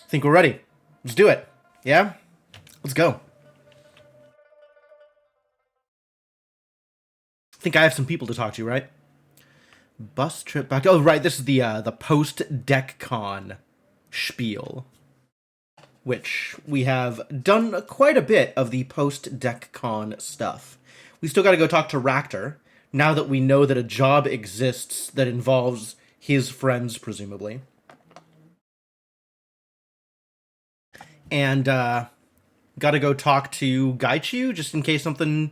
Think we're ready. Let's do it. Yeah? Let's go. I think I have some people to talk to, right? Bus trip back. Oh, right. This is the post-deck con spiel, which we have done quite a bit of the post-deck con stuff. We still got to go talk to Ractor now that we know that a job exists that involves his friends, presumably. And got to go talk to Gaichu just in case something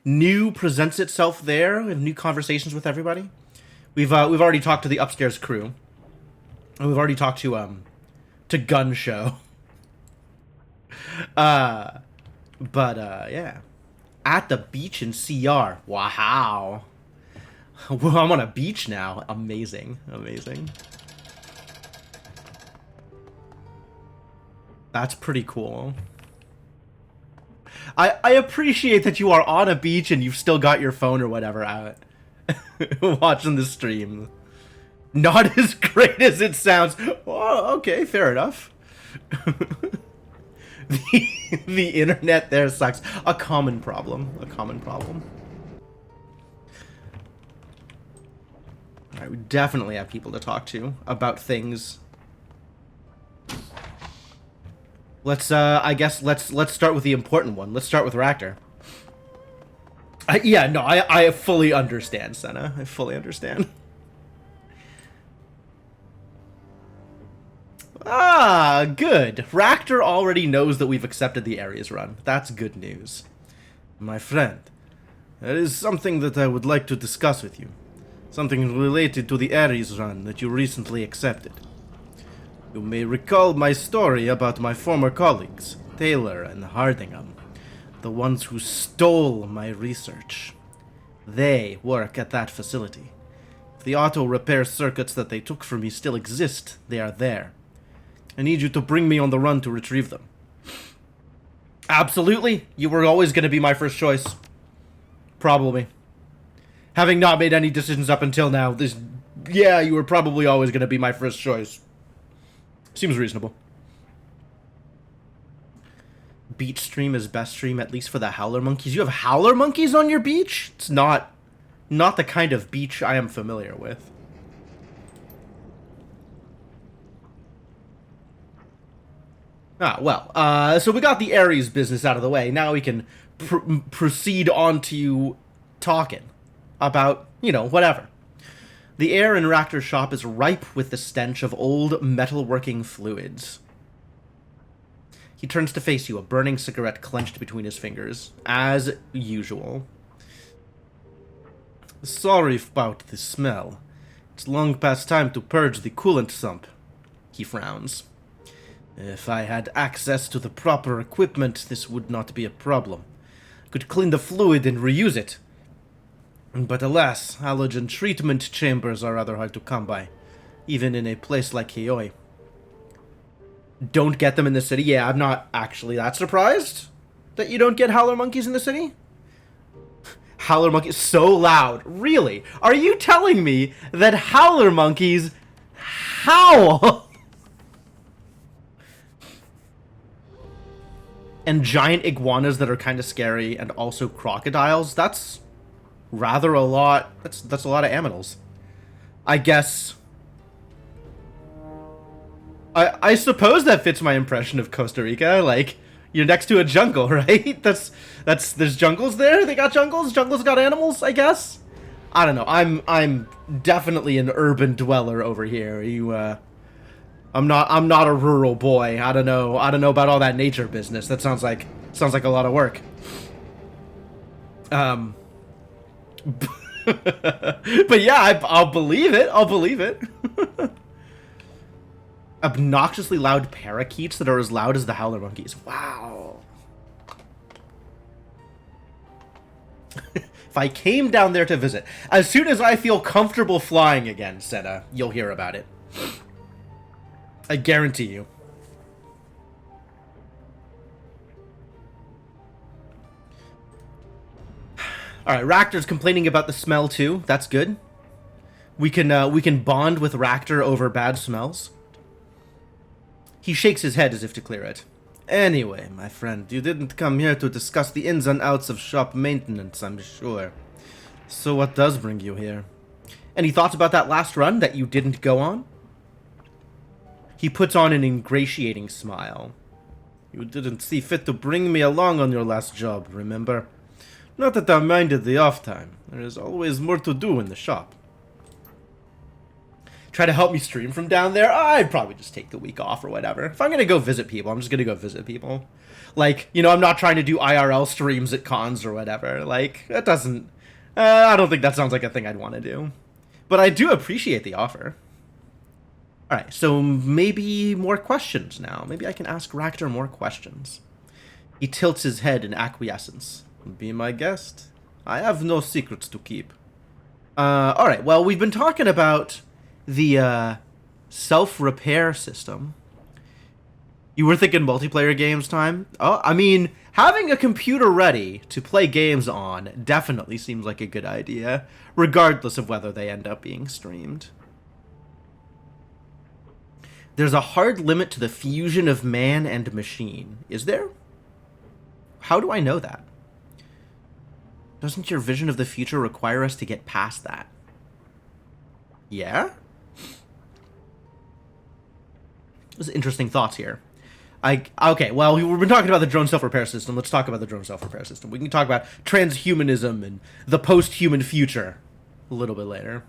new presents itself there. We have new conversations with everybody. We've already talked to the upstairs crew. And we've already talked to Gun Show. Yeah. At the beach in CR. Wow. Well, I'm on a beach now. Amazing. Amazing. That's pretty cool. I appreciate that you are on a beach and you've still got your phone or whatever out. Watching the stream. Not as great as it sounds. Oh, okay, fair enough. the internet there sucks. A common problem. A common problem. Alright, we definitely have people to talk to about things. I guess let's start with the important one. Let's start with Ractor. Yeah, no, I fully understand, Senna. I fully understand. Ah, good. Ractor already knows that we've accepted the Ares run. That's good news. My friend, there is something that I would like to discuss with you. Something related to the Ares run that you recently accepted. You may recall my story about my former colleagues, Taylor and Hardingham, the ones who stole my research. They work at that facility. If the auto repair circuits that they took from me still exist, they are there. I need you to bring me on the run to retrieve them. Absolutely. You were always going to be my first choice. Probably. Having not made any decisions up until now, yeah, you were probably always going to be my first choice. Seems reasonable. Beach stream is best stream, at least for the howler monkeys. You have howler monkeys on your beach? It's not the kind of beach I am familiar with. Ah, well, so we got the Ares business out of the way. Now we can proceed on to talking about, whatever. The air in Ractor's shop is ripe with the stench of old metalworking fluids. He turns to face you, a burning cigarette clenched between his fingers, as usual. Sorry about the smell. It's long past time to purge the coolant sump. He frowns. If I had access to the proper equipment, this would not be a problem. I could clean the fluid and reuse it. But alas, halogen treatment chambers are rather hard to come by, even in a place like Heioi. Don't get them in the city? Yeah, I'm not actually that surprised that you don't get howler monkeys in the city. Howler monkeys, so loud. Really? Are you telling me that howler monkeys howl? And giant iguanas that are kind of scary, and also crocodiles? That's rather a lot. That's a lot of aminals. I guess. I suppose that fits my impression of Costa Rica. Like, you're next to a jungle, right? There's jungles there. They got jungles. Jungles got animals, I guess. I don't know. I'm definitely an urban dweller over here. I'm not a rural boy. I don't know about all that nature business. That sounds like a lot of work. But yeah, I'll believe it. I'll believe it. Obnoxiously loud parakeets that are as loud as the howler monkeys. Wow. If I came down there to visit, as soon as I feel comfortable flying again, Senna, you'll hear about it. I guarantee you. Alright, Ractor's complaining about the smell too. That's good. We can bond with Ractor over bad smells. He shakes his head as if to clear it. Anyway, my friend, you didn't come here to discuss the ins and outs of shop maintenance, I'm sure. So what does bring you here? Any thoughts about that last run that you didn't go on? He puts on an ingratiating smile. You didn't see fit to bring me along on your last job, remember? Not that I minded the off time. There is always more to do in the shop. Try to help me stream from down there? I'd probably just take the week off or whatever. If I'm gonna go visit people, I'm just gonna go visit people. Like, you know, I'm not trying to do IRL streams at cons or whatever. Like, that doesn't... I don't think that sounds like a thing I'd want to do. But I do appreciate the offer. Alright, so maybe more questions now. Maybe I can ask Ractor more questions. He tilts his head in acquiescence. Be my guest. I have no secrets to keep. Alright, well, we've been talking about the self-repair system. You were thinking multiplayer games time? Oh, I mean, having a computer ready to play games on definitely seems like a good idea, regardless of whether they end up being streamed. There's a hard limit to the fusion of man and machine. Is there? How do I know that? Doesn't your vision of the future require us to get past that? Yeah? There's interesting thoughts here. Okay, well, we've been talking about the drone self-repair system. Let's talk about the drone self-repair system. We can talk about transhumanism and the post-human future a little bit later.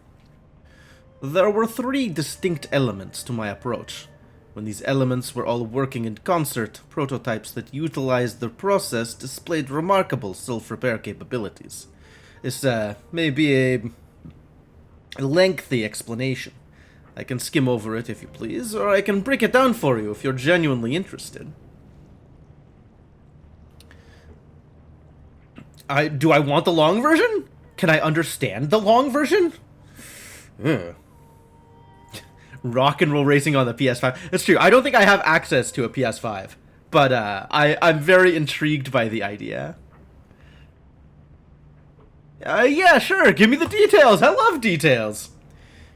There were 3 distinct elements to my approach. When these elements were all working in concert, prototypes that utilized the process displayed remarkable self-repair capabilities. This may be a lengthy explanation. I can skim over it if you please, or I can break it down for you if you're genuinely interested. Do I want the long version? Can I understand the long version? Ugh. Rock and roll racing on the PS5. That's true. I don't think I have access to a PS5, but I'm very intrigued by the idea. Yeah, sure. Give me the details. I love details.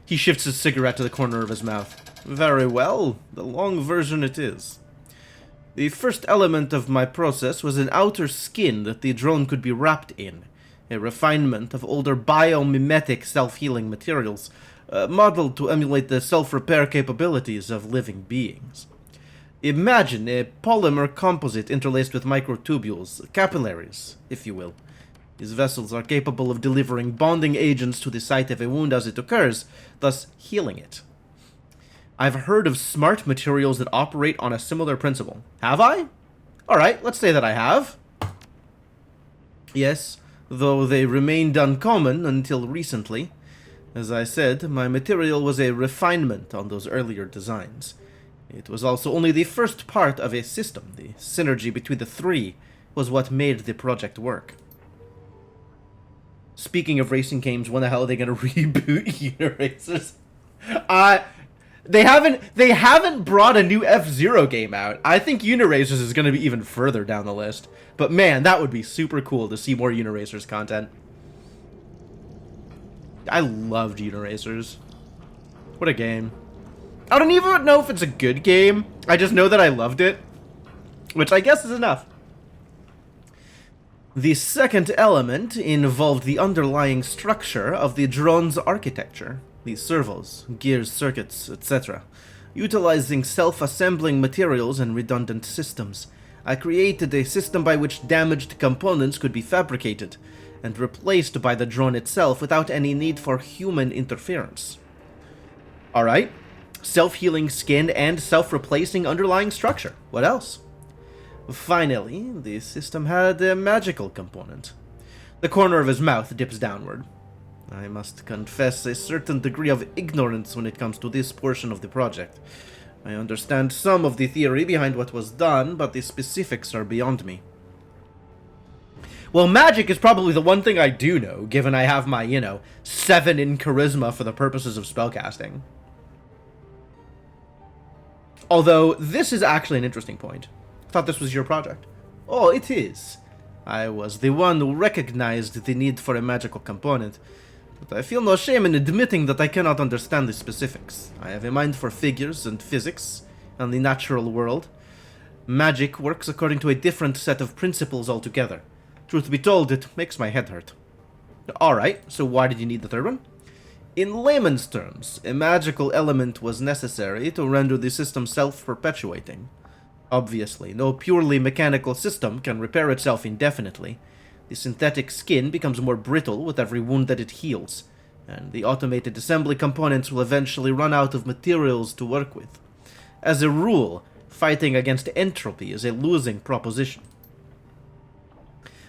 He shifts his cigarette to the corner of his mouth. Very well. The long version it is. The first element of my process was an outer skin that the drone could be wrapped in. A refinement of older biomimetic self-healing materials, modeled to emulate the self-repair capabilities of living beings. Imagine a polymer composite interlaced with microtubules, capillaries, if you will. These vessels are capable of delivering bonding agents to the site of a wound as it occurs, thus healing it. I've heard of smart materials that operate on a similar principle. Have I? Alright, let's say that I have. Yes, though they remained uncommon until recently. As I said, my material was a refinement on those earlier designs. It was also only the first part of a system. The synergy between the 3 was what made the project work. Speaking of racing games, when the hell are they going to reboot Uniracers? They haven't brought a new F-Zero game out. I think Uniracers is going to be even further down the list. But man, that would be super cool to see more Uniracers content. I loved Uniracers. What a game. I don't even know if it's a good game. I just know that I loved it. Which I guess is enough. The second element involved the underlying structure of the drone's architecture. The servos, gears, circuits, etc. Utilizing self-assembling materials and redundant systems, I created a system by which damaged components could be fabricated and replaced by the drone itself without any need for human interference. Alright, self-healing skin and self-replacing underlying structure. What else? Finally, the system had a magical component. The corner of his mouth dips downward. I must confess a certain degree of ignorance when it comes to this portion of the project. I understand some of the theory behind what was done, but the specifics are beyond me. Well, magic is probably the one thing I do know, given I have my, 7 in charisma for the purposes of spellcasting. Although, this is actually an interesting point. I thought this was your project. Oh, it is. I was the one who recognized the need for a magical component, but I feel no shame in admitting that I cannot understand the specifics. I have a mind for figures and physics, and the natural world. Magic works according to a different set of principles altogether. Truth be told, it makes my head hurt. Alright, so why did you need the third one? In layman's terms, a magical element was necessary to render the system self-perpetuating. Obviously, no purely mechanical system can repair itself indefinitely. The synthetic skin becomes more brittle with every wound that it heals, and the automated assembly components will eventually run out of materials to work with. As a rule, fighting against entropy is a losing proposition.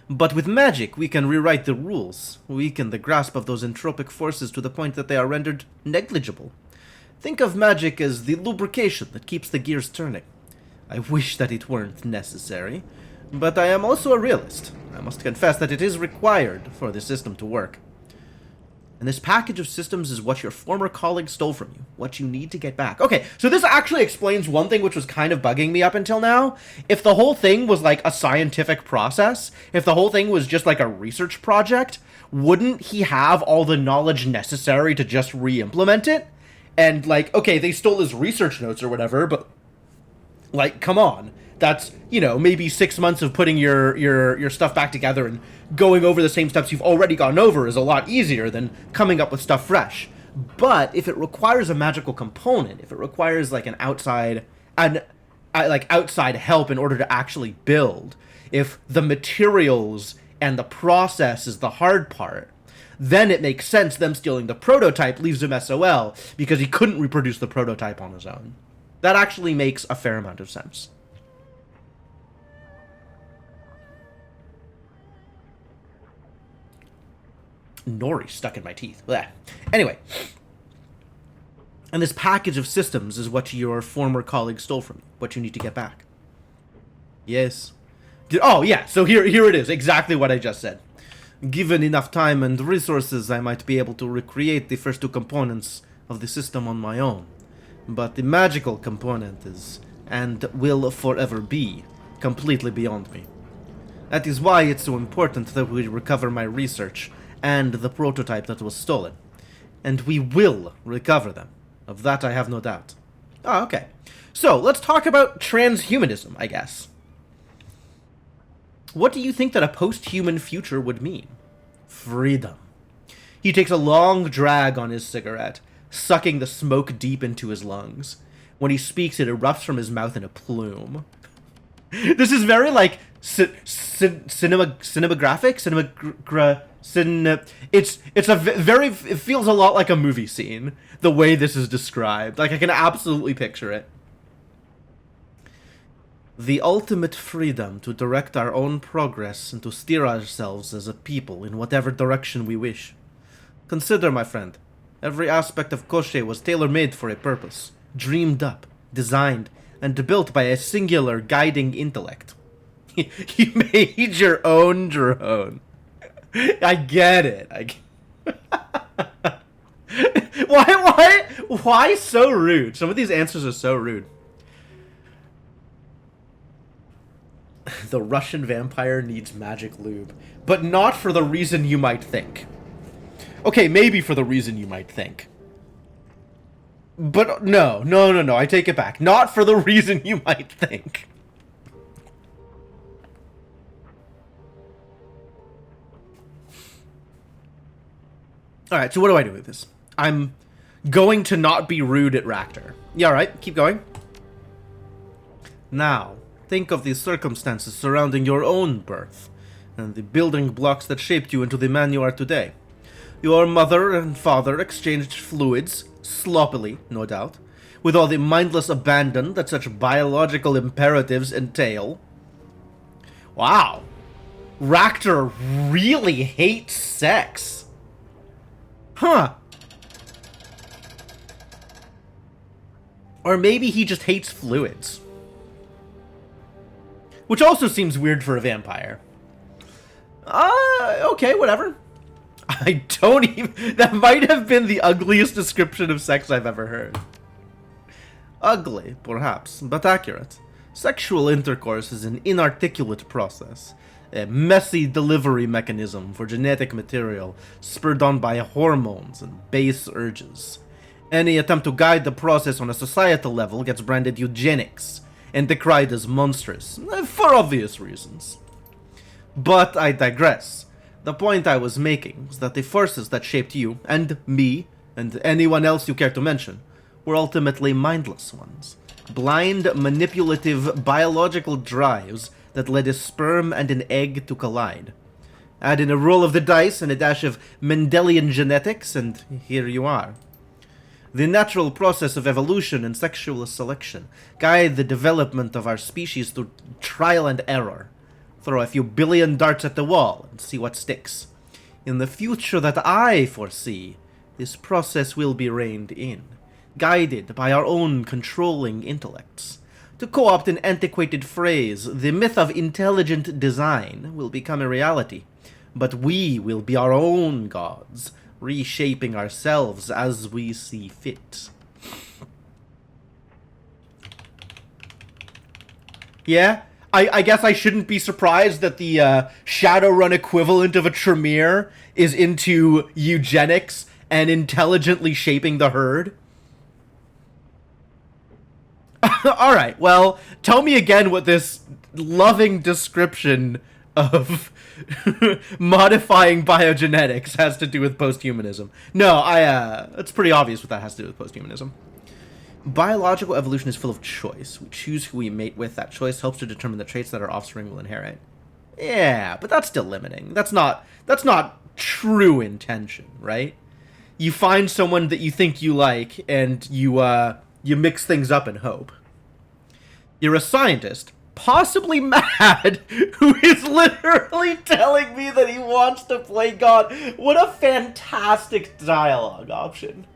But with magic, we can rewrite the rules, weaken the grasp of those entropic forces to the point that they are rendered negligible. Think of magic as the lubrication that keeps the gears turning. I wish that it weren't necessary, but I am also a realist. I must confess that it is required for the system to work. And this package of systems is what your former colleague stole from you, what you need to get back. Okay, so this actually explains one thing which was kind of bugging me up until now. If the whole thing was like a scientific process, if the whole thing was just like a research project, wouldn't he have all the knowledge necessary to just re-implement it? And like, okay, they stole his research notes or whatever, but like, come on. That's, you know, maybe 6 months of putting your stuff back together and going over the same steps you've already gone over is a lot easier than coming up with stuff fresh. But if it requires a magical component, if it requires like outside help in order to actually build, if the materials and the process is the hard part, then it makes sense them stealing the prototype leaves him SOL because he couldn't reproduce the prototype on his own. That actually makes a fair amount of sense. Nori stuck in my teeth. Blech. Anyway. And this package of systems is what your former colleague stole from you. What you need to get back. Yes. Oh, yeah. So here it is. Exactly what I just said. Given enough time and resources, I might be able to recreate the first two components of the system on my own. But the magical component is, and will forever be, completely beyond me. That is why it's so important that we recover my research and the prototype that was stolen. And we will recover them. Of that I have no doubt. Oh, okay. So, let's talk about transhumanism, I guess. What do you think that a post-human future would mean? Freedom. He takes a long drag on his cigarette, sucking the smoke deep into his lungs. When he speaks, it erupts from his mouth in a plume. This is very, like, it feels a lot like a movie scene, the way this is described. Like, I can absolutely picture it. The ultimate freedom to direct our own progress and to steer ourselves as a people in whatever direction we wish. Consider, my friend, every aspect of Koshie was tailor-made for a purpose, dreamed up, designed, and built by a singular guiding intellect. You made your own drone. I get it. Why so rude? Some of these answers are so rude. The Russian vampire needs magic lube, but not for the reason you might think. Okay, maybe for the reason you might think. But no, I take it back. Not for the reason you might think. Alright, so what do I do with this? I'm going to not be rude at Ractor. Yeah, alright, keep going. Now, think of the circumstances surrounding your own birth, and the building blocks that shaped you into the man you are today. Your mother and father exchanged fluids, sloppily, no doubt, with all the mindless abandon that such biological imperatives entail. Wow. Ractor really hates sex. Huh. Or maybe he just hates fluids. Which also seems weird for a vampire. Okay, whatever. I don't even... That might have been the ugliest description of sex I've ever heard. Ugly, perhaps, but accurate. Sexual intercourse is an inarticulate process. A messy delivery mechanism for genetic material spurred on by hormones and base urges. Any attempt to guide the process on a societal level gets branded eugenics and decried as monstrous, for obvious reasons. But I digress. The point I was making was that the forces that shaped you, and me, and anyone else you care to mention, were ultimately mindless ones. Blind, manipulative, biological drives that led a sperm and an egg to collide. Add in a roll of the dice and a dash of Mendelian genetics, and here you are. The natural process of evolution and sexual selection guide the development of our species through trial and error. Throw a few billion darts at the wall and see what sticks. In the future that I foresee, this process will be reined in, guided by our own controlling intellects. To co-opt an antiquated phrase, the myth of intelligent design will become a reality, but we will be our own gods, reshaping ourselves as we see fit. Yeah? I guess I shouldn't be surprised that the Shadowrun equivalent of a Tremere is into eugenics and intelligently shaping the herd. Alright, well, tell me again what this loving description of modifying biogenetics has to do with posthumanism. No, it's pretty obvious what that has to do with posthumanism. Biological evolution is full of choice. We choose who we mate with. That choice helps to determine the traits that our offspring will inherit. Yeah, but that's still limiting. That's not true intention, right? You find someone that you think you like, and you mix things up and hope. You're a scientist, possibly mad, who is literally telling me that he wants to play God. What a fantastic dialogue option.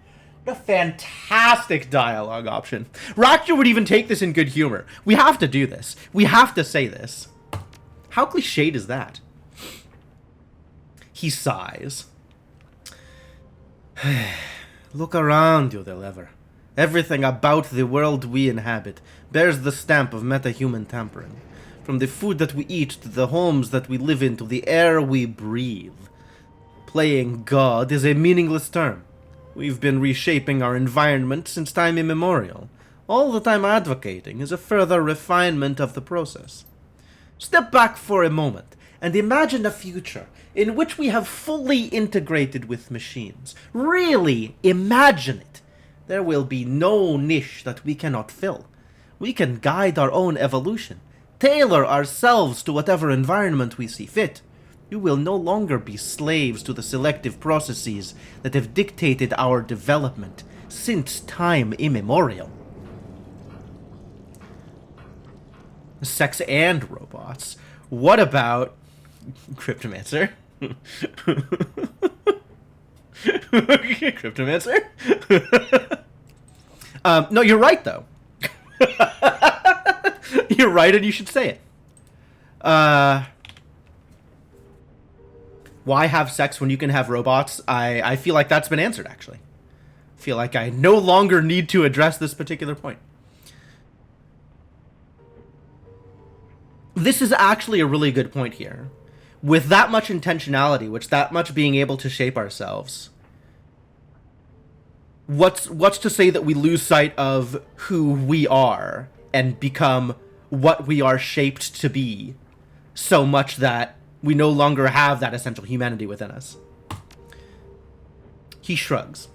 What a fantastic dialogue option. Rakta would even take this in good humor. We have to do this. We have to say this. How cliched is that? He sighs. Look around you, Deliver. Everything about the world we inhabit bears the stamp of metahuman tampering. From the food that we eat, to the homes that we live in, to the air we breathe. Playing God is a meaningless term. We've been reshaping our environment since time immemorial. All that I'm advocating is a further refinement of the process. Step back for a moment and imagine a future in which we have fully integrated with machines. Really imagine it. There will be no niche that we cannot fill. We can guide our own evolution, tailor ourselves to whatever environment we see fit. You will no longer be slaves to the selective processes that have dictated our development since time immemorial. Sex and robots. What about Cryptomancer? Cryptomancer? No, you're right, though. You're right, and you should say it. Why have sex when you can have robots? I feel like that's been answered, actually. I feel like I no longer need to address this particular point. This is actually a really good point here. With that much intentionality, which that much being able to shape ourselves, what's to say that we lose sight of who we are and become what we are shaped to be so much that we no longer have that essential humanity within us? He shrugs.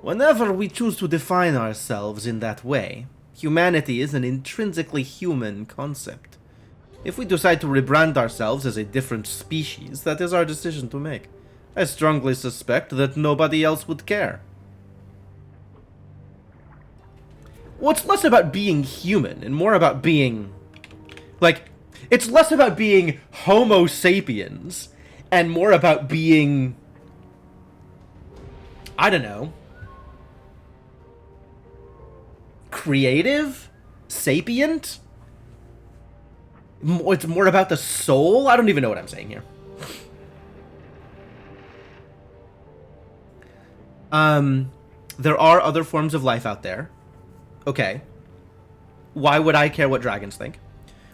Whenever we choose to define ourselves in that way, humanity is an intrinsically human concept. If we decide to rebrand ourselves as a different species, that is our decision to make. I strongly suspect that nobody else would care. Well, it's less about being human and more about being... like, it's less about being Homo sapiens and more about being... I don't know. Creative? Sapient? It's more about the soul? I don't even know what I'm saying here. There are other forms of life out there. Okay. Why would I care what dragons think?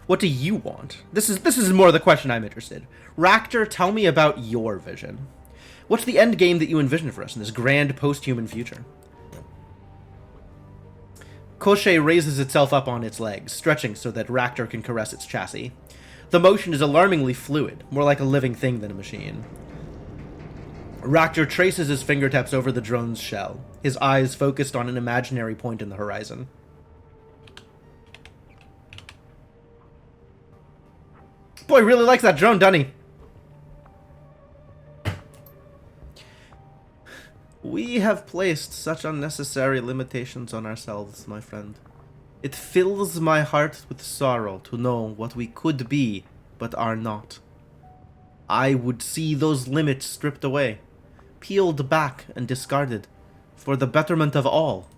What do you want? This is more the question I'm interested in. Rakta, tell me about your vision. What's the end game that you envision for us in this grand post-human future? Koshei raises itself up on its legs, stretching so that Ractor can caress its chassis. The motion is alarmingly fluid, more like a living thing than a machine. Ractor traces his fingertips over the drone's shell, his eyes focused on an imaginary point in the horizon. Boy, really likes that drone, doesn't he? We have placed such unnecessary limitations on ourselves, my friend. It fills my heart with sorrow to know what we could be, but are not. I would see those limits stripped away, peeled back and discarded, for the betterment of all.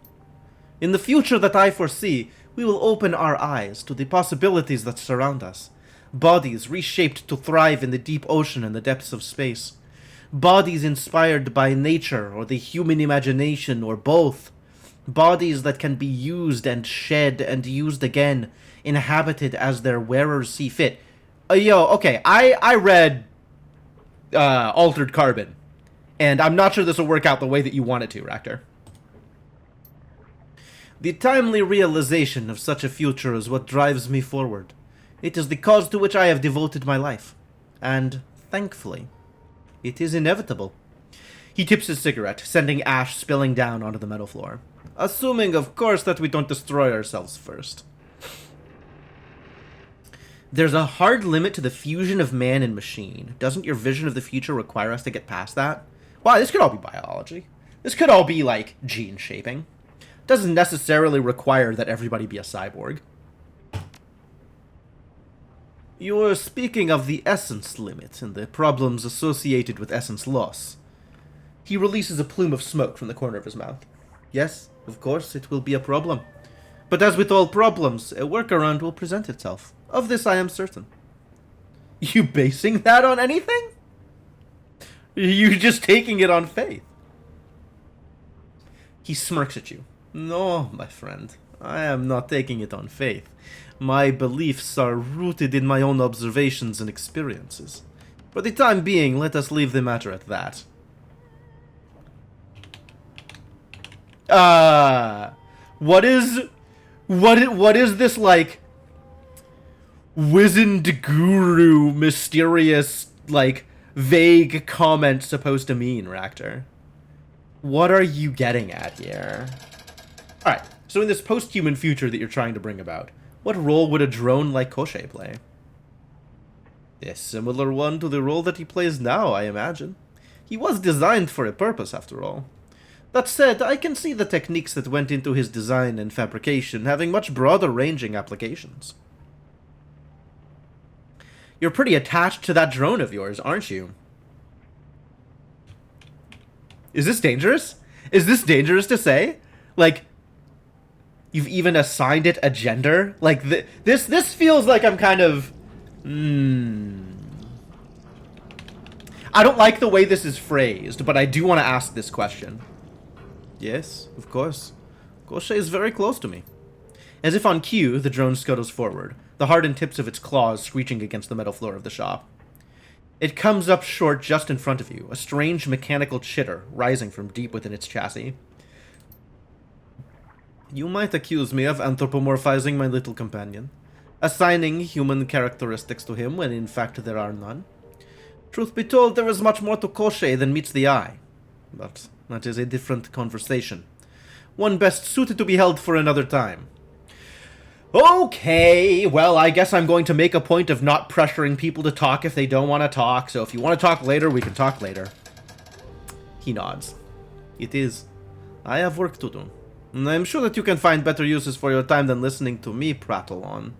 In the future that I foresee, we will open our eyes to the possibilities that surround us. Bodies reshaped to thrive in the deep ocean and the depths of space. Bodies inspired by nature or the human imagination or both. Bodies that can be used and shed and used again, inhabited as their wearers see fit. Okay, I read Altered Carbon, and I'm not sure this will work out the way that you want it to, Ractor. The timely realization of such a future is what drives me forward. It is the cause to which I have devoted my life. And, thankfully, it is inevitable. He tips his cigarette, sending ash spilling down onto the metal floor. Assuming, of course, that we don't destroy ourselves first. There's a hard limit to the fusion of man and machine. Doesn't your vision of the future require us to get past that? Wow, this could all be biology. This could all be, like, gene shaping. Doesn't necessarily require that everybody be a cyborg. You were speaking of the essence limit and the problems associated with essence loss. He releases a plume of smoke from the corner of his mouth. Yes, of course, it will be a problem. But as with all problems, a workaround will present itself. Of this I am certain. You basing that on anything? You just taking it on faith? He smirks at you. No, my friend, I am not taking it on faith. My beliefs are rooted in my own observations and experiences. For the time being, let us leave the matter at that. What is this, like, wizened guru, mysterious, like, vague comment supposed to mean, Ractor? What are you getting at here? Alright, so in this post-human future that you're trying to bring about, what role would a drone like Koshei play? A similar one to the role that he plays now, I imagine. He was designed for a purpose, after all. That said, I can see the techniques that went into his design and fabrication having much broader-ranging applications. You're pretty attached to that drone of yours, aren't you? Is this dangerous? Is this dangerous to say? Like, you've even assigned it a gender? Like, this feels like I'm kind of... I don't like the way this is phrased, but I do want to ask this question. Yes, of course. Koshei is very close to me. As if on cue, the drone scuttles forward, the hardened tips of its claws screeching against the metal floor of the shop. It comes up short just in front of you, a strange mechanical chitter rising from deep within its chassis. You might accuse me of anthropomorphizing my little companion, assigning human characteristics to him when in fact there are none. Truth be told, there is much more to Koshei than meets the eye. But that is a different conversation. One best suited to be held for another time. Okay, well, I guess I'm going to make a point of not pressuring people to talk if they don't want to talk, so if you want to talk later, we can talk later. He nods. It is. I have work to do. And I'm sure that you can find better uses for your time than listening to me prattle on.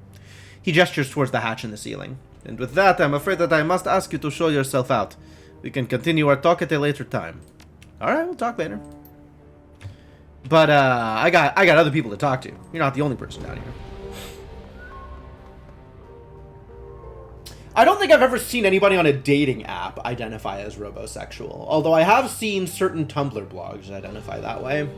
He gestures towards the hatch in the ceiling. And with that, I'm afraid that I must ask you to show yourself out. We can continue our talk at a later time. Alright, we'll talk later. But, I got other people to talk to. You're not the only person down here. I don't think I've ever seen anybody on a dating app identify as robosexual. Although I have seen certain Tumblr blogs identify that way.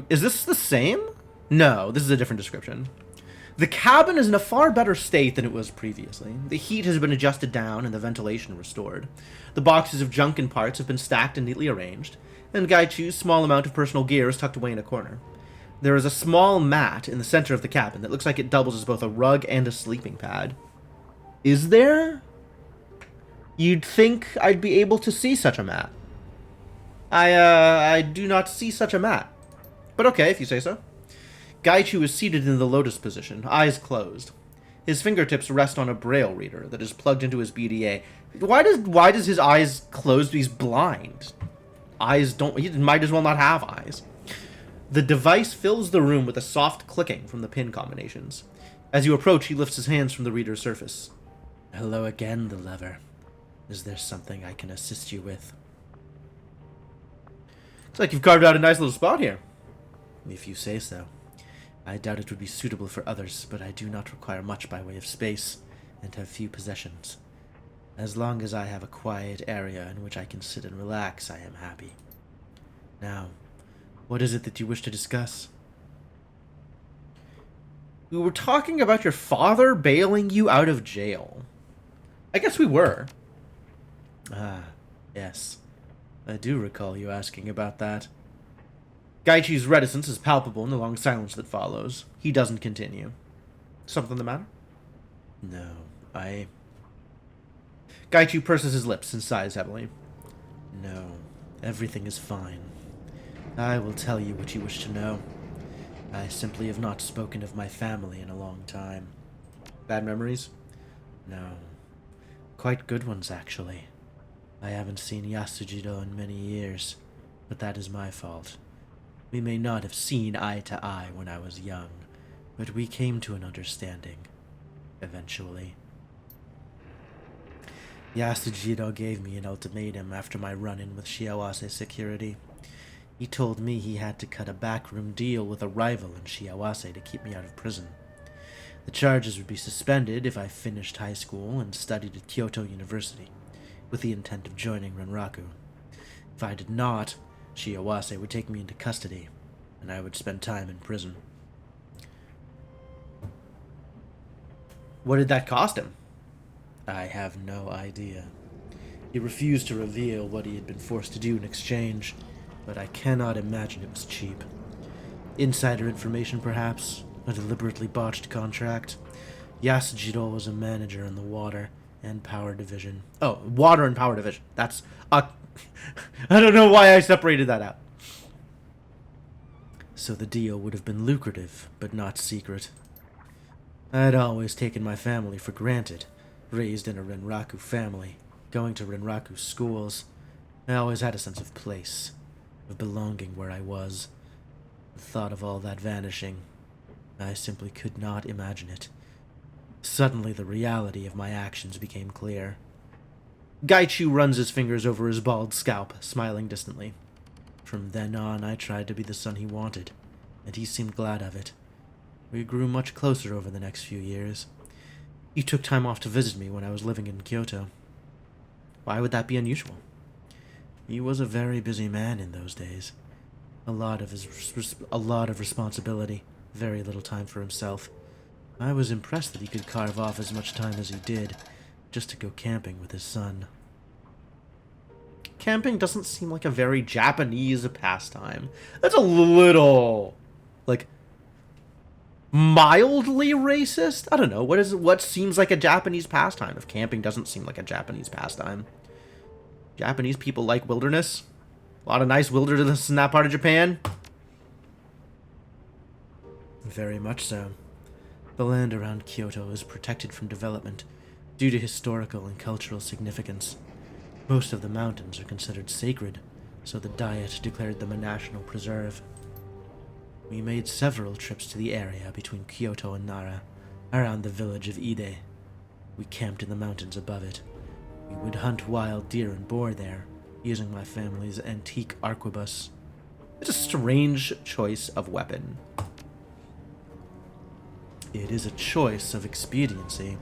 Is this the same? No, this is a different description. The cabin is in a far better state than it was previously. The heat has been adjusted down and the ventilation restored. The boxes of junk and parts have been stacked and neatly arranged. and Gaichu's small amount of personal gear is tucked away in a corner. There is a small mat in the center of the cabin that looks like it doubles as both a rug and a sleeping pad. Is there? You'd think I'd be able to see such a mat. I do not see such a mat. But okay, if you say so. Gaichu is seated in the lotus position, eyes closed. His fingertips rest on a braille reader that is plugged into his BDA. Why does his eyes closed? He's blind. He might as well not have eyes. The device fills the room with a soft clicking from the pin combinations. As you approach, he lifts his hands from the reader's surface. Hello again, the lever. Is there something I can assist you with? Looks like you've carved out a nice little spot here. If you say so. I doubt it would be suitable for others, but I do not require much by way of space, and have few possessions. As long as I have a quiet area in which I can sit and relax, I am happy. Now, what is it that you wish to discuss? We were talking about your father bailing you out of jail. I guess we were. Ah, yes. I do recall you asking about that. Gaichu's reticence is palpable in the long silence that follows. He doesn't continue. Something the matter? No, Gaichu purses his lips and sighs heavily. No, everything is fine. I will tell you what you wish to know. I simply have not spoken of my family in a long time. Bad memories? No. Quite good ones, actually. I haven't seen Yasujido in many years, but that is my fault. We may not have seen eye to eye when I was young, but we came to an understanding. Eventually. Yasujido gave me an ultimatum after my run-in with Shiawase security. He told me he had to cut a backroom deal with a rival in Shiawase to keep me out of prison. The charges would be suspended if I finished high school and studied at Kyoto University, with the intent of joining Renraku. If I did not, Shiawase would take me into custody, and I would spend time in prison. What did that cost him? I have no idea. He refused to reveal what he had been forced to do in exchange, but I cannot imagine it was cheap. Insider information, perhaps? A deliberately botched contract? Yasujido was a manager in the water and power division. Oh, water and power division. That's... I don't know why I separated that out. So the deal would have been lucrative, but not secret. I'd always taken my family for granted. Raised in a Renraku family, going to Renraku schools. I always had a sense of place, of belonging where I was. The thought of all that vanishing, I simply could not imagine it. Suddenly the reality of my actions became clear. Gaichu runs his fingers over his bald scalp, smiling distantly. From then on, I tried to be the son he wanted, and he seemed glad of it. We grew much closer over the next few years. He took time off to visit me when I was living in Kyoto. Why would that be unusual? He was a very busy man in those days. A lot of responsibility, very little time for himself. I was impressed that he could carve off as much time as he did, just to go camping with his son. Camping doesn't seem like a very Japanese pastime. That's a little, like, mildly racist? I don't know. What seems like a Japanese pastime if camping doesn't seem like a Japanese pastime? Japanese people like wilderness. A lot of nice wilderness in that part of Japan. Very much so. The land around Kyoto is protected from development due to historical and cultural significance. Most of the mountains are considered sacred, so the Diet declared them a national preserve. We made several trips to the area between Kyoto and Nara, around the village of Ide. We camped in the mountains above it. We would hunt wild deer and boar there, using my family's antique arquebus. It's a strange choice of weapon. It is a choice of expediency.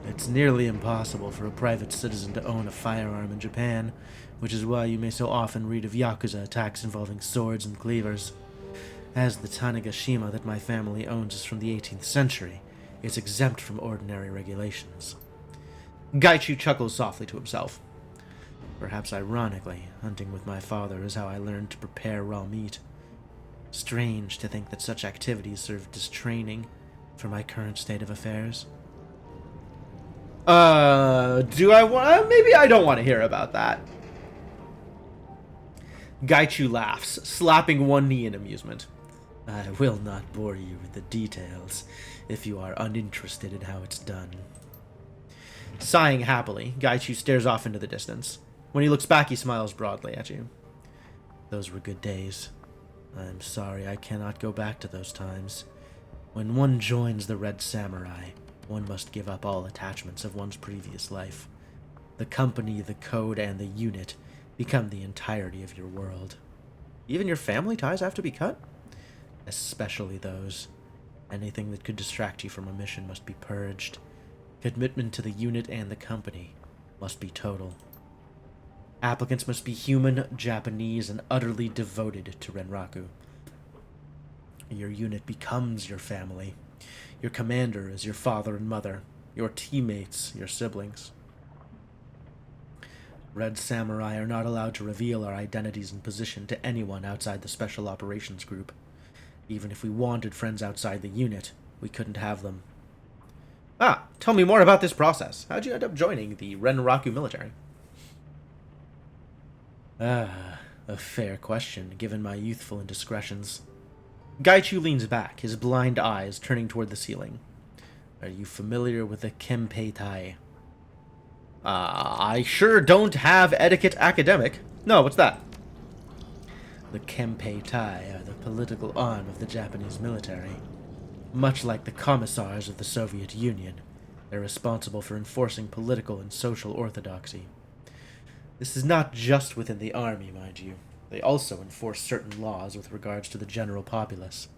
It's nearly impossible for a private citizen to own a firearm in Japan, which is why you may so often read of Yakuza attacks involving swords and cleavers. As the Tanegashima that my family owns is from the 18th century, it's exempt from ordinary regulations. Gaichu chuckles softly to himself. Perhaps ironically, hunting with my father is how I learned to prepare raw meat. Strange to think that such activities served as training for my current state of affairs. Do I want? Maybe I don't want to hear about that. Gaichu laughs, slapping one knee in amusement. I will not bore you with the details, if you are uninterested in how it's done. Sighing happily, Gaichu stares off into the distance. When he looks back, he smiles broadly at you. Those were good days. I'm sorry I cannot go back to those times. When one joins the Red Samurai, one must give up all attachments of one's previous life. The company, the code, and the unit become the entirety of your world. Even your family ties have to be cut? Especially those. Anything that could distract you from a mission must be purged. Commitment to the unit and the company must be total. Applicants must be human, Japanese, and utterly devoted to Renraku. Your unit becomes your family. Your commander is your father and mother. Your teammates, your siblings. Red Samurai are not allowed to reveal our identities and position to anyone outside the Special Operations Group. Even if we wanted friends outside the unit, we couldn't have them. Tell me more about this process. How'd you end up joining the Renraku military? A fair question, given my youthful indiscretions. Gaichu leans back, his blind eyes turning toward the ceiling. Are you familiar with the Kempei Tai? I sure don't have etiquette academic. No, what's that? The Kempei Tai are the political arm of the Japanese military. Much like the commissars of the Soviet Union, they're responsible for enforcing political and social orthodoxy. This is not just within the army, mind you. They also enforce certain laws with regards to the general populace.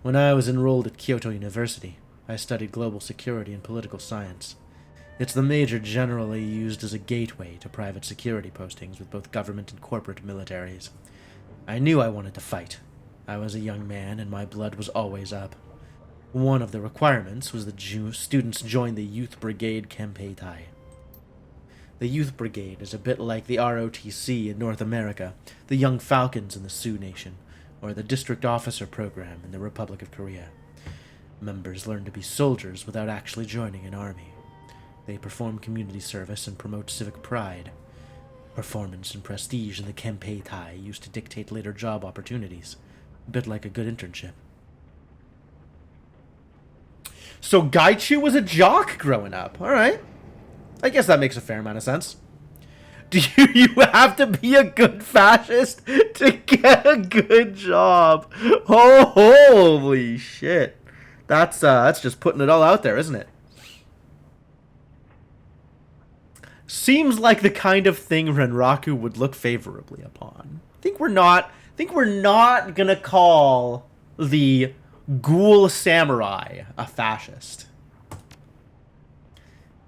When I was enrolled at Kyoto University, I studied global security and political science. It's the major generally used as a gateway to private security postings with both government and corporate militaries. I knew I wanted to fight. I was a young man, and my blood was always up. One of the requirements was that students join the Youth Brigade Kempei Tai. The Youth Brigade is a bit like the ROTC in North America, the Young Falcons in the Sioux Nation, or the District Officer Program in the Republic of Korea. Members learn to be soldiers without actually joining an army. They perform community service and promote civic pride. Performance and prestige in the Kempei Tai used to dictate later job opportunities, a bit like a good internship. So Gaichu was a jock growing up, alright. I guess that makes a fair amount of sense. Do you have to be a good fascist to get a good job? Oh, holy shit. That's just putting it all out there, isn't it? Seems like the kind of thing Renraku would look favorably upon. I think we're not gonna call the Ghoul Samurai a fascist.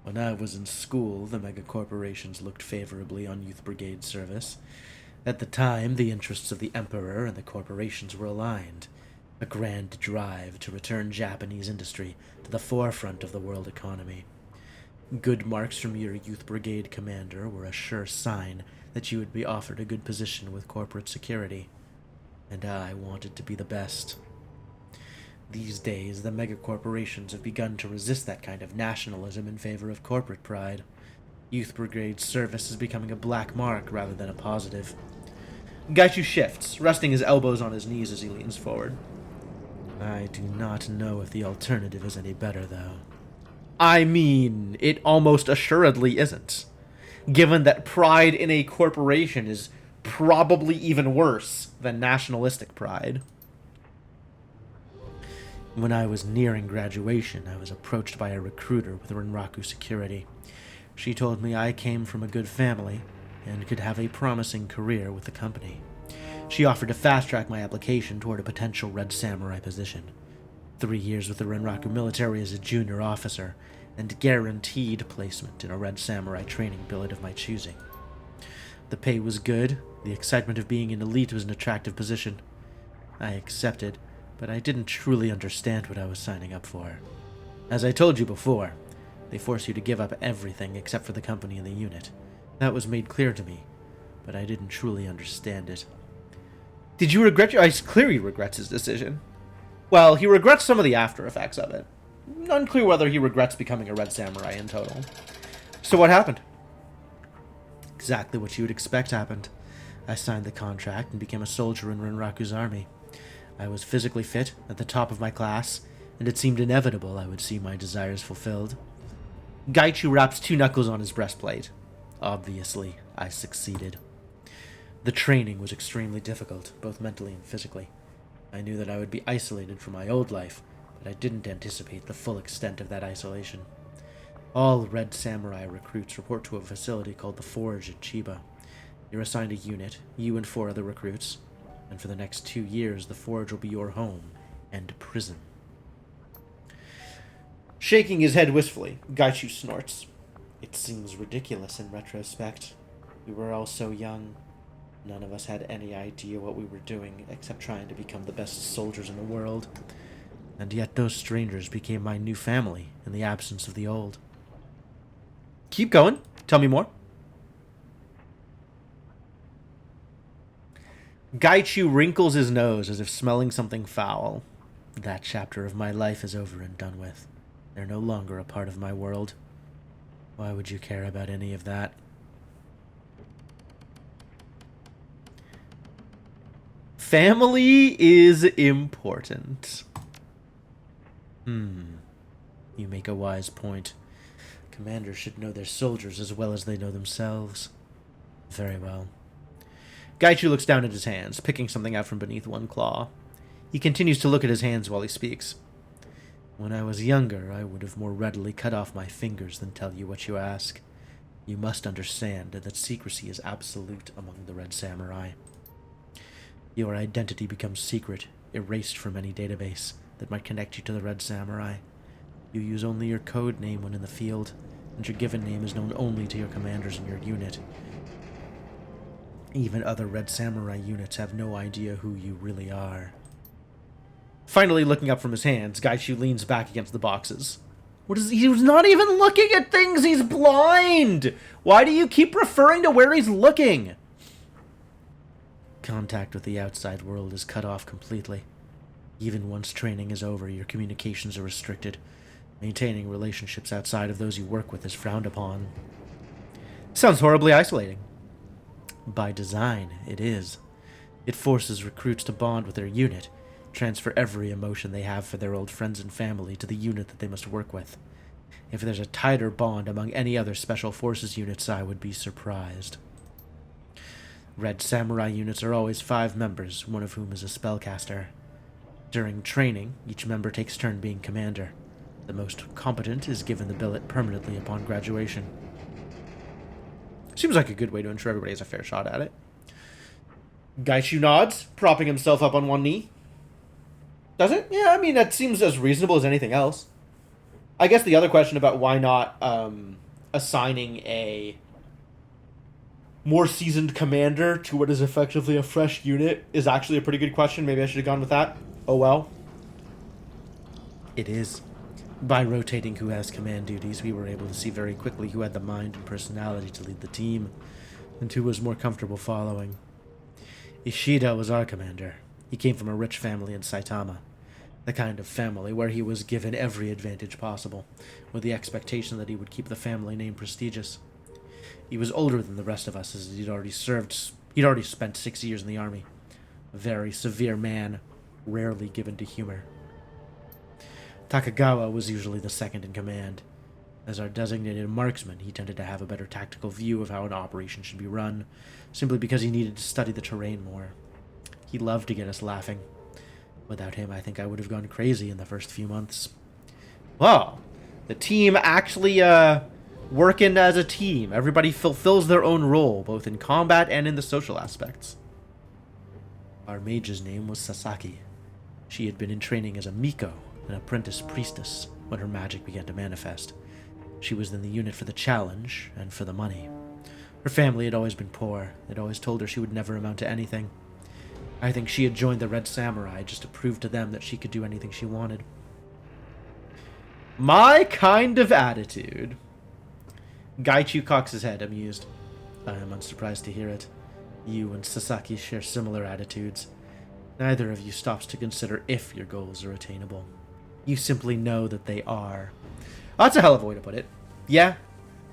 When I was in school, the megacorporations looked favorably on Youth Brigade service. At the time, the interests of the Emperor and the corporations were aligned. A grand drive to return Japanese industry to the forefront of the world economy. Good marks from your Youth Brigade commander were a sure sign that you would be offered a good position with corporate security. And I wanted to be the best. These days, the megacorporations have begun to resist that kind of nationalism in favor of corporate pride. Youth Brigade service is becoming a black mark rather than a positive. Gaichu shifts, resting his elbows on his knees as he leans forward. I do not know if the alternative is any better, though. I mean, it almost assuredly isn't. Given that pride in a corporation is probably even worse than nationalistic pride. When I was nearing graduation, I was approached by a recruiter with Renraku Security. She told me I came from a good family and could have a promising career with the company. She offered to fast-track my application toward a potential Red Samurai position. 3 years with the Renraku military as a junior officer, and guaranteed placement in a Red Samurai training billet of my choosing. The pay was good, the excitement of being an elite was an attractive position. I accepted, but I didn't truly understand what I was signing up for. As I told you before, they force you to give up everything except for the company and the unit. That was made clear to me, but I didn't truly understand it. Did you regret your... He clearly regrets his decision. Well, he regrets some of the after effects of it. Unclear whether he regrets becoming a Red Samurai in total. So what happened? Exactly what you would expect happened. I signed the contract and became a soldier in Renraku's army. I was physically fit, at the top of my class, and it seemed inevitable I would see my desires fulfilled. Gaichu wraps 2 knuckles on his breastplate. Obviously, I succeeded. The training was extremely difficult, both mentally and physically. I knew that I would be isolated from my old life, but I didn't anticipate the full extent of that isolation. All Red Samurai recruits report to a facility called the Forge at Chiba. You're assigned a unit, you and 4 other recruits, and for the next 2 years the Forge will be your home and prison. Shaking his head wistfully, Gaichu snorts. It seems ridiculous in retrospect. We were all so young. None of us had any idea what we were doing, except trying to become the best soldiers in the world. And yet those strangers became my new family in the absence of the old. Keep going. Tell me more. Gaichu wrinkles his nose as if smelling something foul. That chapter of my life is over and done with. They're no longer a part of my world. Why would you care about any of that? Family is important. You make a wise point. Commanders should know their soldiers as well as they know themselves. Very well. Gaichu looks down at his hands, picking something out from beneath one claw. He continues to look at his hands while he speaks. When I was younger, I would have more readily cut off my fingers than tell you what you ask. You must understand that secrecy is absolute among the Red Samurai. Your identity becomes secret, erased from any database that might connect you to the Red Samurai. You use only your code name when in the field, and your given name is known only to your commanders in your unit. Even other Red Samurai units have no idea who you really are. Finally looking up from his hands, Gaichu leans back against the boxes. What is he? He's not even looking at things! He's blind! Why do you keep referring to where he's looking? Contact with the outside world is cut off completely. Even once training is over, your communications are restricted. Maintaining relationships outside of those you work with is frowned upon. Sounds horribly isolating. By design, it is. It forces recruits to bond with their unit, transfer every emotion they have for their old friends and family to the unit that they must work with. If there's a tighter bond among any other Special Forces units, I would be surprised. Red Samurai units are always 5 members, one of whom is a spellcaster. During training, each member takes turn being commander. The most competent is given the billet permanently upon graduation. Seems like a good way to ensure everybody has a fair shot at it. Gaichu nods, propping himself up on one knee. Does it? Yeah, I mean, that seems as reasonable as anything else. I guess the other question about why not assigning a more seasoned commander to what is effectively a fresh unit is actually a pretty good question. Maybe I should have gone with that. Oh well. It is. By rotating who has command duties, we were able to see very quickly who had the mind and personality to lead the team, and who was more comfortable following. Ishida was our commander. He came from a rich family in Saitama. The kind of family where he was given every advantage possible, with the expectation that he would keep the family name prestigious. He was older than the rest of us, as he'd already spent 6 years in the army. A very severe man, rarely given to humor. Takagawa was usually the second in command. As our designated marksman, he tended to have a better tactical view of how an operation should be run, simply because he needed to study the terrain more. He loved to get us laughing. Without him, I think I would have gone crazy in the first few months. Wow, the team actually working as a team. Everybody fulfills their own role, both in combat and in the social aspects. Our mage's name was Sasaki. She had been in training as a Miko, an apprentice priestess, when her magic began to manifest. She was in the unit for the challenge and for the money. Her family had always been poor. They'd always told her she would never amount to anything. I think she had joined the Red Samurai just to prove to them that she could do anything she wanted. My kind of attitude. Gaichu cocks his head, amused. I am unsurprised to hear it. You and Sasaki share similar attitudes. Neither of you stops to consider if your goals are attainable. You simply know that they are. That's a hell of a way to put it. Yeah,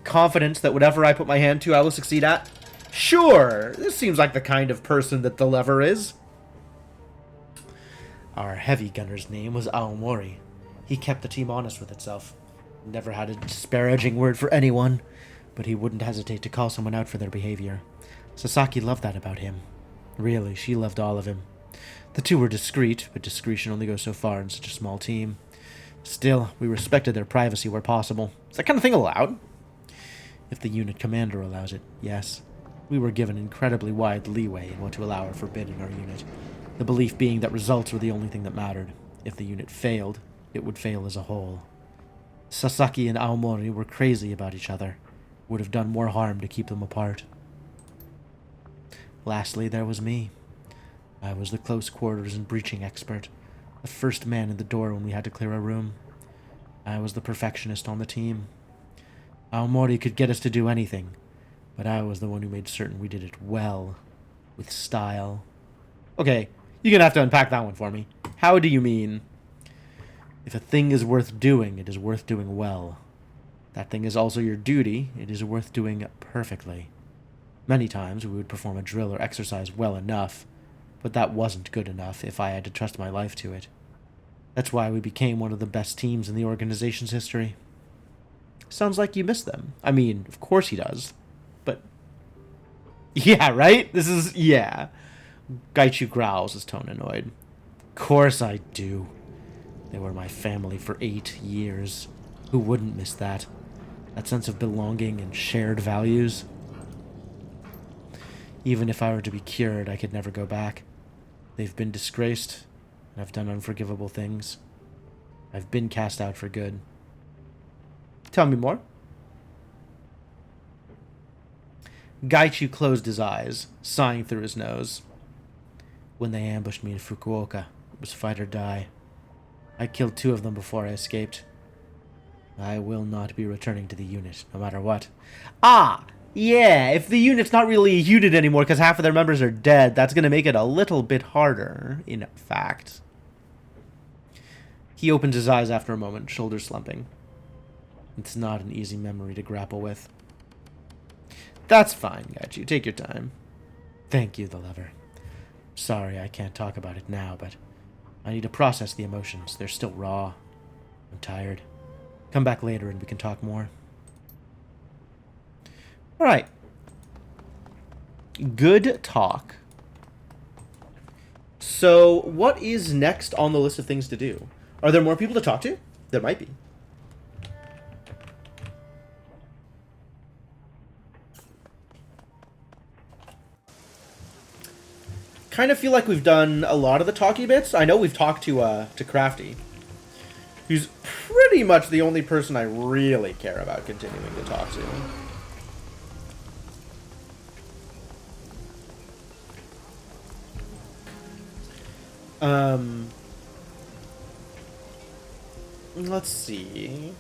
confidence that whatever I put my hand to, I will succeed at. Sure, this seems like the kind of person that the lever is. Our heavy gunner's name was Aomori. He kept the team honest with itself. Never had a disparaging word for anyone, but he wouldn't hesitate to call someone out for their behavior. Sasaki loved that about him. Really, she loved all of him. The two were discreet, but discretion only goes so far in such a small team. Still, we respected their privacy where possible. Is that kind of thing allowed? If the unit commander allows it, yes. We were given incredibly wide leeway in what to allow or forbid in our unit. The belief being that results were the only thing that mattered. If the unit failed, it would fail as a whole. Sasaki and Aomori were crazy about each other. It would have done more harm to keep them apart. Lastly, there was me. I was the close quarters and breaching expert, the first man in the door when we had to clear a room. I was the perfectionist on the team. Aomori could get us to do anything, but I was the one who made certain we did it well, with style. Okay, you're gonna have to unpack that one for me. How do you mean? If a thing is worth doing, it is worth doing well. That thing is also your duty, it is worth doing perfectly. Many times we would perform a drill or exercise well enough, but that wasn't good enough if I had to trust my life to it. That's why we became one of the best teams in the organization's history. Sounds like you miss them. I mean, of course he does, but... Yeah, right? Yeah. Gaichu growls, his tone annoyed. Of course I do. They were my family for 8 years. Who wouldn't miss that? That sense of belonging and shared values. Even if I were to be cured, I could never go back. They've been disgraced, and I've done unforgivable things. I've been cast out for good. Tell me more. Gaichu closed his eyes, sighing through his nose. When they ambushed me in Fukuoka, it was fight or die. I killed 2 of them before I escaped. I will not be returning to the unit, no matter what. Ah! Yeah, if the unit's not really a unit anymore because half of their members are dead, that's going to make it a little bit harder, in fact. He opens his eyes after a moment, shoulders slumping. It's not an easy memory to grapple with. That's fine, Gaichu. Take your time. Thank you, the lever. Sorry I can't talk about it now, but I need to process the emotions. They're still raw. I'm tired. Come back later and we can talk more. Alright. Good talk. So, what is next on the list of things to do? Are there more people to talk to? There might be. Kind of feel like we've done a lot of the talky bits. I know we've talked to Crafty, who's pretty much the only person I really care about continuing to talk to. Let's see.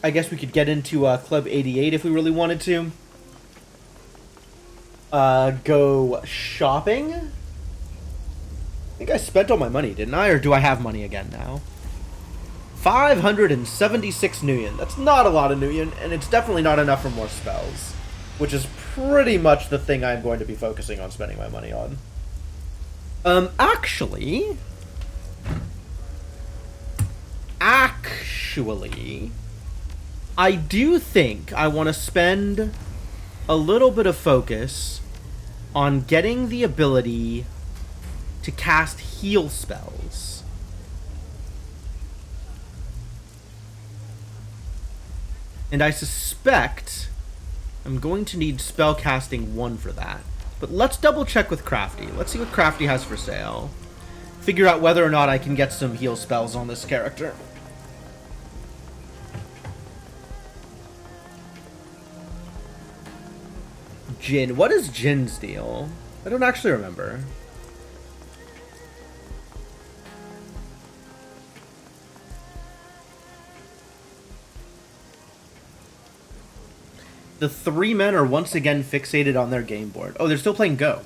I guess we could get into Club 88 if we really wanted to. Go shopping? I think I spent all my money, didn't I? Or do I have money again now? 576 Nuyen. That's not a lot of Nuyen, and it's definitely not enough for more spells. Which is pretty much the thing I'm going to be focusing on spending my money on. Actually... I do think I want to spend a little bit of focus on getting the ability to cast heal spells. And I suspect I'm going to need spellcasting 1 for that. But let's double check with Crafty. Let's see what Crafty has for sale. Figure out whether or not I can get some heal spells on this character. Jin. What is Jin's deal? I don't actually remember. The three men are once again fixated on their game board. Oh, they're still playing Go.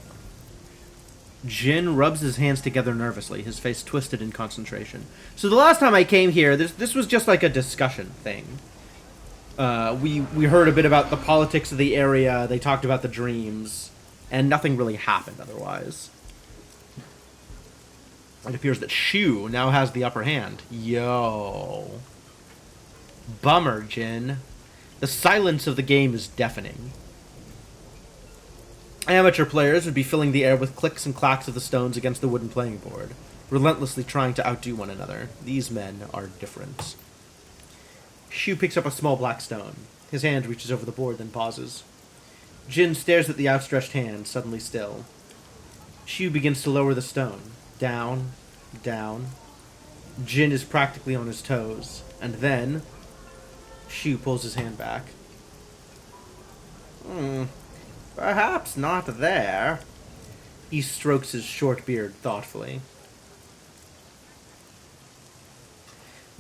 Jin rubs his hands together nervously, his face twisted in concentration. So the last time I came here, this was just like a discussion thing. We heard a bit about the politics of the area, they talked about the dreams, and nothing really happened otherwise. It appears that Shu now has the upper hand. Yo. Bummer, Jin. The silence of the game is deafening. Amateur players would be filling the air with clicks and clacks of the stones against the wooden playing board, relentlessly trying to outdo one another. These men are different. Shu picks up a small black stone. His hand reaches over the board, then pauses. Jin stares at the outstretched hand, suddenly still. Shu begins to lower the stone. Down, down. Jin is practically on his toes. And then, Shu pulls his hand back. Perhaps not there. He strokes his short beard thoughtfully.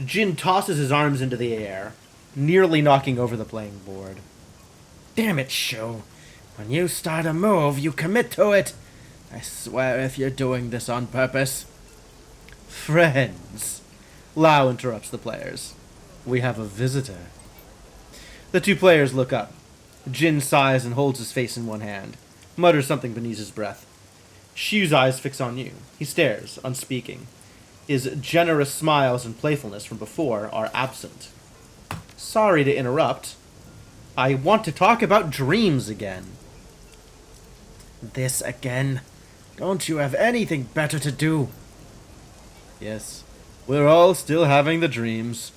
Jin tosses his arms into the air, nearly knocking over the playing board. Damn it, Shu. When you start a move, you commit to it. I swear if you're doing this on purpose. Friends. Lao interrupts the players. We have a visitor. The two players look up. Jin sighs and holds his face in one hand, mutters something beneath his breath. Shu's eyes fix on you. He stares, unspeaking. His generous smiles and playfulness from before are absent. Sorry to interrupt. I want to talk about dreams again. This again? Don't you have anything better to do? Yes, we're all still having the dreams.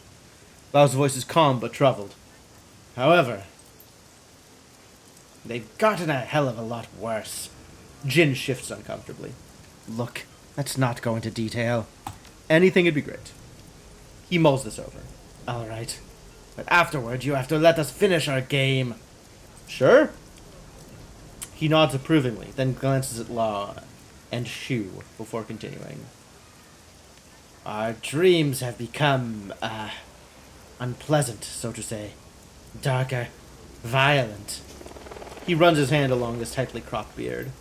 Lao's voice is calm but troubled. However, they've gotten a hell of a lot worse. Jin shifts uncomfortably. Look, let's not go into detail. Anything would be great. He mulls this over. All right. But afterward, you have to let us finish our game. Sure? He nods approvingly, then glances at Lao and Shu before continuing. Our dreams have become, unpleasant, so to say. Darker, violent. He runs his hand along his tightly cropped beard.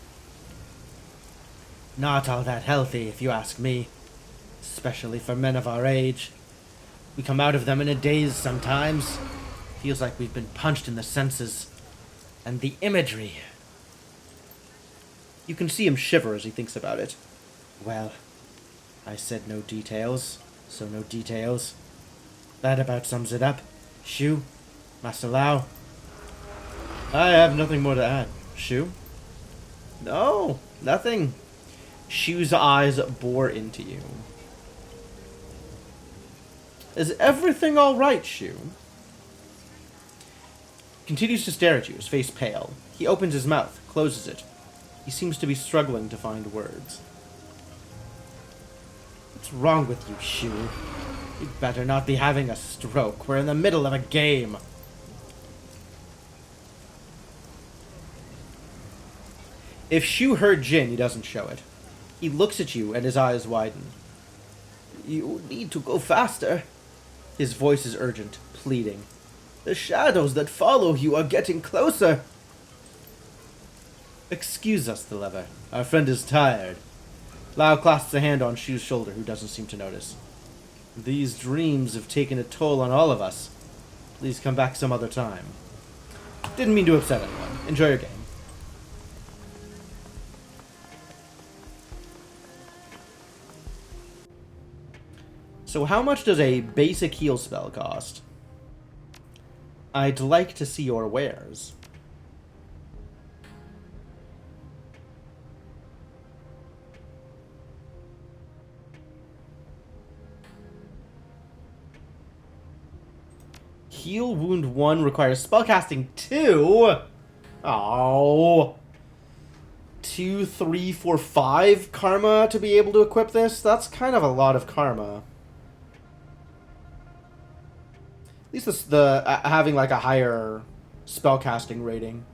Not all that healthy, if you ask me. Especially for men of our age. We come out of them in a daze sometimes. Feels like we've been punched in the senses. And the imagery. You can see him shiver as he thinks about it. Well, I said no details, so no details. That about sums it up. Shu, Master Lao. I have nothing more to add. Shu? No, nothing. Shu's eyes bore into you. Is everything all right, Shu? Continues to stare at you, his face pale. He opens his mouth, closes it. He seems to be struggling to find words. What's wrong with you, Shu? You'd better not be having a stroke. We're in the middle of a game. If Shu heard Jin, he doesn't show it. He looks at you and his eyes widen. You need to go faster. His voice is urgent, pleading. The shadows that follow you are getting closer. Excuse us, the lever. Our friend is tired. Lao clasps a hand on Shu's shoulder, who doesn't seem to notice. These dreams have taken a toll on all of us. Please come back some other time. Didn't mean to upset anyone. Enjoy your game. So how much does a basic heal spell cost? I'd like to see your wares. Heal wound 1 requires spellcasting 2? Oh. 2, 3, 4, 5 karma to be able to equip this? That's kind of a lot of karma. At least having like a higher spellcasting rating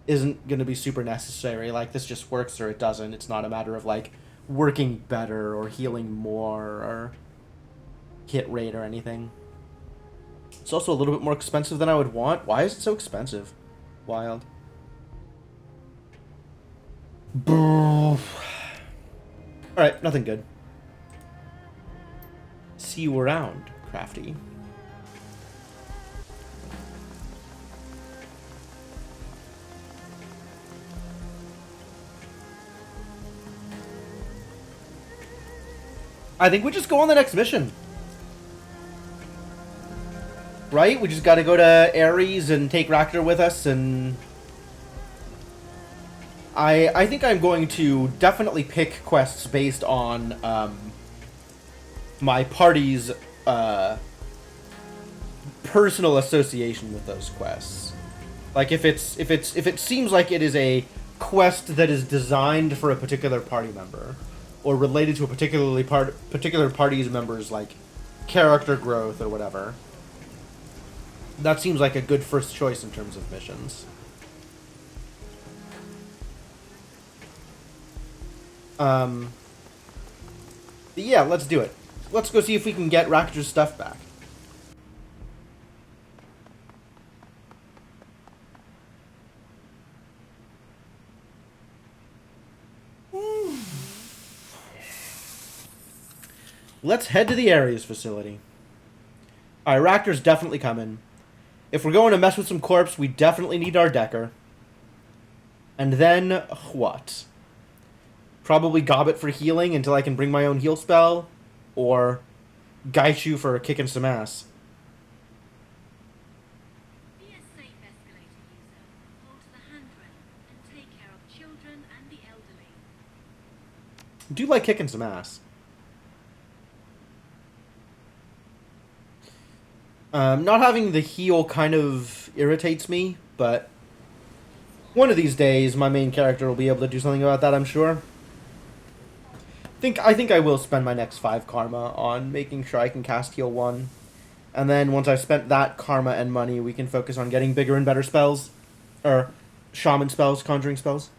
isn't going to be super necessary. Like, this just works or it doesn't. It's not a matter of like working better or healing more or hit rate or anything. It's also a little bit more expensive than I would want. Why is it so expensive? Wild. Alright, nothing good. See you around, Crafty. I think we just go on the next mission. Right? We just gotta go to Ares and take Raktor with us, and... I think I'm going to definitely pick quests based on, my party's, personal association with those quests. Like, if it seems like it is a quest that is designed for a particular party member, or related to a particular party's members, like, character growth or whatever, that seems like a good first choice in terms of missions. Yeah, let's do it. Let's go see if we can get Raktor's stuff back. Let's head to the Ares facility. Alright, Raktor's definitely coming. If we're going to mess with some corpse, we definitely need our Decker. And then, what? Probably Gobbet for healing until I can bring my own heal spell. Or Gaichu for kicking some ass. Be a safe escalator user. Hold the handrail and take care of children and the elderly. I do like kicking some ass. Not having the heal kind of irritates me, but one of these days my main character will be able to do something about that, I'm sure. I think I will spend my next 5 karma on making sure I can cast heal 1. And then once I've spent that karma and money, we can focus on getting bigger and better spells. Or shaman spells, conjuring spells.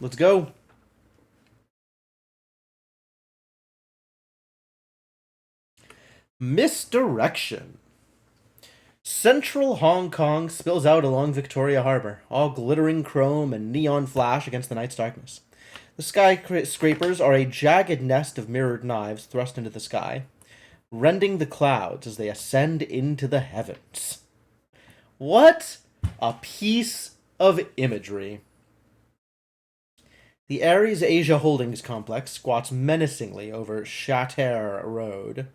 Let's go. Misdirection. Central Hong Kong spills out along Victoria Harbor, all glittering chrome and neon flash against the night's darkness. The skyscrapers are a jagged nest of mirrored knives thrust into the sky, rending the clouds as they ascend into the heavens. What a piece of imagery. The Ares Asia Holdings complex squats menacingly over Chater Road,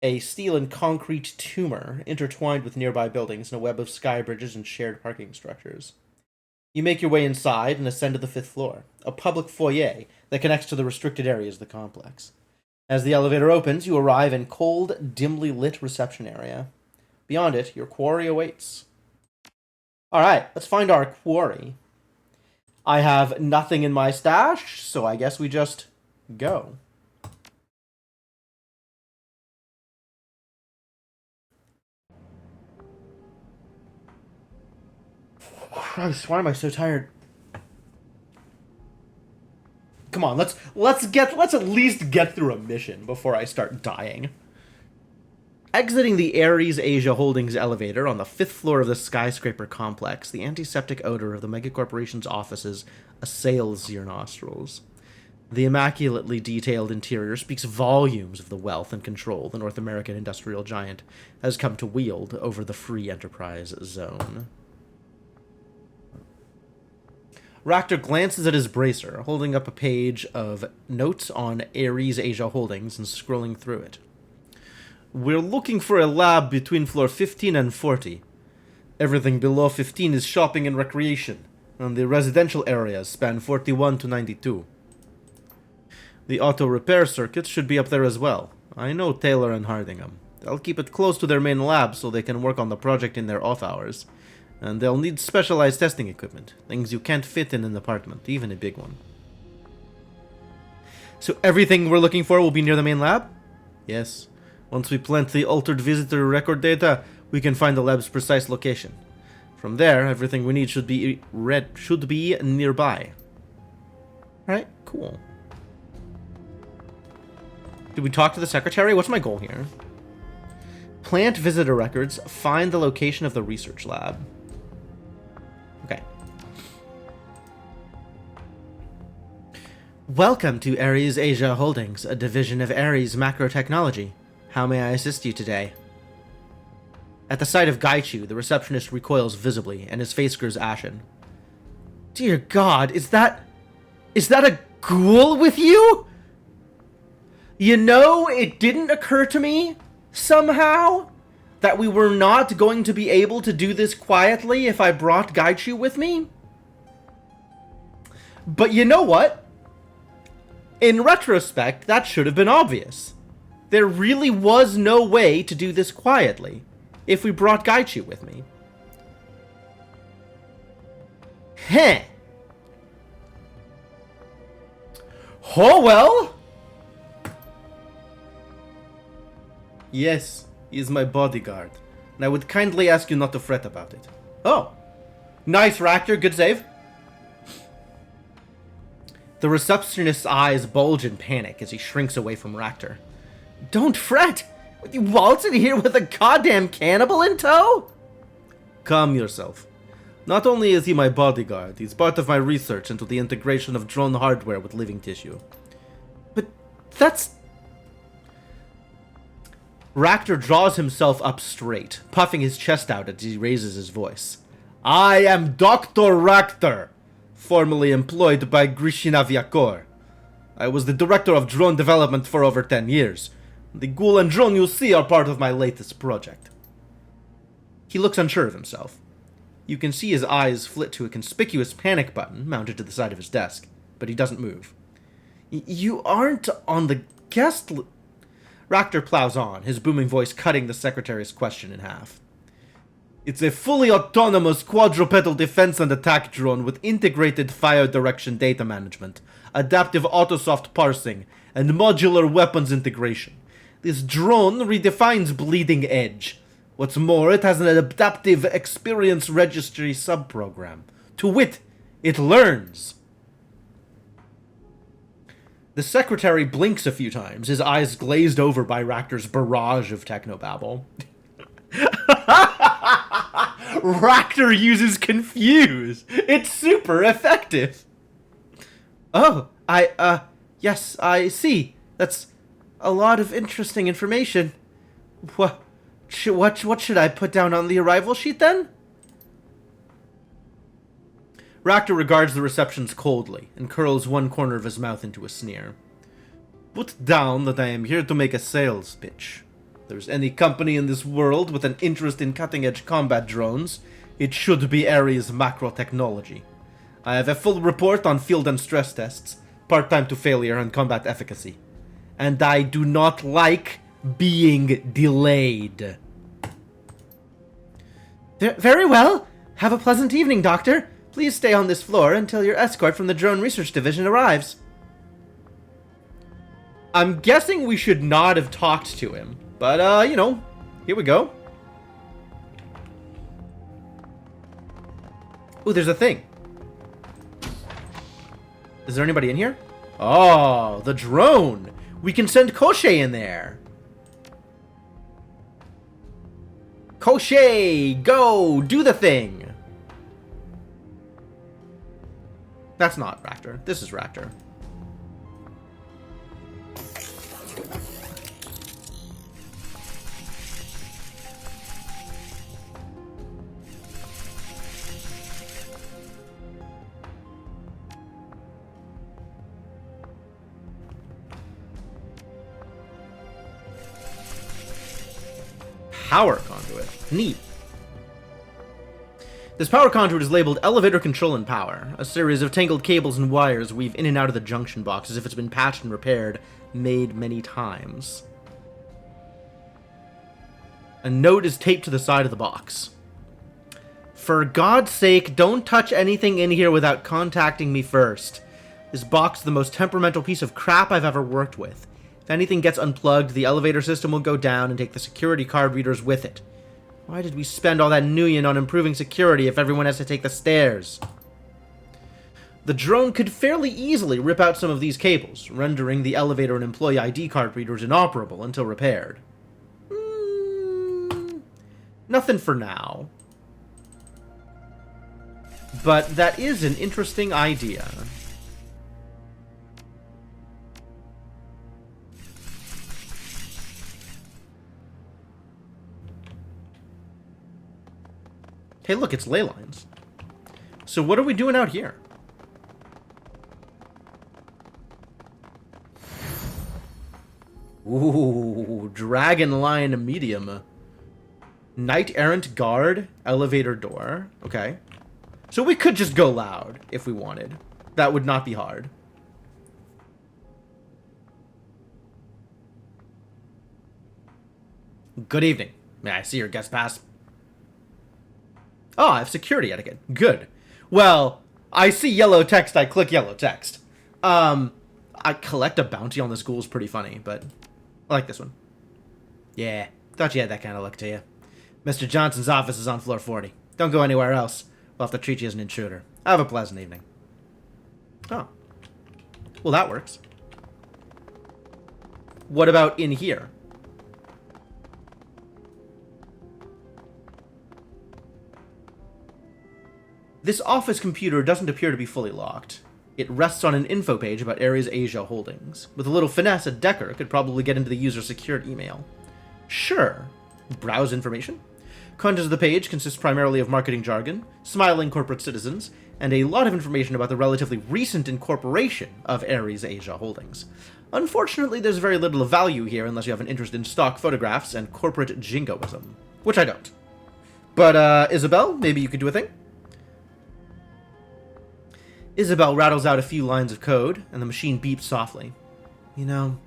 a steel and concrete tumor intertwined with nearby buildings in a web of sky bridges and shared parking structures. You make your way inside and ascend to the 5th floor, a public foyer that connects to the restricted areas of the complex. As the elevator opens, you arrive in cold, dimly lit reception area. Beyond it, your quarry awaits. Alright, let's find our quarry. I have nothing in my stash, so I guess we just go. Christ, why am I so tired? Come on, let's at least get through a mission before I start dying. Exiting the Ares Asia Holdings elevator on the 5th floor of the skyscraper complex, the antiseptic odor of the megacorporation's offices assails your nostrils. The immaculately detailed interior speaks volumes of the wealth and control the North American industrial giant has come to wield over the free enterprise zone. Raktor glances at his bracer, holding up a page of notes on Ares Asia Holdings and scrolling through it. We're looking for a lab between floor 15 and 40. Everything below 15 is shopping and recreation, and the residential areas span 41 to 92. The auto repair circuit should be up there as well. I know Taylor and Hardingham. They'll keep it close to their main lab so they can work on the project in their off hours. And they'll need specialized testing equipment, things you can't fit in an apartment, even a big one. So everything we're looking for will be near the main lab? Yes. Once we plant the altered visitor record data, we can find the lab's precise location. From there, everything we need should be nearby. Alright, cool. Did we talk to the secretary? What's my goal here? Plant visitor records. Find the location of the research lab. Okay. Welcome to Ares Asia Holdings, a division of Ares Macro Technology. How may I assist you today? At the sight of Gaichu, the receptionist recoils visibly, and his face grows ashen. Dear God, is that a ghoul with you? You know, it didn't occur to me, somehow, that we were not going to be able to do this quietly if I brought Gaichu with me. But you know what? In retrospect, that should have been obvious. There really was no way to do this quietly if we brought Gaichu with me. Heh. Oh well. Yes, he is my bodyguard, and I would kindly ask you not to fret about it. Oh. Nice, Ractor. Good save. The receptionist's eyes bulge in panic as he shrinks away from Ractor. Don't fret! You waltzing here with a goddamn cannibal in tow? Calm yourself. Not only is he my bodyguard, he's part of my research into the integration of drone hardware with living tissue. But that's... Ractor draws himself up straight, puffing his chest out as he raises his voice. I am Dr. Ractor, formerly employed by Grishina Viakor. I was the director of drone development for over 10 years. The ghoul and drone you see are part of my latest project. He looks unsure of himself. You can see his eyes flit to a conspicuous panic button mounted to the side of his desk, but he doesn't move. You aren't on the guest list. Ractor plows on, his booming voice cutting the secretary's question in half. It's a fully autonomous quadrupedal defense and attack drone with integrated fire direction data management, adaptive autosoft parsing, and modular weapons integration. This drone redefines Bleeding Edge. What's more, it has an adaptive experience registry subprogram. To wit, it learns. The secretary blinks a few times, his eyes glazed over by Ractor's barrage of technobabble. Ractor uses confuse. It's super effective. Oh, yes, I see. That's a lot of interesting information. What should I put down on the arrival sheet then? Ractor regards the receptions coldly and curls one corner of his mouth into a sneer. Put down that I am here to make a sales pitch. If there's any company in this world with an interest in cutting-edge combat drones, it should be Ares Macro Technology. I have a full report on field and stress tests, part-time to failure, and combat efficacy. And I do not like being delayed. Very well. Have a pleasant evening, Doctor. Please stay on this floor until your escort from the Drone Research Division arrives. I'm guessing we should not have talked to him, but, you know, here we go. Ooh, there's a thing. Is there anybody in here? Oh, the drone. We can send Koshei in there. Koshei, go, do the thing. That's not Ractor. This is Ractor. Power conduit. Neat. This power conduit is labeled Elevator Control and Power. A series of tangled cables and wires weave in and out of the junction box as if it's been patched and repaired, made many times. A note is taped to the side of the box. For God's sake, don't touch anything in here without contacting me first. This box is the most temperamental piece of crap I've ever worked with. If anything gets unplugged, the elevator system will go down and take the security card readers with it. Why did we spend all that nuyen on improving security if everyone has to take the stairs? The drone could fairly easily rip out some of these cables, rendering the elevator and employee ID card readers inoperable until repaired. Nothing for now. But that is an interesting idea. Hey, look, it's ley lines. So what are we doing out here? Ooh, Dragon Line Medium. Knight Errant Guard, elevator door. Okay. So we could just go loud if we wanted. That would not be hard. Good evening. May I see your guest pass? Oh, I have security etiquette. Good. Well, I see yellow text, I click yellow text. I collect a bounty on this ghoul is pretty funny, but I like this one. Yeah, thought you had that kind of look to you. Mr. Johnson's office is on floor 40. Don't go anywhere else. We'll have to treat you as an intruder. Have a pleasant evening. Oh. Well, that works. What about in here? This office computer doesn't appear to be fully locked. It rests on an info page about Ares Asia Holdings. With a little finesse, a Decker could probably get into the user's secured email. Sure. Browse information? Contents of the page consists primarily of marketing jargon, smiling corporate citizens, and a lot of information about the relatively recent incorporation of Ares Asia Holdings. Unfortunately, there's very little of value here unless you have an interest in stock photographs and corporate jingoism. Which I don't. But, Isabel, maybe you could do a thing? Isabel rattles out a few lines of code, and the machine beeps softly. You know,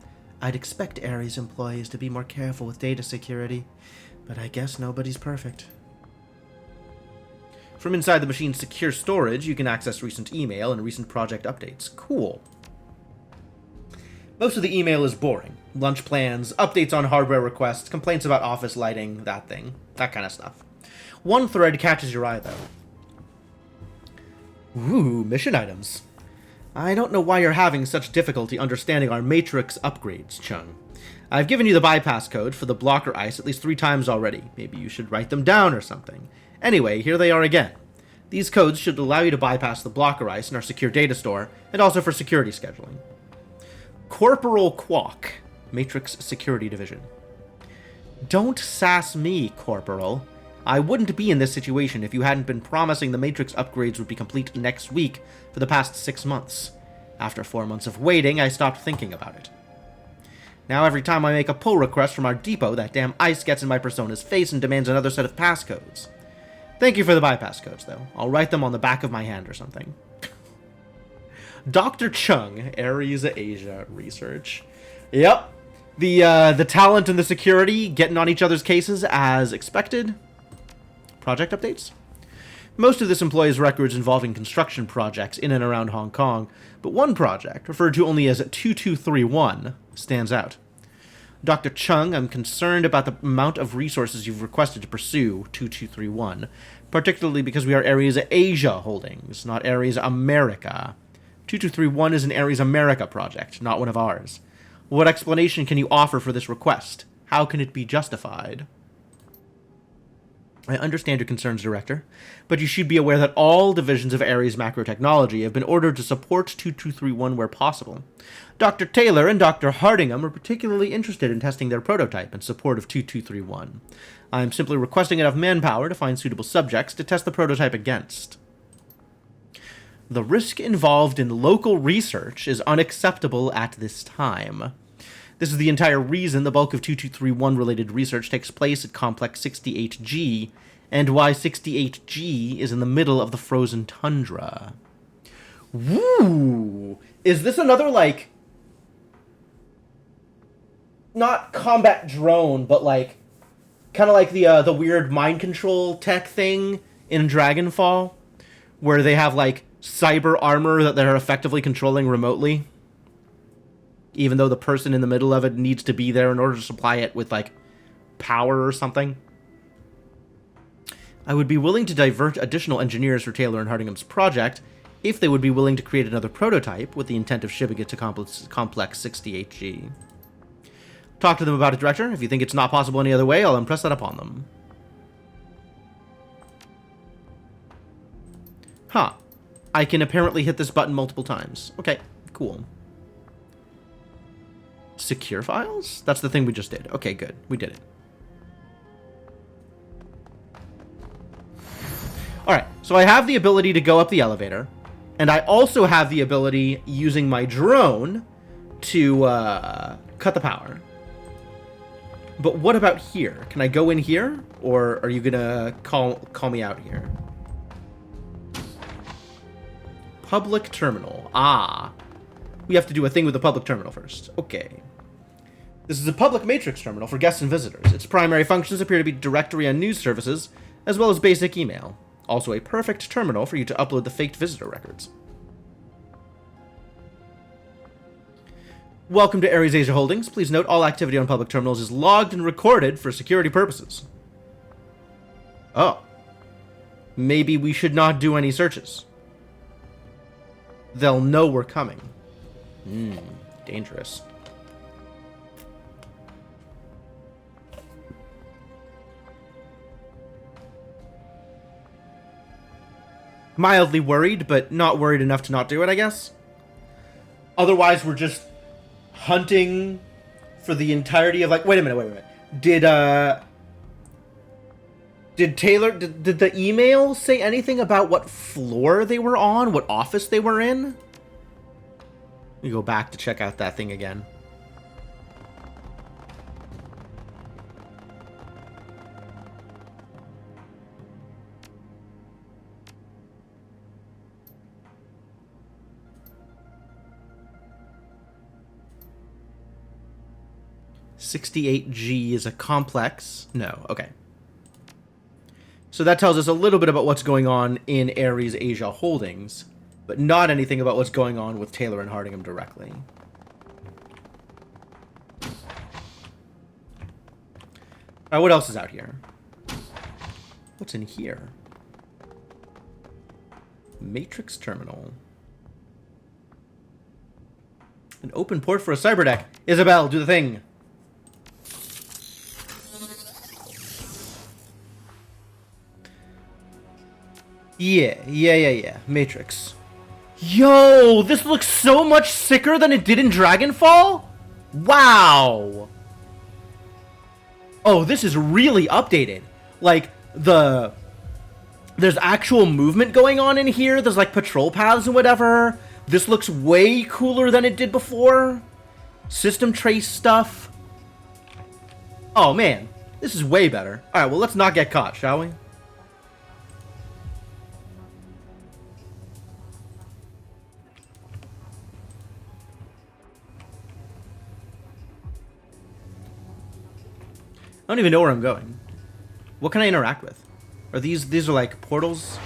I'd expect Ares employees to be more careful with data security, but I guess nobody's perfect. From inside the machine's secure storage, you can access recent email and recent project updates. Cool. Most of the email is boring. Lunch plans, updates on hardware requests, complaints about office lighting, that kind of stuff. One thread catches your eye, though. Ooh, mission items. I don't know why you're having such difficulty understanding our Matrix upgrades, Chung. I've given you the bypass code for the blocker ice at least 3 times already. Maybe you should write them down or something. Anyway, here they are again. These codes should allow you to bypass the blocker ice in our secure data store, and also for security scheduling. Corporal Quawk, Matrix Security Division. Don't sass me, Corporal. I wouldn't be in this situation if you hadn't been promising the Matrix upgrades would be complete next week for the past 6 months. After 4 months of waiting, I stopped thinking about it. Now every time I make a pull request from our depot, that damn ice gets in my persona's face and demands another set of passcodes. Thank you for the bypass codes, though. I'll write them on the back of my hand or something. Dr. Chung, Ares Asia Research. Yep. The talent and the security getting on each other's cases as expected. Project updates? Most of this employs records involving construction projects in and around Hong Kong, but one project, referred to only as 2231, stands out. Dr. Chung, I'm concerned about the amount of resources you've requested to pursue 2231, particularly because we are Ares Asia Holdings, not Ares America. 2231 is an Ares America project, not one of ours. What explanation can you offer for this request? How can it be justified? I understand your concerns, Director, but you should be aware that all divisions of Ares Macro Technology have been ordered to support 2231 where possible. Dr. Taylor and Dr. Hardingham are particularly interested in testing their prototype in support of 2231. I am simply requesting enough manpower to find suitable subjects to test the prototype against. The risk involved in local research is unacceptable at this time. This is the entire reason the bulk of 2231 related research takes place at Complex 68G, and why 68G is in the middle of the frozen tundra. Woo! Is this another, like, not combat drone, but like, kind of like the weird mind control tech thing in Dragonfall, where they have like cyber armor that they're effectively controlling remotely? Even though the person in the middle of it needs to be there in order to supply it with, like, power or something. I would be willing to divert additional engineers for Taylor and Hardingham's project if they would be willing to create another prototype with the intent of shipping it to Complex 68G. Talk to them about it, Director. If you think it's not possible any other way, I'll impress that upon them. Huh. I can apparently hit this button multiple times. Okay, cool. Secure files? That's the thing we just did. Okay, good. We did it. Alright, so I have the ability to go up the elevator, and I also have the ability, using my drone, to cut the power. But what about here? Can I go in here? Or are you gonna call me out here? Public terminal. Ah. We have to do a thing with the public terminal first. Okay. This is a public matrix terminal for guests and visitors. Its primary functions appear to be directory and news services, as well as basic email. Also a perfect terminal for you to upload the faked visitor records. Welcome to Ares Asia Holdings. Please note all activity on public terminals is logged and recorded for security purposes. Oh. Maybe we should not do any searches. They'll know we're coming. Dangerous. Mildly worried, but not worried enough to not do it, I guess. Otherwise, we're just hunting for the entirety of, like, wait a minute. Did the email say anything about what floor they were on? What office they were in? Let me go back to check out that thing again. $68G is a complex. No, okay. So that tells us a little bit about what's going on in Ares Asia Holdings, but not anything about what's going on with Taylor and Hardingham directly. Alright, what else is out here? What's in here? Matrix terminal. An open port for a cyber deck. Isabel, do the thing. Yeah. Matrix. Yo, this looks so much sicker than it did in Dragonfall? Wow. Oh, this is really updated. Like, there's actual movement going on in here. There's, like, patrol paths and whatever. This looks way cooler than it did before. System trace stuff. Oh, man. This is way better. Alright, well, let's not get caught, shall we? I don't even know where I'm going. What can I interact with? Are these are like portals?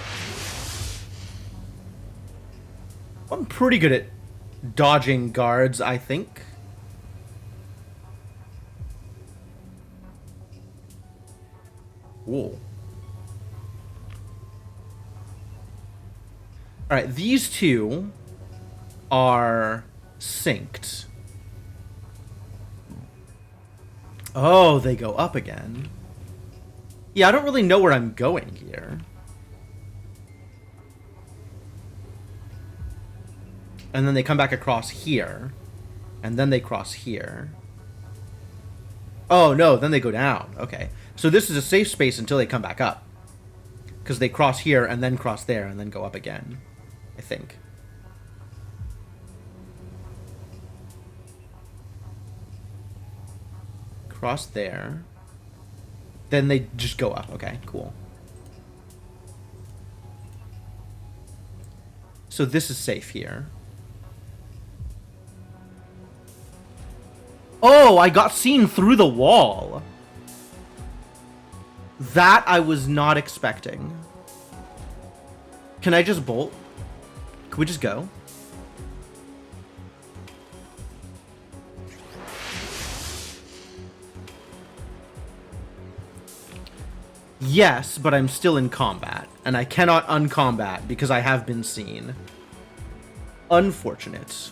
I'm pretty good at dodging guards, I think. Whoa. Alright, these two are synced. Oh, they go up again. Yeah, I don't really know where I'm going here. And then they come back across here. And then they cross here. Oh, no, then they go down. Okay. So this is a safe space until they come back up. Because they cross here and then cross there and then go up again. I think. Cross there. Then they just go up. Okay, cool. So this is safe here. Oh, I got seen through the wall. That I was not expecting. Can I just bolt? Can we just go? Yes, but I'm still in combat, and I cannot uncombat because I have been seen. Unfortunate.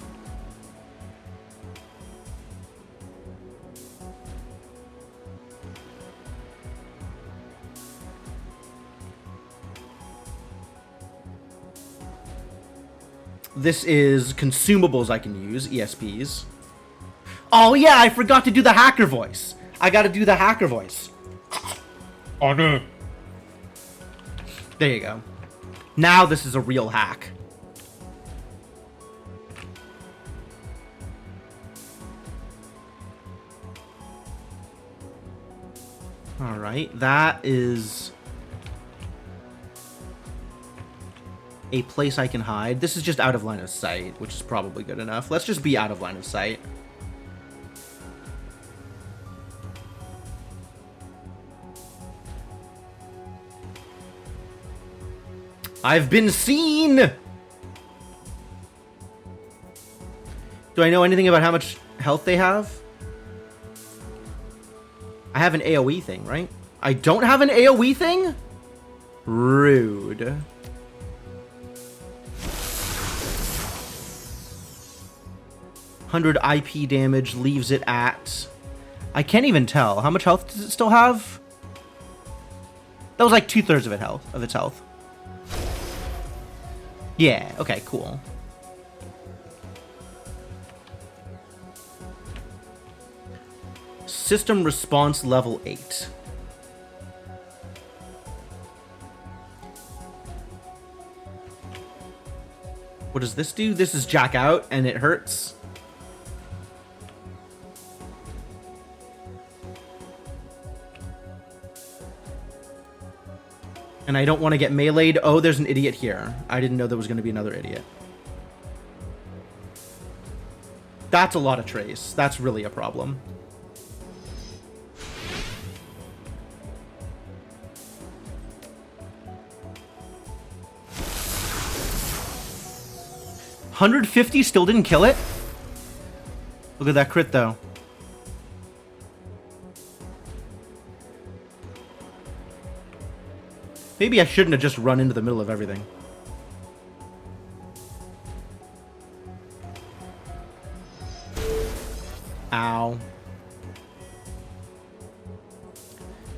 This is consumables I can use, ESPs. Oh yeah, I forgot to do the hacker voice. I gotta do the hacker voice. Oh no. There you go. Now this is a real hack. Alright, that is a place I can hide. This is just out of line of sight, which is probably good enough. Let's just be out of line of sight. I've been seen! Do I know anything about how much health they have? I have an AoE thing, right? I don't have an AoE thing? Rude. 100 IP damage leaves it at... I can't even tell. How much health does it still have? That was like 2/3 of its health. Yeah, okay, cool. System response level 8. What does this do? This is jack out and it hurts. And I don't want to get meleeed. Oh, there's an idiot here. I didn't know there was going to be another idiot. That's a lot of trace. That's really a problem. $150 still didn't kill it? Look at that crit, though. Maybe I shouldn't have just run into the middle of everything. Ow.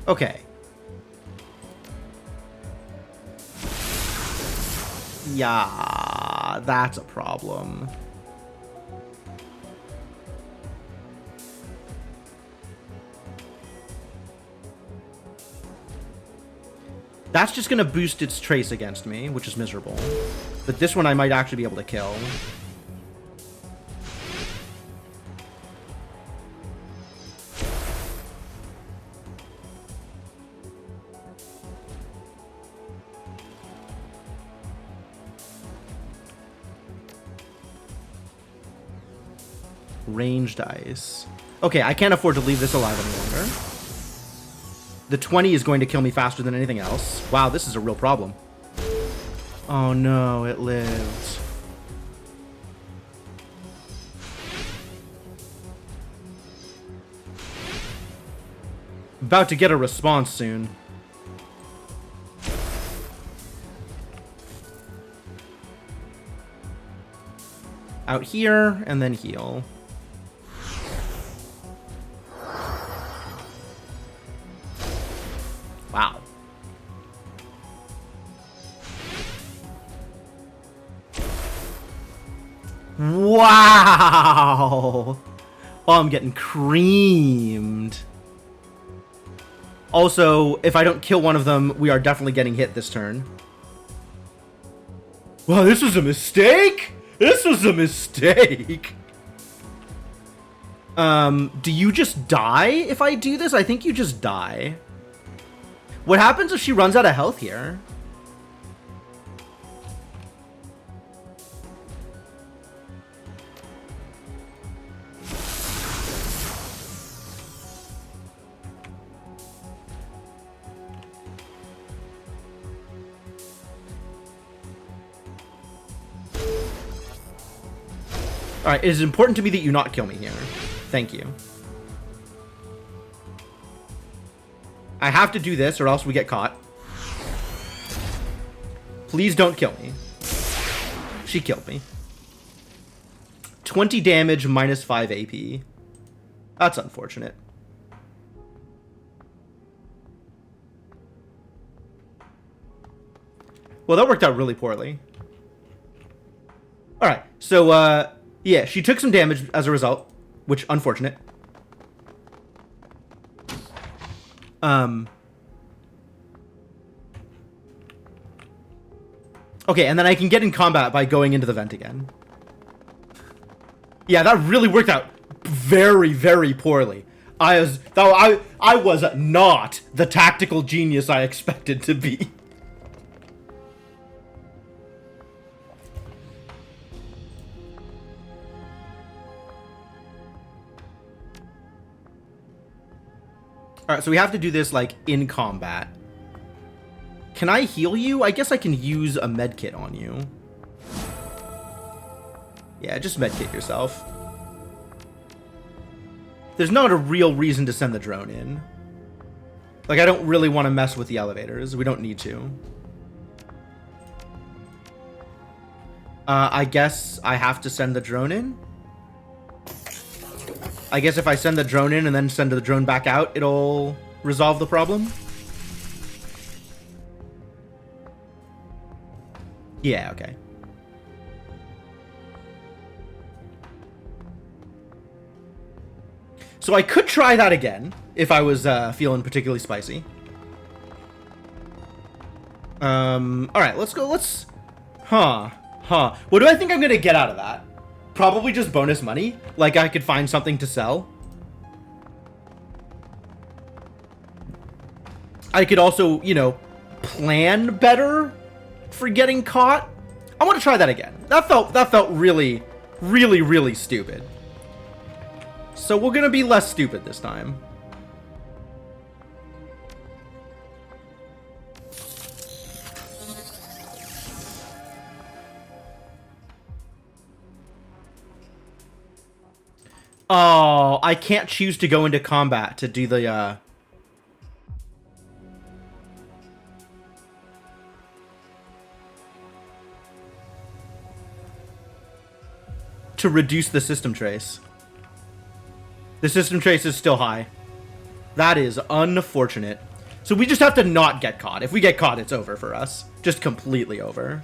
Okay. Yeah, that's a problem. That's just gonna boost its trace against me, which is miserable. But this one I might actually be able to kill. Ranged ice. Okay, I can't afford to leave this alive any longer. The 20 is going to kill me faster than anything else. Wow, this is a real problem. Oh no, it lived. About to get a response soon. Out here, and then heal. Wow. Wow! Oh, I'm getting creamed. Also, if I don't kill one of them, we are definitely getting hit this turn. Wow, this was a mistake? This was a mistake! Do you just die if I do this? I think you just die. What happens if she runs out of health here? Alright, it is important to me that you not kill me here. Thank you. I have to do this or else we get caught. Please don't kill me. She killed me. 20 damage, minus 5 AP. That's unfortunate. Well, that worked out really poorly. Alright, so, yeah, she took some damage as a result, which, unfortunate. Okay, and then I can get in combat by going into the vent again. Yeah, that really worked out very, very poorly. I was not the tactical genius I expected to be. Alright, so we have to do this, like, in combat. Can I heal you? I guess I can use a medkit on you. Yeah, just medkit yourself. There's not a real reason to send the drone in. Like, I don't really want to mess with the elevators. We don't need to. I guess I have to send the drone in. I guess if I send the drone in and then send the drone back out, it'll resolve the problem. Yeah, okay. So I could try that again, if I was feeling particularly spicy. Alright, let's go, What do I think I'm gonna get out of that? Probably just bonus money? Like I could find something to sell? I could also, you know, plan better for getting caught. I want to try that again. That felt really, really, really stupid. So we're gonna be less stupid this time. Oh, I can't choose to go into combat to do the, to reduce the system trace. The system trace is still high. That is unfortunate. So we just have to not get caught. If we get caught, it's over for us. Just completely over.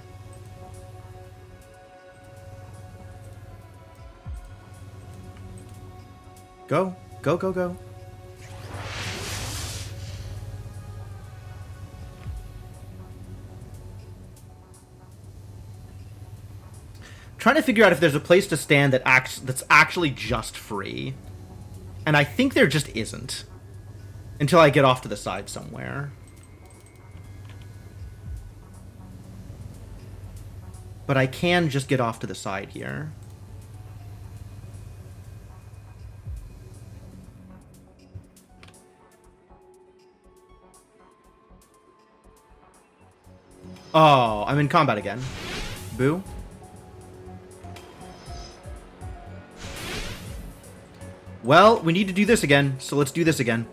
Go. Go, go, go. Trying to figure out if there's a place to stand that's actually just free. And I think there just isn't. Until I get off to the side somewhere. But I can just get off to the side here. Oh, I'm in combat again. Boo. Well, we need to do this again, so let's do this again.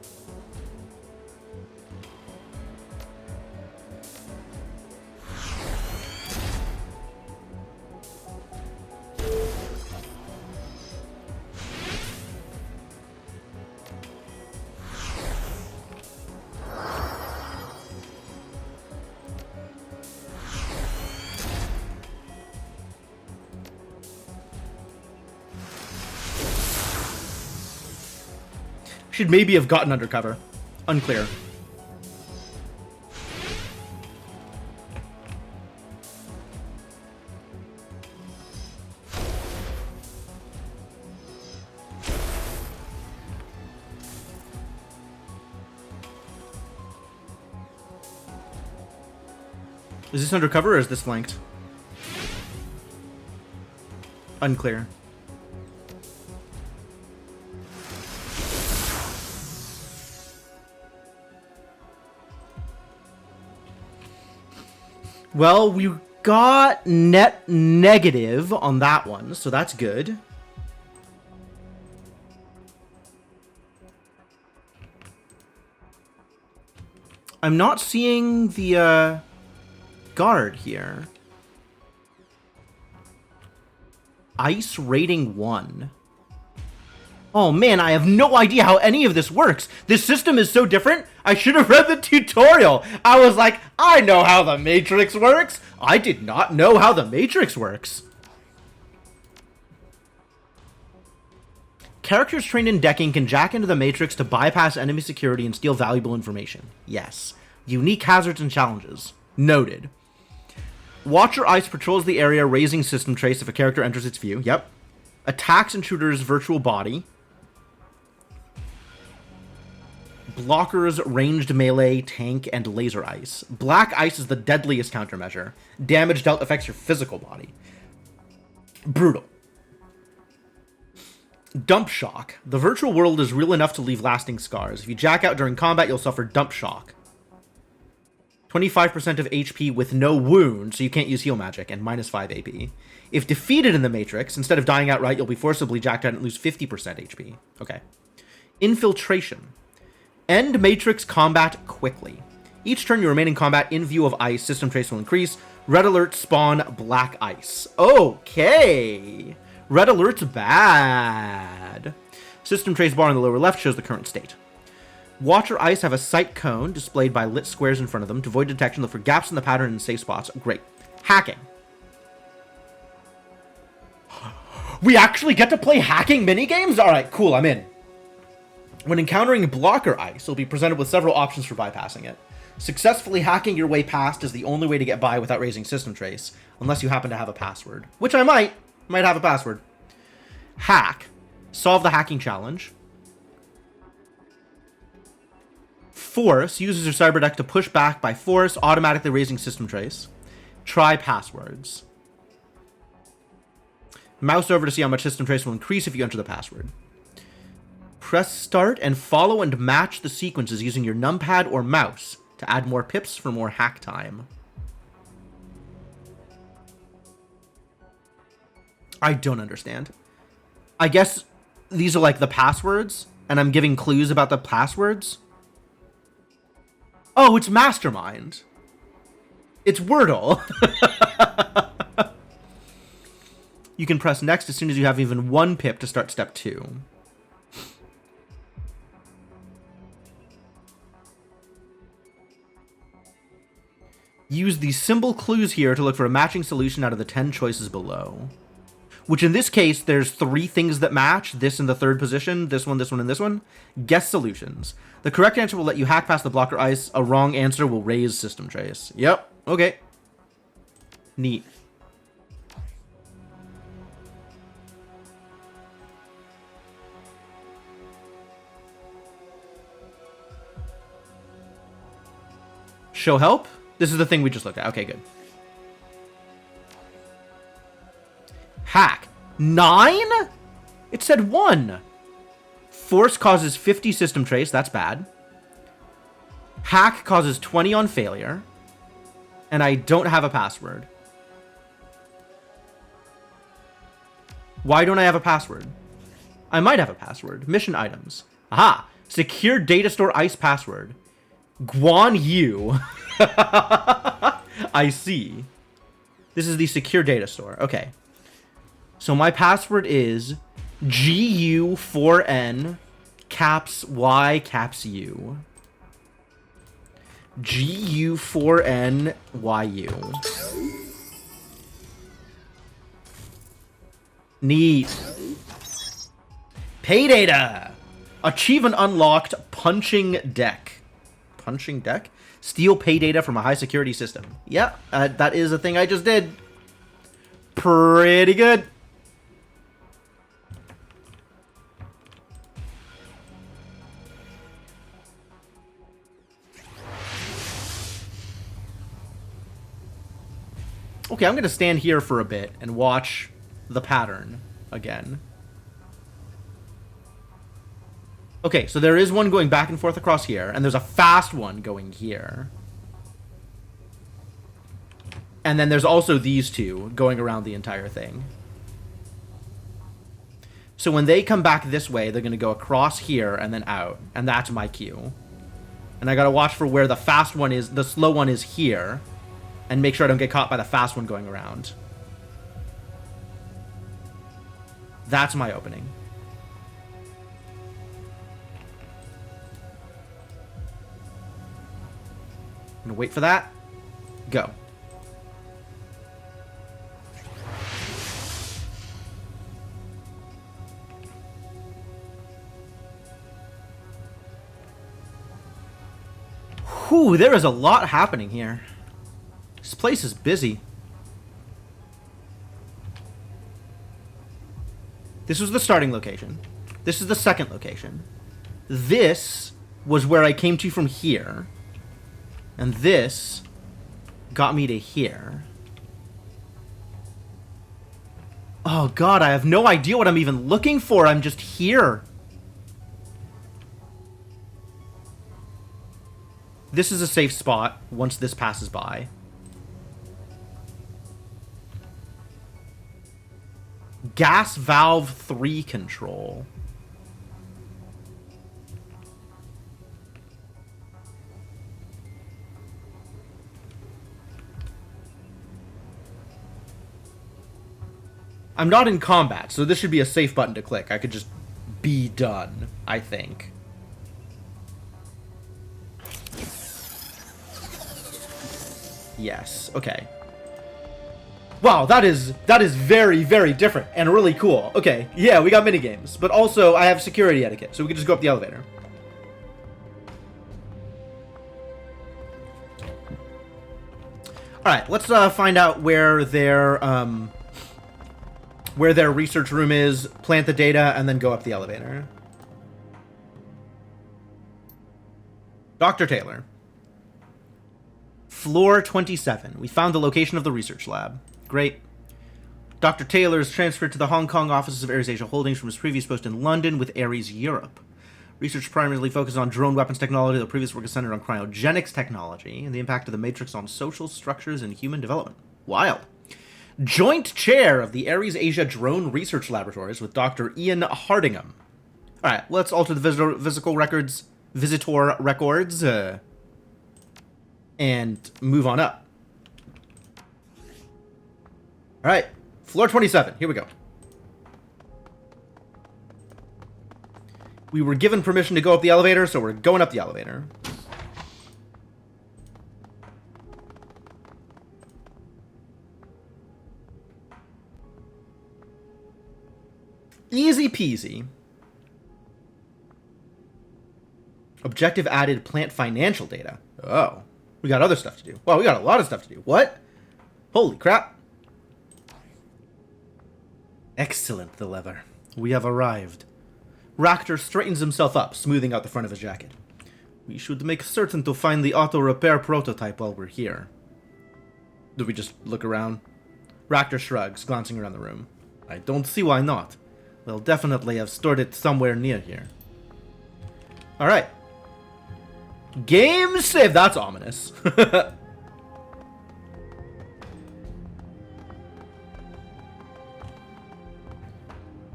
Should maybe have gotten undercover. Unclear. Is this undercover or is this flanked? Unclear. Well, we got net negative on that one, so that's good. I'm not seeing the guard here. Ice rating 1. Oh man, I have no idea how any of this works. This system is so different. I should have read the tutorial. I was like, I know how the Matrix works. I did not know how the Matrix works. Characters trained in decking can jack into the Matrix to bypass enemy security and steal valuable information. Yes. Unique hazards and challenges. Noted. Watcher Ice patrols the area, raising system trace if a character enters its view. Yep. Attacks intruder's virtual body. Blockers, ranged melee, tank, and laser ice. Black ice is the deadliest countermeasure. Damage dealt affects your physical body. Brutal. Dump shock. The virtual world is real enough to leave lasting scars. If you jack out during combat, you'll suffer dump shock. 25% of HP with no wound, so you can't use heal magic, and minus 5 AP. If defeated in the Matrix, instead of dying outright, you'll be forcibly jacked out and lose 50% HP. Okay. Infiltration. End Matrix combat quickly. Each turn you remain in combat in view of ice, system trace will increase. Red alert spawn black ice. Okay. Red alert's bad. System trace bar in the lower left shows the current state. Watcher Ice have a sight cone displayed by lit squares in front of them. To avoid detection, look for gaps in the pattern and safe spots. Great. Hacking. We actually get to play hacking minigames? Alright, cool, I'm in. When encountering blocker ice, you'll be presented with several options for bypassing it. Successfully hacking your way past is the only way to get by without raising system trace, unless you happen to have a password. Which I might have a password. Hack. Solve the hacking challenge. Force. Uses your cyber deck to push back by force, automatically raising system trace. Try passwords. Mouse over to see how much system trace will increase if you enter the password. Press start and follow and match the sequences using your numpad or mouse to add more pips for more hack time. I don't understand. I guess these are like the passwords, and I'm giving clues about the passwords. Oh, it's Mastermind. It's Wordle. You can press next as soon as you have even one pip to start step 2. Use the symbol clues here to look for a matching solution out of the 10 choices below. Which in this case, there's 3 things that match. This in the 3rd position, this one, and this one. Guess solutions. The correct answer will let you hack past the blocker ice. A wrong answer will raise system trace. Yep. Okay. Neat. Show help? This is the thing we just looked at. Okay, good. Hack. 9? It said 1. Force causes 50 system trace. That's bad. Hack causes 20 on failure. And I don't have a password. Why don't I have a password? I might have a password. Mission items. Aha! Secure data store ice password. Guan Yu. I see. This is the secure data store. Okay. So my password is GU4N caps Y caps U. GU4N YU. Neat. Pay data. Achievement unlocked. Punching deck. Punching deck? Steal pay data from a high security system. Yep, that is a thing I just did. Pretty good. Okay, I'm going to stand here for a bit and watch the pattern again. Okay, so there is one going back and forth across here, and there's a fast one going here. And then there's also these two going around the entire thing. So when they come back this way, they're going to go across here and then out. And that's my cue. And I got to watch for where the fast one is, the slow one is here. And make sure I don't get caught by the fast one going around. That's my opening. I'm gonna wait for that. Go. Whew, there is a lot happening here. This place is busy. This was the starting location. This is the second location. This was where I came to from here. And this got me to here. Oh god, I have no idea what I'm even looking for. I'm just here. This is a safe spot once this passes by. Gas valve 3 control. I'm not in combat, so this should be a safe button to click. I could just be done, I think. Yes, okay. Wow, that is very, very different and really cool. Okay, yeah, we got minigames, but also I have security etiquette, so we can just go up the elevator. Alright, let's find out where their research room is, plant the data, and then go up the elevator. Dr. Taylor. Floor 27. We found the location of the research lab. Great. Dr. Taylor is transferred to the Hong Kong offices of Ares Asia Holdings from his previous post in London with Ares Europe. Research primarily focuses on drone weapons technology. The previous work is centered on cryogenics technology and the impact of the Matrix on social structures and human development. Wild. Joint chair of the Ares Asia Drone Research Laboratories with Dr. Ian Hardingham. Alright, let's alter the visitor records, and move on up. Alright, floor 27, here we go. We were given permission to go up the elevator, so we're going up the elevator. Easy peasy. Objective added plant financial data. Oh. We got other stuff to do. Wow, we got a lot of stuff to do. What? Holy crap. Excellent, the lever. We have arrived. Ractor straightens himself up, smoothing out the front of his jacket. We should make certain to find the auto repair prototype while we're here. Do we just look around? Ractor shrugs, glancing around the room. I don't see why not. We'll definitely have stored it somewhere near here. Alright. Game save! That's ominous. I'm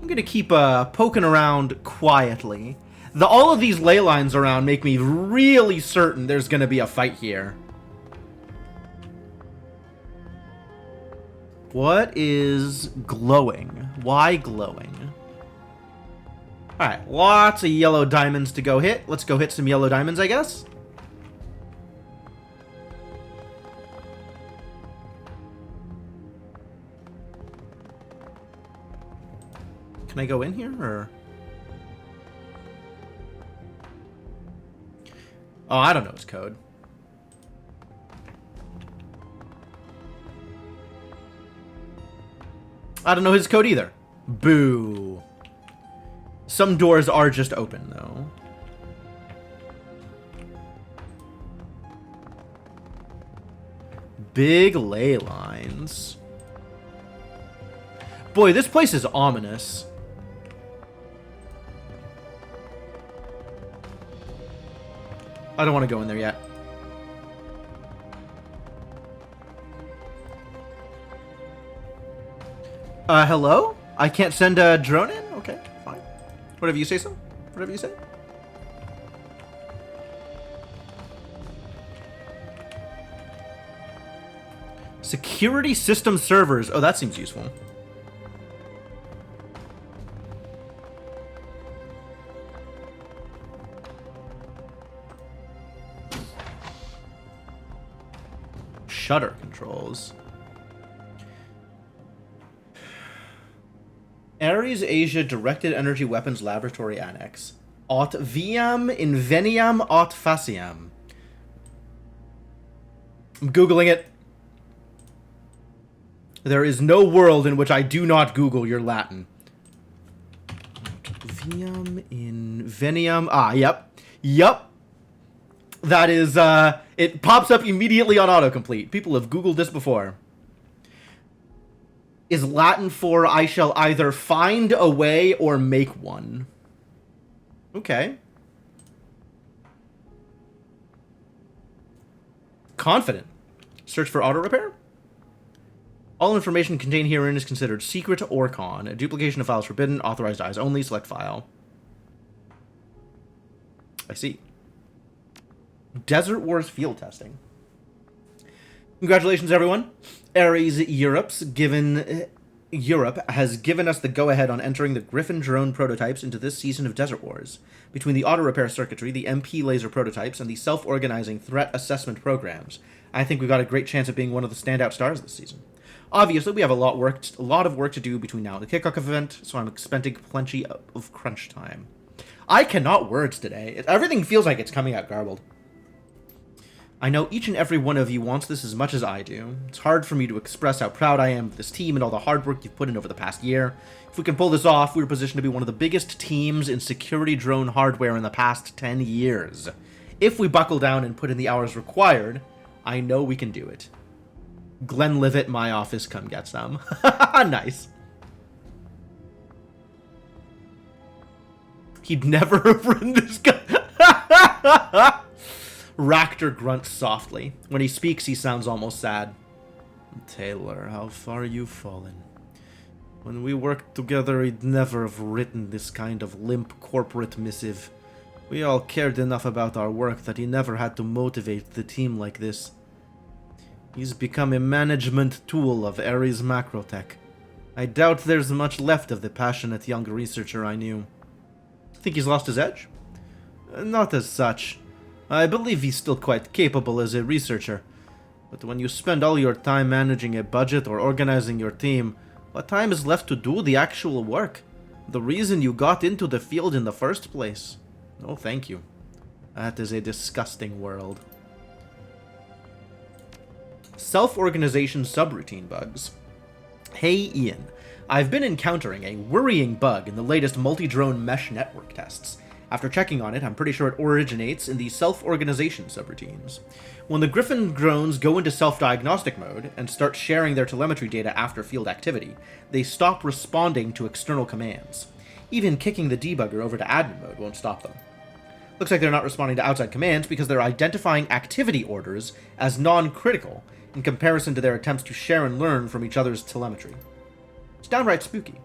gonna keep poking around quietly. All of these ley lines around make me really certain there's gonna be a fight here. What is glowing? Why glowing? Alright, lots of yellow diamonds to go hit. Let's go hit some yellow diamonds, I guess. Can I go in here, or? Oh, I don't know his code. I don't know his code either. Boo. Some doors are just open, though. Big ley lines. Boy, this place is ominous. I don't want to go in there yet. Hello? I can't send a drone in? Okay, fine. Whatever you say, so. Whatever you say. Security system servers. Oh, that seems useful. Shutter controls. Ares Asia Directed Energy Weapons Laboratory Annex. Aut viam inveniam aut faciam. I'm Googling it. There is no world in which I do not Google your Latin. Vium in Venium. Ah, yep. Yep. That is, it pops up immediately on autocomplete. People have Googled this before. Is Latin for I shall either find a way or make one. Okay. Confident. Search for auto repair? All information contained herein is considered secret or con. A duplication of files forbidden. Authorized eyes only. Select file. I see. Desert Wars field testing. Congratulations, everyone. Ares Europe has given us the go-ahead on entering the Griffin drone prototypes into this season of Desert Wars. Between the auto-repair circuitry, the MP laser prototypes, and the self-organizing threat assessment programs, I think we've got a great chance of being one of the standout stars this season. Obviously, we have a lot of work to do between now and the kickoff event, so I'm expending plenty of crunch time. I cannot words today. Everything feels like it's coming out garbled. I know each and every one of you wants this as much as I do. It's hard for me to express how proud I am of this team and all the hard work you've put in over the past year. If we can pull this off, we're positioned to be one of the biggest teams in security drone hardware in the past 10 years. If we buckle down and put in the hours required, I know we can do it. Glenlivet, my office, come get some. Nice. He'd never have written this guy. Ractor grunts softly. When he speaks, he sounds almost sad. Taylor, how far you've fallen. When we worked together, he'd never have written this kind of limp corporate missive. We all cared enough about our work that he never had to motivate the team like this. He's become a management tool of Ares Macrotech. I doubt there's much left of the passionate young researcher I knew. Think he's lost his edge? Not as such. I believe he's still quite capable as a researcher. But when you spend all your time managing a budget or organizing your team, what time is left to do the actual work? The reason you got into the field in the first place? No, thank you. That is a disgusting world. Self-organization subroutine bugs. Hey Ian, I've been encountering a worrying bug in the latest multi-drone mesh network tests. After checking on it, I'm pretty sure it originates in the self-organization subroutines. When the Griffin drones go into self-diagnostic mode and start sharing their telemetry data after field activity, they stop responding to external commands. Even kicking the debugger over to admin mode won't stop them. Looks like they're not responding to outside commands because they're identifying activity orders as non-critical in comparison to their attempts to share and learn from each other's telemetry. It's downright spooky.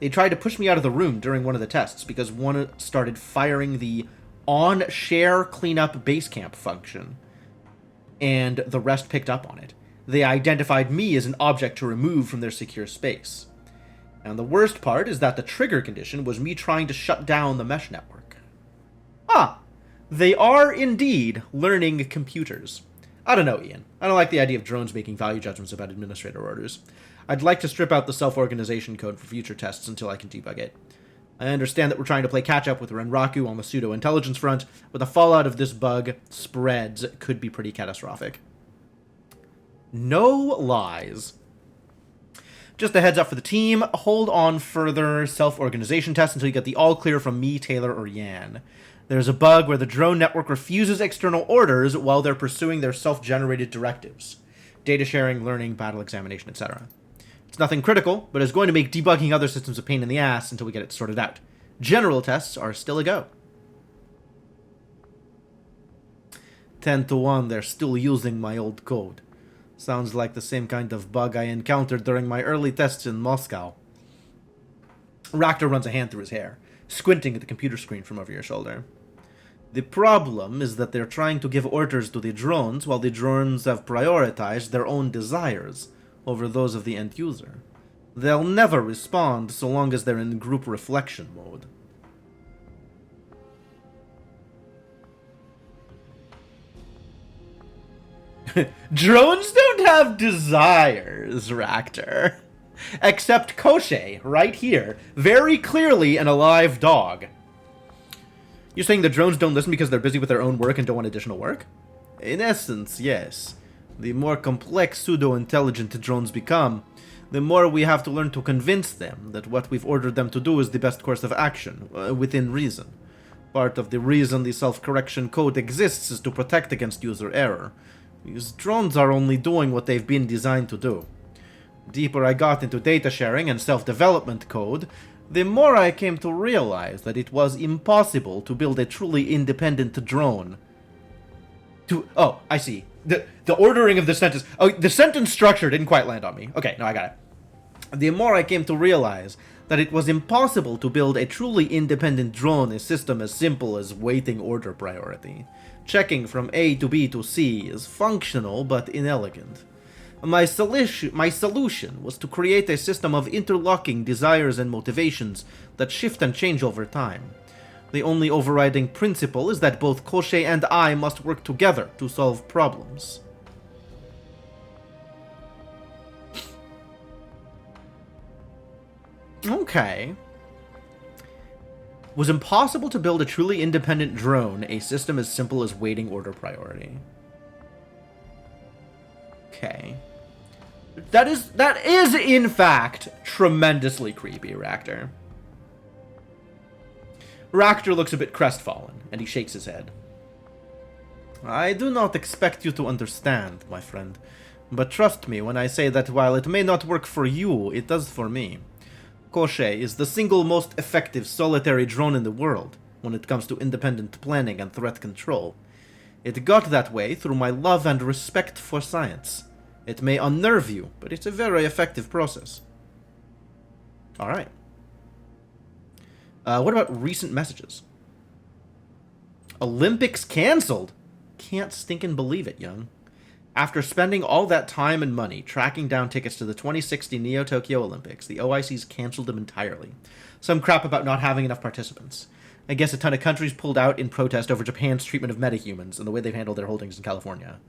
They tried to push me out of the room during one of the tests because one started firing the on-share cleanup basecamp function, and the rest picked up on it. They identified me as an object to remove from their secure space. And the worst part is that the trigger condition was me trying to shut down the mesh network. Ah, they are indeed learning computers. I don't know, Ian. I don't like the idea of drones making value judgments about administrator orders. I'd like to strip out the self-organization code for future tests until I can debug it. I understand that we're trying to play catch-up with Renraku on the pseudo-intelligence front, but the fallout of this bug spreads could be pretty catastrophic. No lies. Just a heads up for the team, hold on further self-organization tests until you get the all-clear from me, Taylor, or Yan. There's a bug where the drone network refuses external orders while they're pursuing their self-generated directives. Data sharing, learning, battle examination, etc. It's nothing critical, but it's going to make debugging other systems a pain in the ass until we get it sorted out. General tests are still a go. 10-1, they're still using my old code. Sounds like the same kind of bug I encountered during my early tests in Moscow. Ractor runs a hand through his hair, squinting at the computer screen from over your shoulder. The problem is that they're trying to give orders to the drones while the drones have prioritized their own desires over those of the end user. They'll never respond so long as they're in group reflection mode. Drones don't have desires, Ractor. Except Koshei, right here, very clearly an alive dog. You're saying the drones don't listen because they're busy with their own work and don't want additional work? In essence, yes. The more complex pseudo-intelligent drones become, the more we have to learn to convince them that what we've ordered them to do is the best course of action, within reason. Part of the reason the self-correction code exists is to protect against user error. These drones are only doing what they've been designed to do. The deeper I got into data sharing and self-development code, the more I came to realize that it was impossible to build a truly independent drone. Oh, I see. The ordering of the sentence. Oh, the sentence structure didn't quite land on me. Okay, no, I got it. The more I came to realize that it was impossible to build a truly independent drone, a system as simple as waiting order priority. Checking from A to B to C is functional but inelegant. My solution was to create a system of interlocking desires and motivations that shift and change over time. The only overriding principle is that both Koshei and I must work together to solve problems. Okay. Was impossible to build a truly independent drone, a system as simple as waiting order priority. Okay. That is in fact tremendously creepy, Ractor. Ractor looks a bit crestfallen, and he shakes his head. I do not expect you to understand, my friend, but trust me when I say that while it may not work for you, it does for me. Koshei is the single most effective solitary drone in the world when it comes to independent planning and threat control. It got that way through my love and respect for science. It may unnerve you, but it's a very effective process. Alright. What about recent messages? Olympics cancelled? Can't stinkin' believe it, young. After spending all that time and money tracking down tickets to the 2060 Neo-Tokyo Olympics, the OIC's cancelled them entirely. Some crap about not having enough participants. I guess a ton of countries pulled out in protest over Japan's treatment of metahumans and the way they've handled their holdings in California.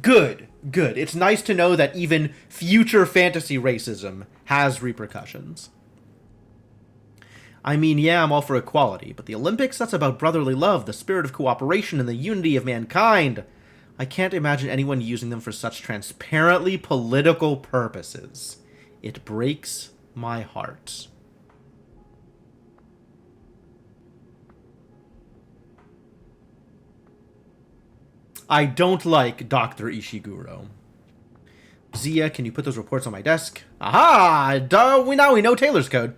Good, good. It's nice to know that even future fantasy racism has repercussions. I mean, yeah, I'm all for equality, but the Olympics, that's about brotherly love, the spirit of cooperation, and the unity of mankind. I can't imagine anyone using them for such transparently political purposes. It breaks my heart. I don't like Dr. Ishiguro. Zia, can you put those reports on my desk? Aha! Duh, we know Taylor's code.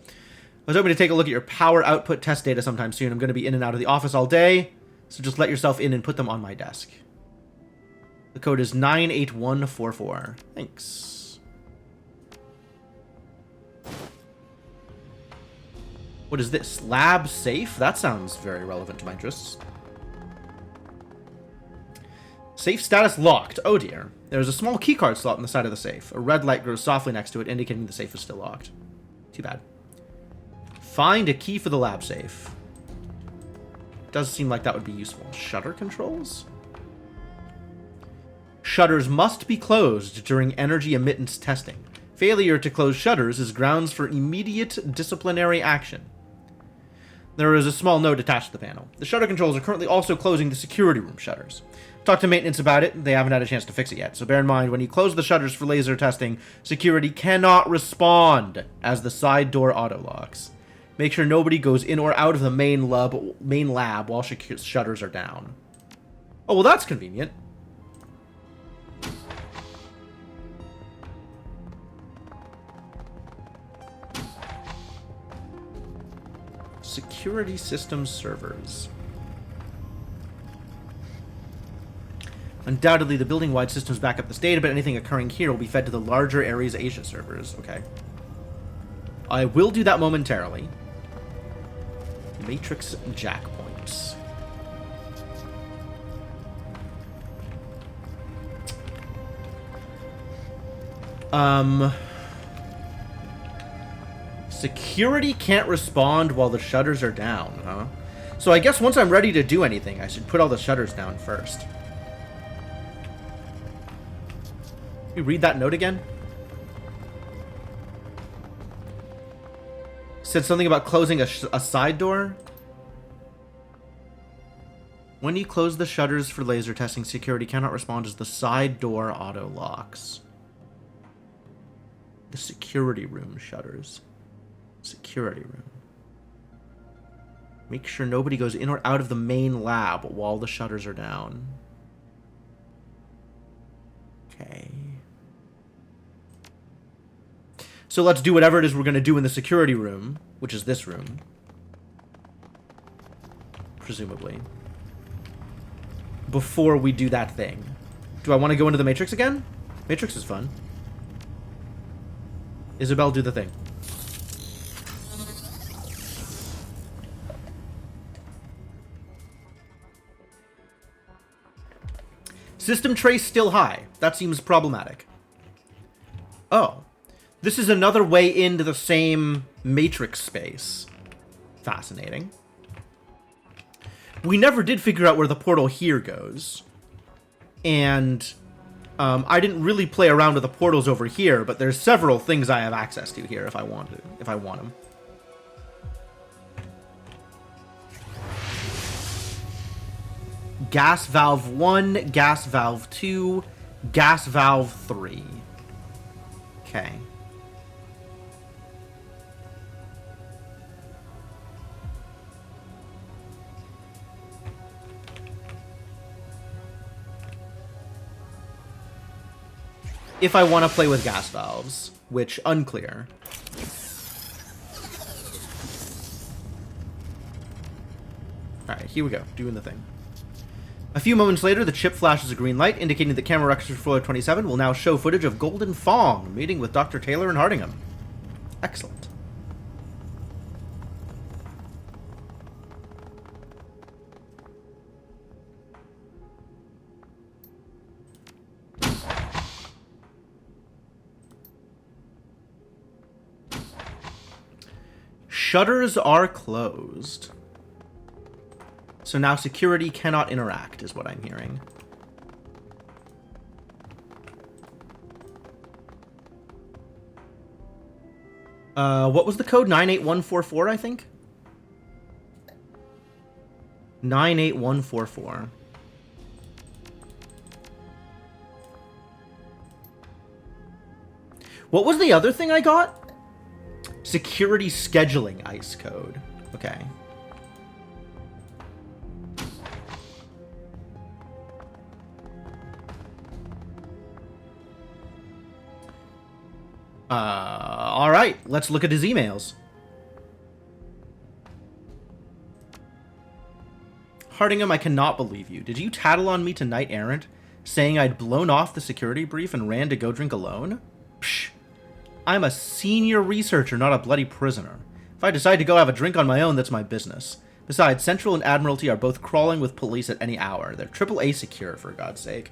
I was hoping to take a look at your power output test data sometime soon. I'm going to be in and out of the office all day, so just let yourself in and put them on my desk. The code is 98144. Thanks. What is this? Lab safe? That sounds very relevant to my interests. Safe status locked. Oh dear. There's a small keycard slot on the side of the safe. A red light grows softly next to it, indicating the safe is still locked. Too bad. Find a key for the lab safe. Does seem like that would be useful. Shutter controls? Shutters must be closed during energy emittance testing. Failure to close shutters is grounds for immediate disciplinary action. There is a small note attached to the panel. The shutter controls are currently also closing the security room shutters. Talked to maintenance about it. They haven't had a chance to fix it yet. So bear in mind, when you close the shutters for laser testing, security cannot respond as the side door auto-locks. Make sure nobody goes in or out of the main lab while shutters are down. Oh, well, that's convenient. Security systems servers. Undoubtedly, the building-wide systems back up this data, but anything occurring here will be fed to the larger Ares Asia servers. Okay. I will do that momentarily. Matrix jack points. Security can't respond while the shutters are down, huh? So I guess once I'm ready to do anything, I should put all the shutters down first. Can you read that note again? Said something about closing a side door? When you close the shutters for laser testing, security cannot respond as the side door auto locks. The security room shutters. Security room. Make sure nobody goes in or out of the main lab while the shutters are down. Okay. So let's do whatever it is we're going to do in the security room, which is this room. Presumably. Before we do that thing. Do I want to go into the Matrix again? Matrix is fun. Isabel, do the thing. System trace still high. That seems problematic. Oh. This is another way into the same Matrix space. Fascinating. We never did figure out where the portal here goes. And I didn't really play around with the portals over here, but there's several things I have access to here if I want to, if I want them. Gas valve 1, gas valve 2, gas valve 3. Okay. If I want to play with gas valves, which, unclear. Alright, here we go, doing the thing. A few moments later, the chip flashes a green light, indicating that camera records for floor 27 will now show footage of Golden Fong meeting with Dr. Taylor and Hardingham. Excellent. Shutters are closed. So now security cannot interact, is what I'm hearing. What was the code? 98144, I think? 98144. What was the other thing I got? Security scheduling ICE code. Okay. Alright, let's look at his emails. Hardingham, I cannot believe you. Did you tattle on me to Knight Errant, saying I'd blown off the security brief and ran to go drink alone? Psh. I'm a senior researcher, not a bloody prisoner. If I decide to go have a drink on my own, that's my business. Besides, Central and Admiralty are both crawling with police at any hour. They're AAA secure, for God's sake.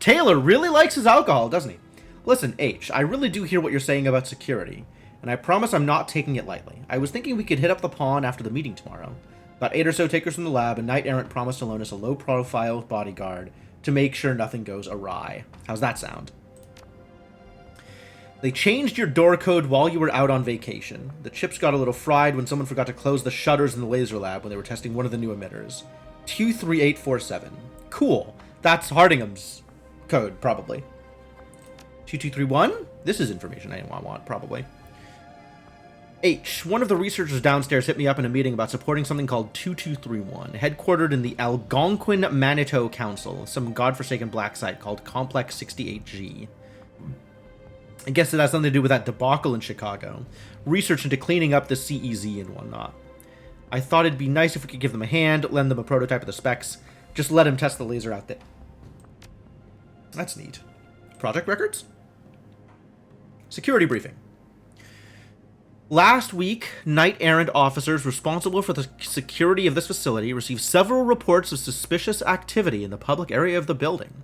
Taylor really likes his alcohol, doesn't he? Listen, H, I really do hear what you're saying about security, and I promise I'm not taking it lightly. I was thinking we could hit up the pawn after the meeting tomorrow. About 8 or so takers from the lab, and Knight Errant promised to loan us a low-profile bodyguard to make sure nothing goes awry. How's that sound? They changed your door code while you were out on vacation. The chips got a little fried when someone forgot to close the shutters in the laser lab when they were testing one of the new emitters. 23847. Cool. That's Hardingham's code, probably. 2231? This is information I want, probably. H, one of the researchers downstairs hit me up in a meeting about supporting something called 2231, headquartered in the Algonquin Manitou Council, some godforsaken black site called Complex 68G. I guess it has something to do with that debacle in Chicago. Research into cleaning up the CEZ and whatnot. I thought it'd be nice if we could give them a hand, lend them a prototype of the specs, just let them test the laser out there. That's neat. Project records? Security briefing. Last week, Knight Errant officers responsible for the security of this facility received several reports of suspicious activity in the public area of the building.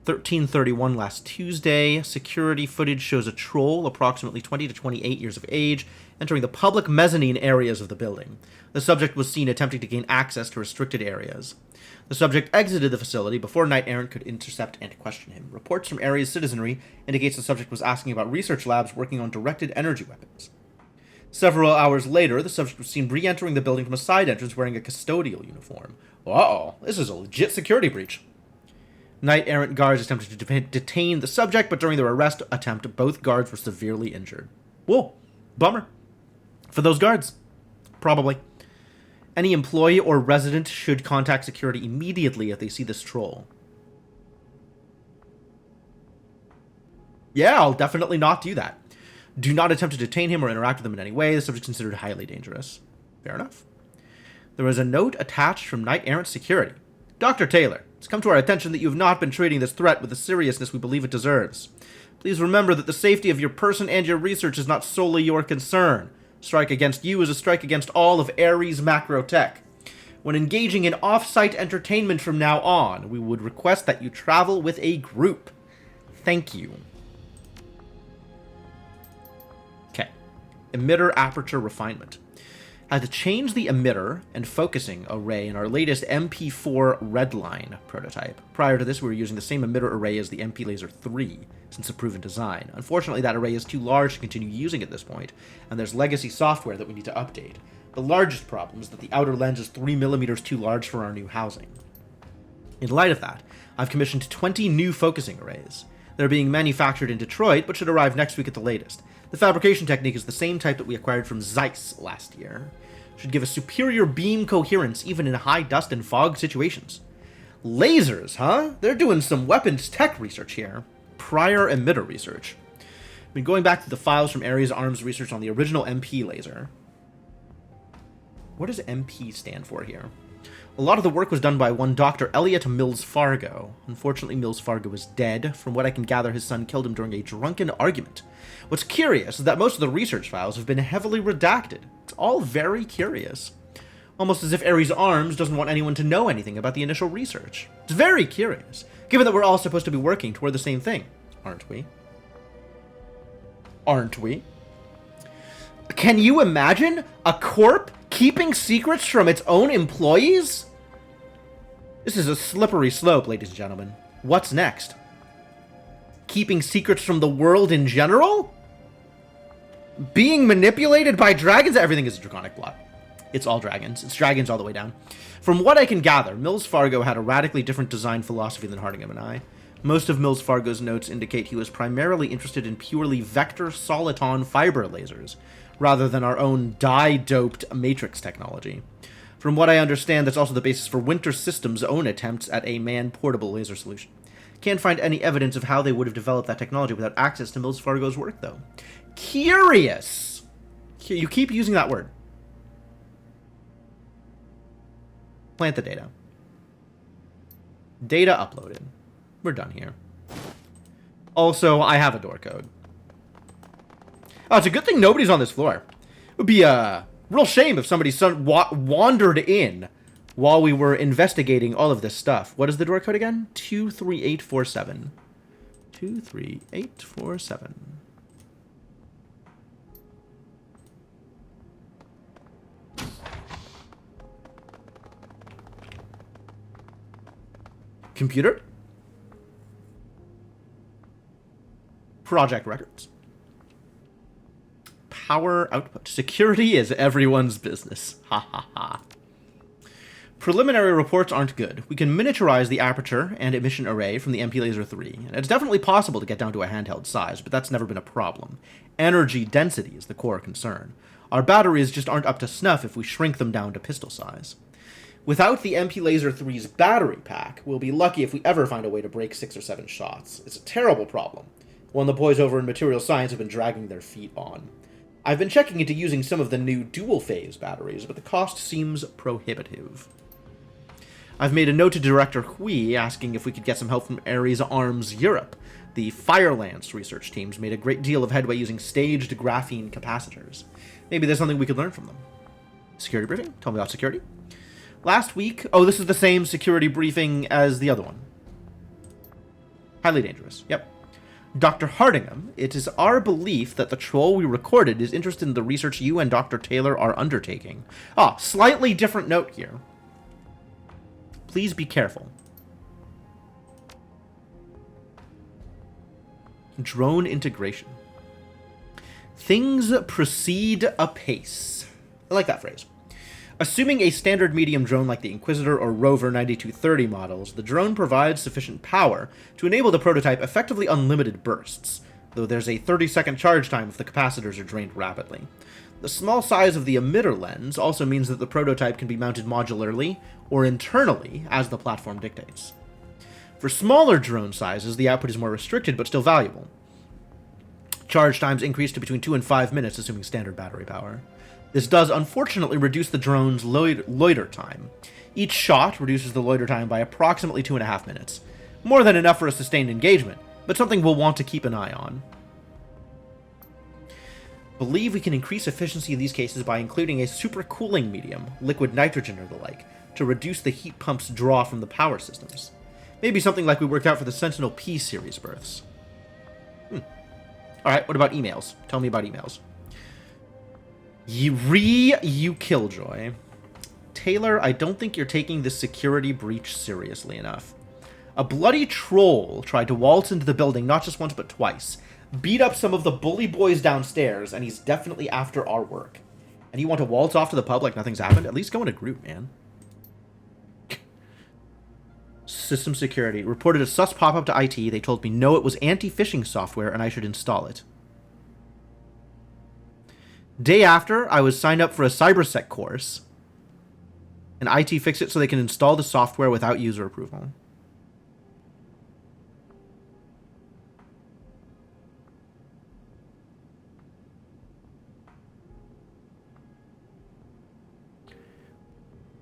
1331 last Tuesday, security footage shows a troll approximately 20 to 28 years of age entering the public mezzanine areas of the building. The subject was seen attempting to gain access to restricted areas. The subject exited the facility before Knight Errant could intercept and question him. Reports from area's citizenry indicates the subject was asking about research labs working on directed energy weapons. Several hours later, the subject was seen re-entering the building from a side entrance wearing a custodial uniform. Uh-oh, this is a legit security breach. Knight-errant guards attempted to detain the subject, but during their arrest attempt, both guards were severely injured. Whoa, bummer. For those guards. Probably. Any employee or resident should contact security immediately if they see this troll. Yeah, I'll definitely not do that. Do not attempt to detain him or interact with him in any way. The subject is considered highly dangerous. Fair enough. There was a note attached from Knight-errant security. Dr. Taylor, it's come to our attention that you have not been treating this threat with the seriousness we believe it deserves. Please remember that the safety of your person and your research is not solely your concern. A strike against you is a strike against all of Ares Macrotech. When engaging in off-site entertainment from now on, we would request that you travel with a group. Thank you. Okay. Emitter aperture refinement. I had to change the emitter and focusing array in our latest MP4 Redline prototype. Prior to this, we were using the same emitter array as the MP Laser 3, since a proven design. Unfortunately, that array is too large to continue using at this point, and there's legacy software that we need to update. The largest problem is that the outer lens is 3mm too large for our new housing. In light of that, I've commissioned 20 new focusing arrays. They're being manufactured in Detroit, but should arrive next week at the latest. The fabrication technique is the same type that we acquired from Zeiss last year. Should give us superior beam coherence even in high dust and fog situations. Lasers, huh? They're doing some weapons tech research here. Prior emitter research. I've been going back to the files from Ares Arms research on the original MP laser. What does MP stand for here? A lot of the work was done by one Dr. Elliot Mills Fargo. Unfortunately, Mills Fargo is dead. From what I can gather, his son killed him during a drunken argument. What's curious is that most of the research files have been heavily redacted. It's all very curious. Almost as if Ares Arms doesn't want anyone to know anything about the initial research. It's very curious, given that we're all supposed to be working toward the same thing, aren't we? Aren't we? Can you imagine a corp keeping secrets from its own employees? This is a slippery slope, ladies and gentlemen. What's next? Keeping secrets from the world in general? Being manipulated by dragons? Everything is a draconic plot. It's all dragons. It's dragons all the way down. From what I can gather, Mills Fargo had a radically different design philosophy than Hardingham and I. Most of Mills Fargo's notes indicate he was primarily interested in purely vector soliton fiber lasers, rather than our own dye-doped matrix technology. From what I understand, that's also the basis for Winter Systems' own attempts at a man-portable laser solution. Can't find any evidence of how they would have developed that technology without access to Mills Fargo's work, though. Curious! You keep using that word. Plant the data. Data uploaded. We're done here. Also, I have a door code. Oh, it's a good thing nobody's on this floor. It would be a real shame if somebody wandered in while we were investigating all of this stuff. What is the door code again? 23847. 23847. Computer? Project records. Power output. Security is everyone's business. Ha ha ha. Preliminary reports aren't good. We can miniaturize the aperture and emission array from the MP Laser 3, and it's definitely possible to get down to a handheld size, but that's never been a problem. Energy density is the core concern. Our batteries just aren't up to snuff if we shrink them down to pistol size. Without the MP Laser 3's battery pack, we'll be lucky if we ever find a way to break 6 or 7 shots. It's a terrible problem, one the boys over in material science have been dragging their feet on. I've been checking into using some of the new dual-phase batteries, but the cost seems prohibitive. I've made a note to Director Hui asking if we could get some help from Ares Arms Europe. The Firelance research teams made a great deal of headway using staged graphene capacitors. Maybe there's something we could learn from them. Security briefing? Tell me about security. Last week... Oh, this is the same security briefing as the other one. Highly dangerous. Yep. Dr. Hardingham, it is our belief that the troll we recorded is interested in the research you and Dr. Taylor are undertaking. Ah, slightly different note here. Please be careful. Drone integration. Things proceed apace. I like that phrase. Assuming a standard medium drone like the Inquisitor or Rover 9230 models, the drone provides sufficient power to enable the prototype effectively unlimited bursts, though there's a 30-second charge time if the capacitors are drained rapidly. The small size of the emitter lens also means that the prototype can be mounted modularly or internally as the platform dictates. For smaller drone sizes, the output is more restricted but still valuable. Charge times increase to between 2 and 5 minutes, assuming standard battery power. This does unfortunately reduce the drone's loiter time. Each shot reduces the loiter time by approximately 2.5 minutes. More than enough for a sustained engagement, but something we'll want to keep an eye on. Believe we can increase efficiency in these cases by including a supercooling medium, liquid nitrogen or the like, to reduce the heat pump's draw from the power systems. Maybe something like we worked out for the Sentinel P series berths. Alright, what about emails? Tell me about emails. You Killjoy. Taylor, I don't think you're taking this security breach seriously enough. A bloody troll tried to waltz into the building not just once but twice, beat up some of the bully boys downstairs, and he's definitely after our work. And you want to waltz off to the pub like nothing's happened? At least go in a group, man. System security. Reported a sus pop-up to IT. They told me no, it was anti-phishing software and I should install it. Day after, I was signed up for a cybersec course, and IT fixed it so they can install the software without user approval.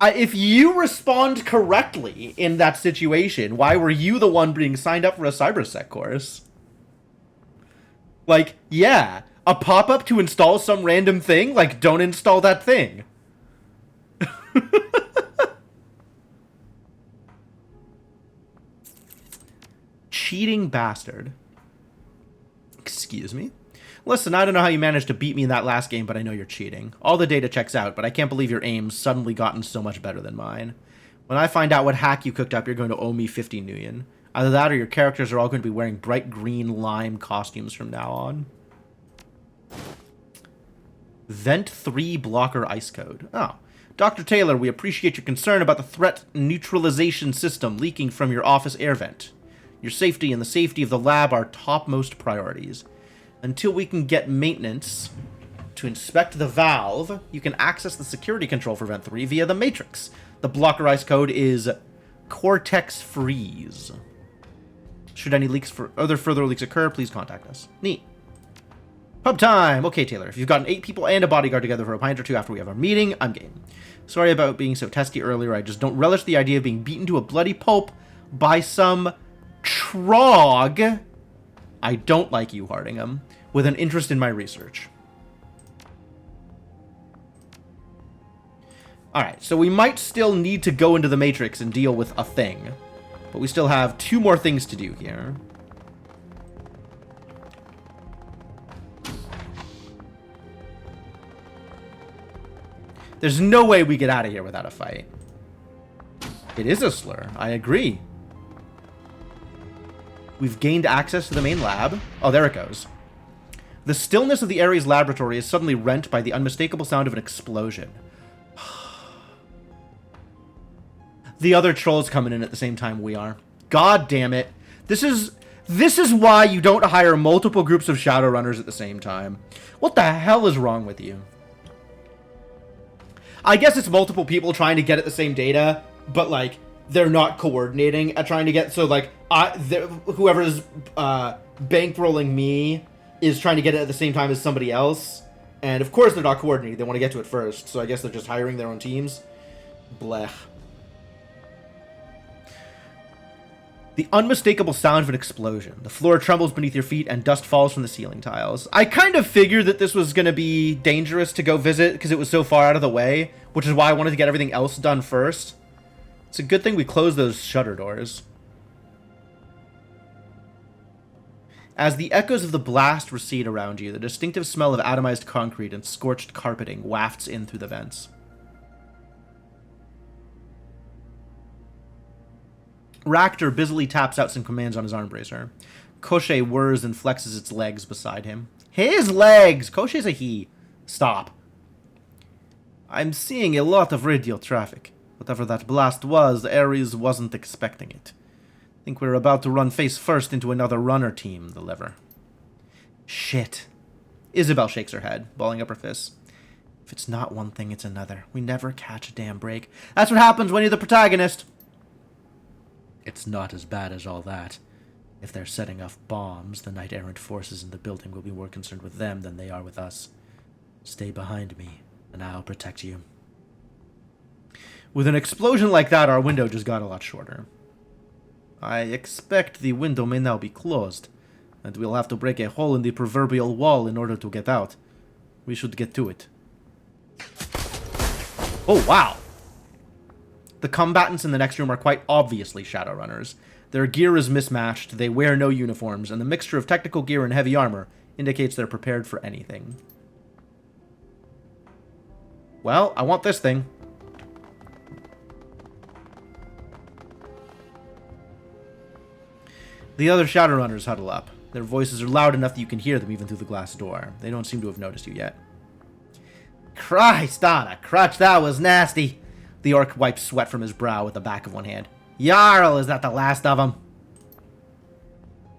If you respond correctly in that situation, why were you the one being signed up for a cybersec course? Like, yeah, a pop-up to install some random thing? Like, don't install that thing. Cheating bastard. Excuse me? Listen, I don't know how you managed to beat me in that last game, but I know you're cheating. All the data checks out, but I can't believe your aim's suddenly gotten so much better than mine. When I find out what hack you cooked up, you're going to owe me 50 nuyen. Either that or your characters are all going to be wearing bright green lime costumes from now on. Vent 3 blocker ice code. Oh. Dr. Taylor, we appreciate your concern about the threat neutralization system leaking from your office air vent. Your safety and the safety of the lab are topmost priorities. Until we can get maintenance to inspect the valve, you can access the security control for Vent 3 via the Matrix. The blocker ice code is Cortex Freeze. Should any leaks for other further leaks occur, please contact us. Neat. Pub time! Okay, Taylor, if you've gotten 8 people and a bodyguard together for a pint or two after we have our meeting, I'm game. Sorry about being so testy earlier, I just don't relish the idea of being beaten to a bloody pulp by some trog. I don't like you, Hardingham, with an interest in my research. Alright, so we might still need to go into the Matrix and deal with a thing. But we still have 2 more things to do here. There's no way we get out of here without a fight. It is a slur, I agree. We've gained access to the main lab. Oh, there it goes. The stillness of the Ares laboratory is suddenly rent by the unmistakable sound of an explosion. The other troll's coming in at the same time we are. God damn it. This is why you don't hire multiple groups of Shadowrunners at the same time. What the hell is wrong with you? I guess it's multiple people trying to get at the same data, but, like, they're not coordinating at trying to get... So, like, whoever's bankrolling me is trying to get it at the same time as somebody else. And, of course, they're not coordinating. They want to get to it first. So I guess they're just hiring their own teams. Blech. The unmistakable sound of an explosion. The floor trembles beneath your feet and dust falls from the ceiling tiles. I kind of figured that this was going to be dangerous to go visit because it was so far out of the way, which is why I wanted to get everything else done first. It's a good thing we closed those shutter doors. As the echoes of the blast recede around you, the distinctive smell of atomized concrete and scorched carpeting wafts in through the vents. Ractor busily taps out some commands on his arm bracer. Koche whirs and flexes its legs beside him. His legs! Kosh's a he. Stop. I'm seeing a lot of radio traffic. Whatever that blast was, Ares wasn't expecting it. Think we're about to run face first into another runner team, the liver. Shit. Isabel shakes her head, balling up her fists. If it's not one thing, it's another. We never catch a damn break. That's what happens when you're the protagonist. It's not as bad as all that. If they're setting off bombs, the knight-errant forces in the building will be more concerned with them than they are with us. Stay behind me, and I'll protect you. With an explosion like that, our window just got a lot shorter. I expect the window may now be closed, and we'll have to break a hole in the proverbial wall in order to get out. We should get to it. Oh, wow! The combatants in the next room are quite obviously Shadowrunners. Their gear is mismatched, they wear no uniforms, and the mixture of technical gear and heavy armor indicates they're prepared for anything. Well, I want this thing. The other Shadowrunners huddle up. Their voices are loud enough that you can hear them even through the glass door. They don't seem to have noticed you yet. Christ on a crutch, that was nasty. The orc wipes sweat from his brow with the back of one hand. Jarl, is that the last of them?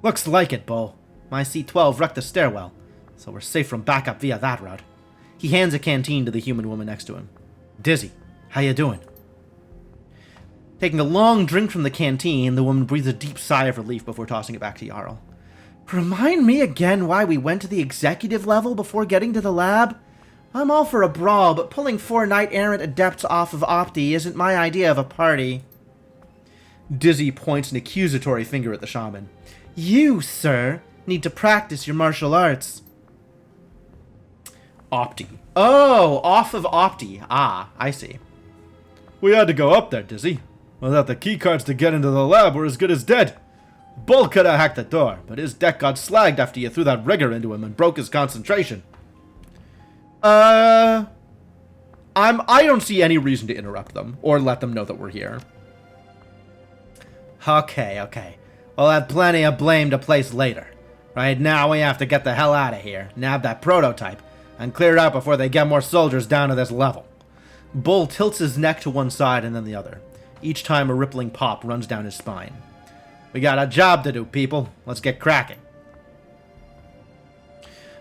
Looks like it, Bull. My C-12 wrecked the stairwell, so we're safe from backup via that route. He hands a canteen to the human woman next to him. Dizzy, how you doing? Taking a long drink from the canteen, the woman breathes a deep sigh of relief before tossing it back to Jarl. Remind me again why we went to the executive level before getting to the lab? I'm all for a brawl, but pulling 4 knight-errant adepts off of Opti isn't my idea of a party. Dizzy points an accusatory finger at the shaman. You, sir, need to practice your martial arts. Opti. Oh, off of Opti. Ah, I see. We had to go up there, Dizzy. Without the keycards to get into the lab, we're as good as dead. Bull could have hacked the door, but his deck got slagged after you threw that rigger into him and broke his concentration. I don't see any reason to interrupt them, or let them know that we're here. Okay. We'll have plenty of blame to place later. Right now, we have to get the hell out of here, nab that prototype, and clear it out before they get more soldiers down to this level. Bull tilts his neck to one side and then the other. Each time a rippling pop runs down his spine. We got a job to do, people. Let's get cracking.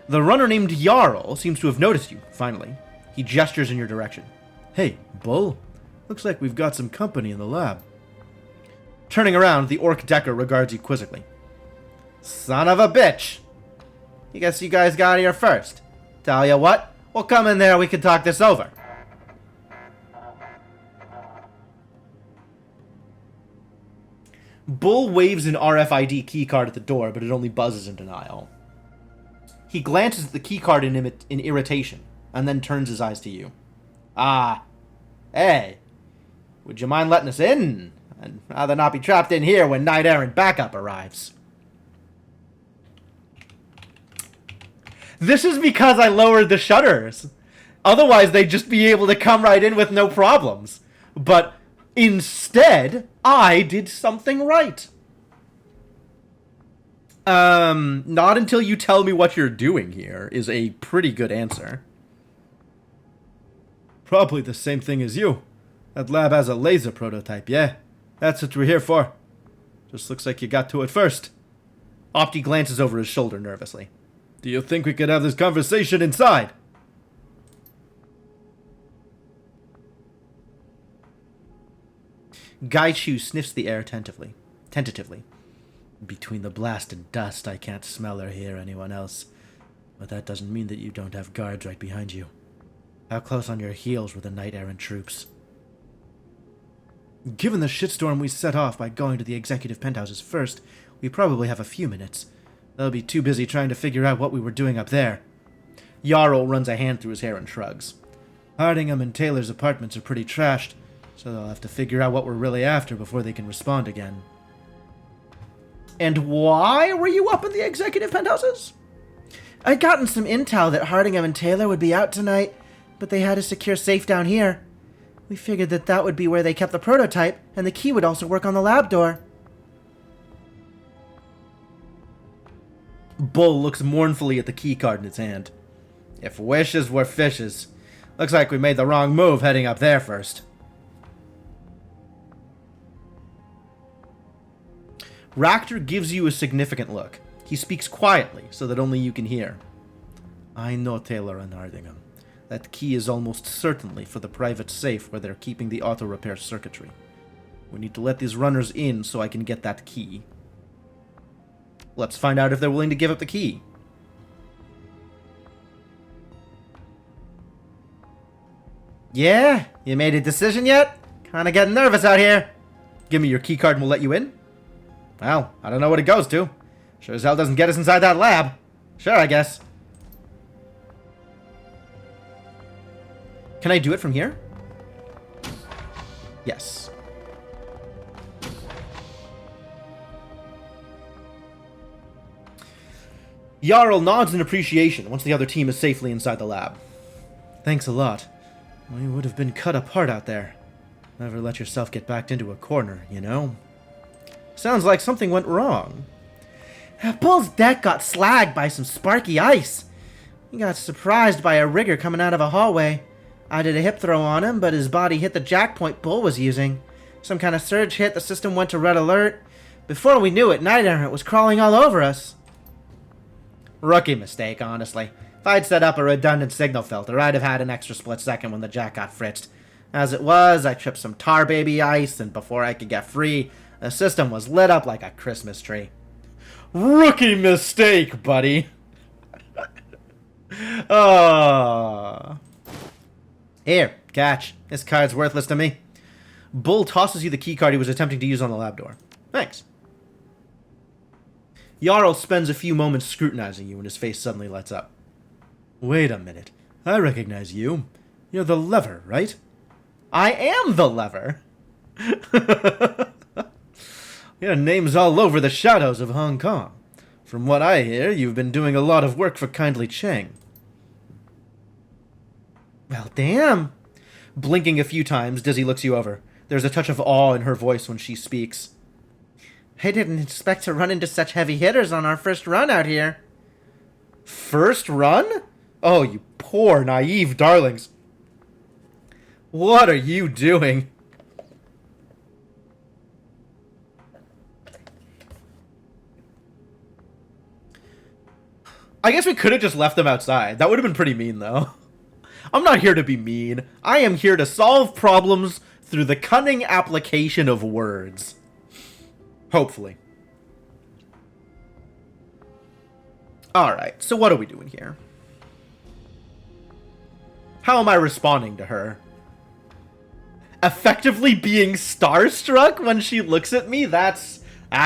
The runner named Jarl seems to have noticed you, finally. He gestures in your direction. Hey, Bull. Looks like we've got some company in the lab. Turning around, the orc Decker regards you quizzically. Son of a bitch! I guess you guys got here first. Tell ya what, we'll come in there, we can talk this over. Bull waves an RFID keycard at the door, but it only buzzes in denial. He glances at the keycard in irritation, and then turns his eyes to you. Ah, hey, would you mind letting us in? I'd rather not be trapped in here when knight-errant backup arrives. This is because I lowered the shutters. Otherwise, they'd just be able to come right in with no problems. But instead, I did something right. Not until you tell me what you're doing here is a pretty good answer. Probably the same thing as you. That lab has a laser prototype, yeah? That's what we're here for. Just looks like you got to it first. Opti glances over his shoulder nervously. Do you think we could have this conversation inside? Gaichu sniffs the air tentatively. Between the blast and dust, I can't smell or hear anyone else. But that doesn't mean that you don't have guards right behind you. How close on your heels were the knight-errant troops? Given the shitstorm we set off by going to the executive penthouses first, we probably have a few minutes. They'll be too busy trying to figure out what we were doing up there. Jarl runs a hand through his hair and shrugs. Hardingham and Taylor's apartments are pretty trashed, so they'll have to figure out what we're really after before they can respond again. And why were you up in the executive penthouses? I'd gotten some intel that Hardingham and Taylor would be out tonight, but they had a secure safe down here. We figured that that would be where they kept the prototype, and the key would also work on the lab door. Bull looks mournfully at the keycard in his hand. If wishes were fishes. Looks like we made the wrong move heading up there first. Ractor gives you a significant look. He speaks quietly, so that only you can hear. I know Taylor and Hardingham. That key is almost certainly for the private safe where they're keeping the auto-repair circuitry. We need to let these runners in so I can get that key. Let's find out if they're willing to give up the key. Yeah? You made a decision yet? Kinda getting nervous out here. Give me your key card and we'll let you in? Well, I don't know what it goes to. Sure as hell doesn't get us inside that lab. Sure, I guess. Can I do it from here? Yes. Jarl nods in appreciation once the other team is safely inside the lab. Thanks a lot. We would have been cut apart out there. Never let yourself get backed into a corner, you know? Sounds like something went wrong. Bull's deck got slagged by some sparky ice. He got surprised by a rigger coming out of a hallway. I did a hip throw on him, but his body hit the jack point Bull was using. Some kind of surge hit, the system went to red alert. Before we knew it, Night Errant was crawling all over us. Rookie mistake, honestly. If I'd set up a redundant signal filter, I'd have had an extra split second when the jack got fritzed. As it was, I tripped some tar baby ice, and before I could get free, the system was lit up like a Christmas tree. Rookie mistake, buddy! Oh. Here, catch. This card's worthless to me. Bull tosses you the keycard he was attempting to use on the lab door. Thanks. Jarl spends a few moments scrutinizing you and his face suddenly lights up. Wait a minute. I recognize you. You're the lever, right? I am the lever! Your name's all over the shadows of Hong Kong. From what I hear, you've been doing a lot of work for Kindly Cheng. Well, damn. Blinking a few times, Dizzy looks you over. There's a touch of awe in her voice when she speaks. I didn't expect to run into such heavy hitters on our first run out here. First run? Oh, you poor, naive darlings. What are you doing? I guess we could have just left them outside. That would have been pretty mean, though. I'm not here to be mean. I am here to solve problems through the cunning application of words. Hopefully. Alright, so what are we doing here? How am I responding to her? Effectively being starstruck when she looks at me? That's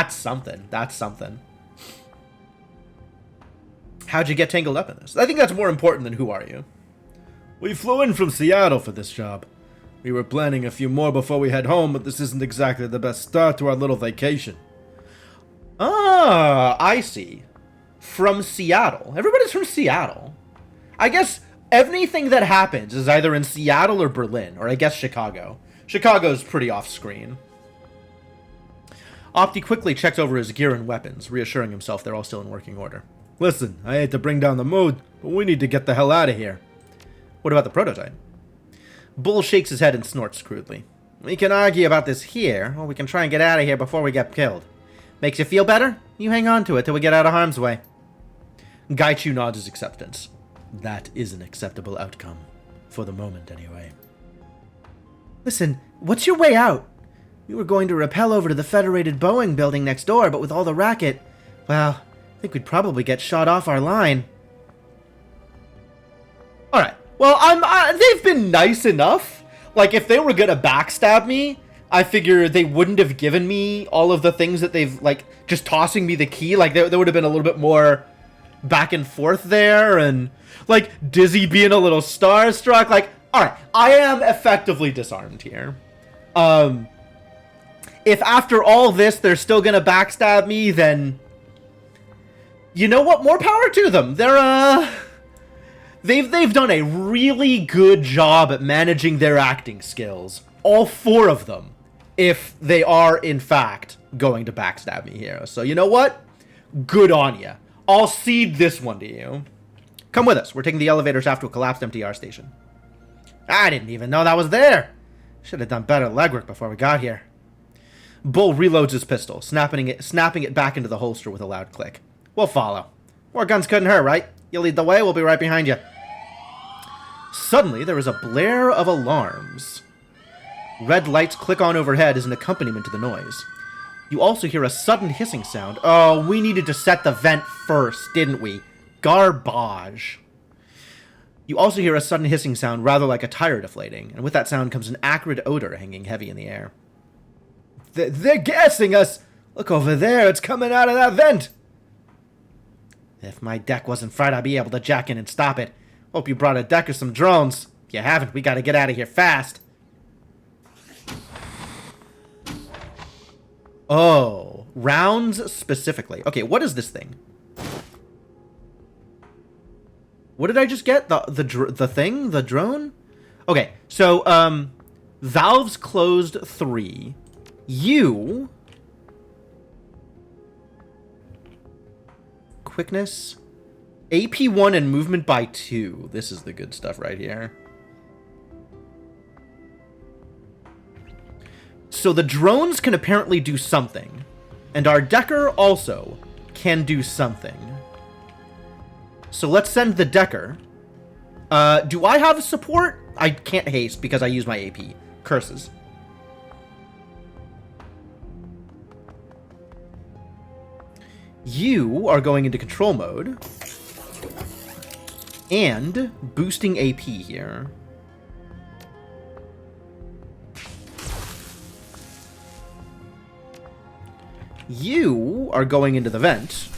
something. That's something. How'd you get tangled up in this? I think that's more important than who are you. We flew in from Seattle for this job. We were planning a few more before we head home, but this isn't exactly the best start to our little vacation. Ah, I see. From Seattle. Everybody's from Seattle. I guess anything that happens is either in Seattle or Berlin, or I guess Chicago. Chicago's pretty off-screen. Opti quickly checks over his gear and weapons, reassuring himself they're all still in working order. Listen, I hate to bring down the mood, but we need to get the hell out of here. What about the prototype? Bull shakes his head and snorts crudely. We can argue about this here, or we can try and get out of here before we get killed. Makes you feel better? You hang on to it till we get out of harm's way. Gaichu nods his acceptance. That is an acceptable outcome. For the moment, anyway. Listen, what's your way out? We were going to rappel over to the Federated Boeing building next door, but with all the racket, well, I think we'd probably get shot off our line. Alright. Well, they've been nice enough. Like, if they were gonna backstab me, I figure they wouldn't have given me all of the things that they've, like, just tossing me the key. Like, there would have been a little bit more back and forth there, and, like, Dizzy being a little starstruck. Like, alright, I am effectively disarmed here. If after all this they're still gonna backstab me, then you know what? More power to them. They've done a really good job at managing their acting skills. All four of them, if they are in fact going to backstab me here. So you know what? Good on ya. I'll cede this one to you. Come with us. We're taking the elevator shaft to a collapsed MTR station. I didn't even know that was there. Should have done better legwork before we got here. Bull reloads his pistol, snapping it back into the holster with a loud click. We'll follow. More guns couldn't hurt, right? You lead the way, we'll be right behind you. Suddenly, there is a blare of alarms. Red lights click on overhead as an accompaniment to the noise. You also hear a sudden hissing sound. Oh, we needed to set the vent first, didn't we? Garbage. You also hear a sudden hissing sound, rather like a tire deflating, and with that sound comes an acrid odor hanging heavy in the air. They're gassing us! Look over there, it's coming out of that vent! If my deck wasn't fried, I'd be able to jack in and stop it. Hope you brought a deck or some drones. If you haven't, we gotta get out of here fast. Oh, rounds specifically. Okay, what is this thing? What did I just get? The thing? The drone? Okay, so, valves closed 3. You... Quickness. AP 1 and movement by 2. This is the good stuff right here. So the drones can apparently do something. And our Decker also can do something. So let's send the Decker. Do I have support? I can't haste because I use my AP. Curses. You are going into control mode. And boosting AP here. You are going into the vent.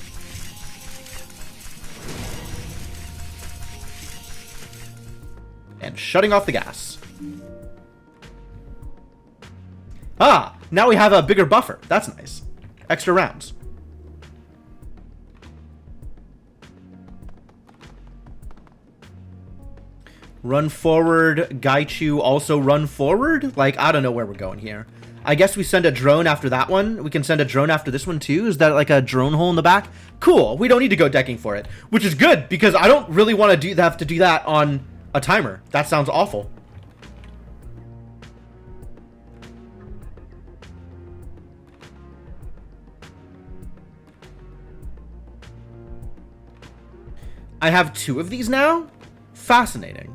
And shutting off the gas. Ah! Now we have a bigger buffer. That's nice. Extra rounds. Run forward. Gaichu also run forward? Like, I don't know where we're going here. I guess we send a drone after that one. We can send a drone after this one too. Is that like a drone hole in the back? Cool. We don't need to go decking for it. Which is good, because I don't really want to have to do that on a timer. That sounds awful. I have 2 of these now? Fascinating.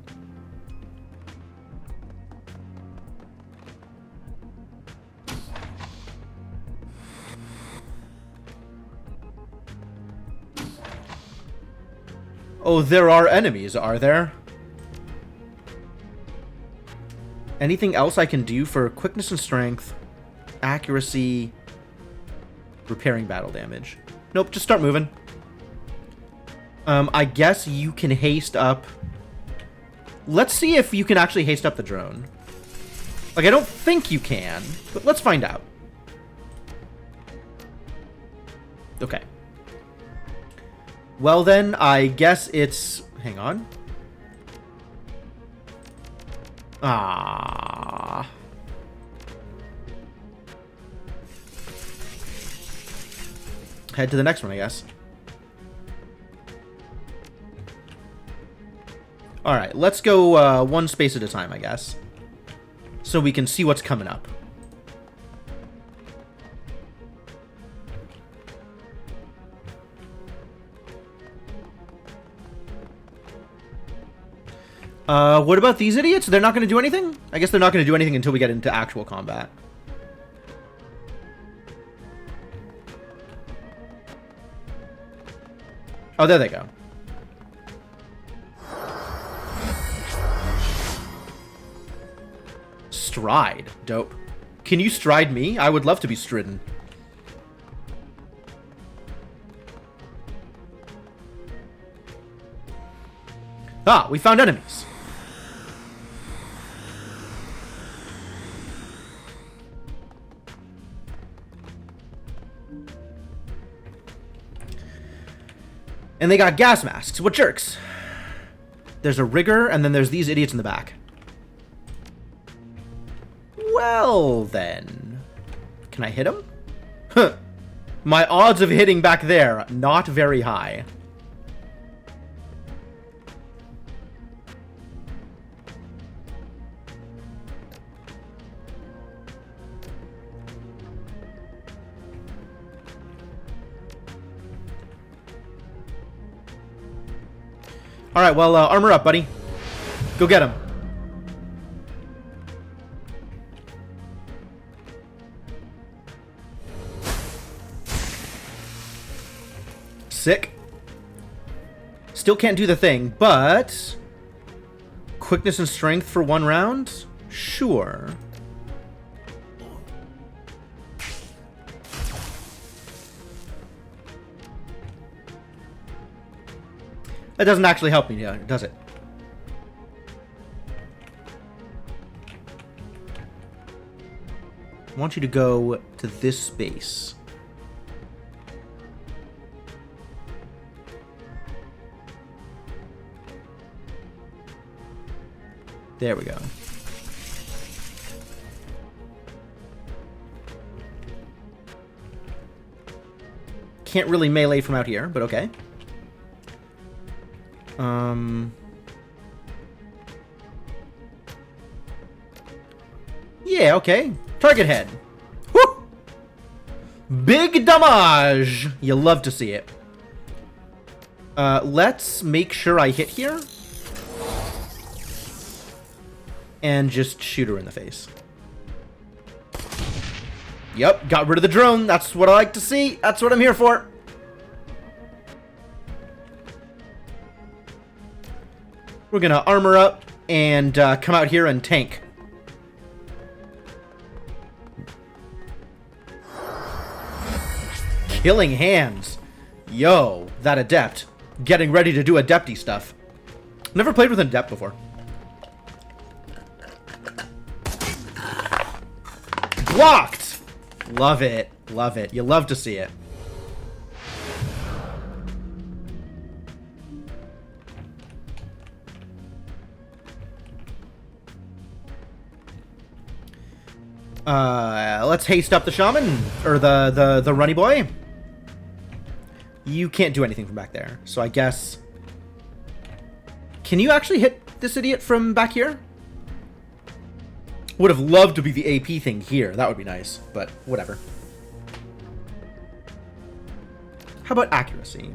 Oh, there are enemies, are there? Anything else I can do for quickness and strength, accuracy, repairing battle damage? Nope, just start moving. I guess you can haste up. Let's see if you can actually haste up the drone. Like, I don't think you can, but let's find out. Okay. Well then, I guess it's... Hang on. Ah. Head to the next one, I guess. Alright, let's go one space at a time, I guess. So we can see what's coming up. What about these idiots? They're not going to do anything? I guess they're not going to do anything until we get into actual combat. Oh, there they go. Stride. Dope. Can you stride me? I would love to be stridden. Ah, we found enemies. And they got gas masks. What jerks? There's a rigger, and then there's these idiots in the back. Well, then. Can I hit him? Huh. My odds of hitting back there, not very high. Alright, well, armor up, buddy. Go get him. Sick. Still can't do the thing, but... quickness and strength for 1 round? Sure. That doesn't actually help me, does it? I want you to go to this space. There we go. Can't really melee from out here, but okay. Yeah, okay. Target head. Woo! Big damage! You love to see it. Let's make sure I hit here. And just shoot her in the face. Yep, got rid of the drone. That's what I like to see. That's what I'm here for. We're gonna armor up and come out here and tank. Killing hands. Yo, that adept. Getting ready to do adepty stuff. Never played with an adept before. Blocked! Love it. Love it. You love to see it. Let's haste up the shaman, or the runny boy. You can't do anything from back there, so I guess... Can you actually hit this idiot from back here? Would have loved to be the AP thing here. That would be nice, but whatever. How about accuracy?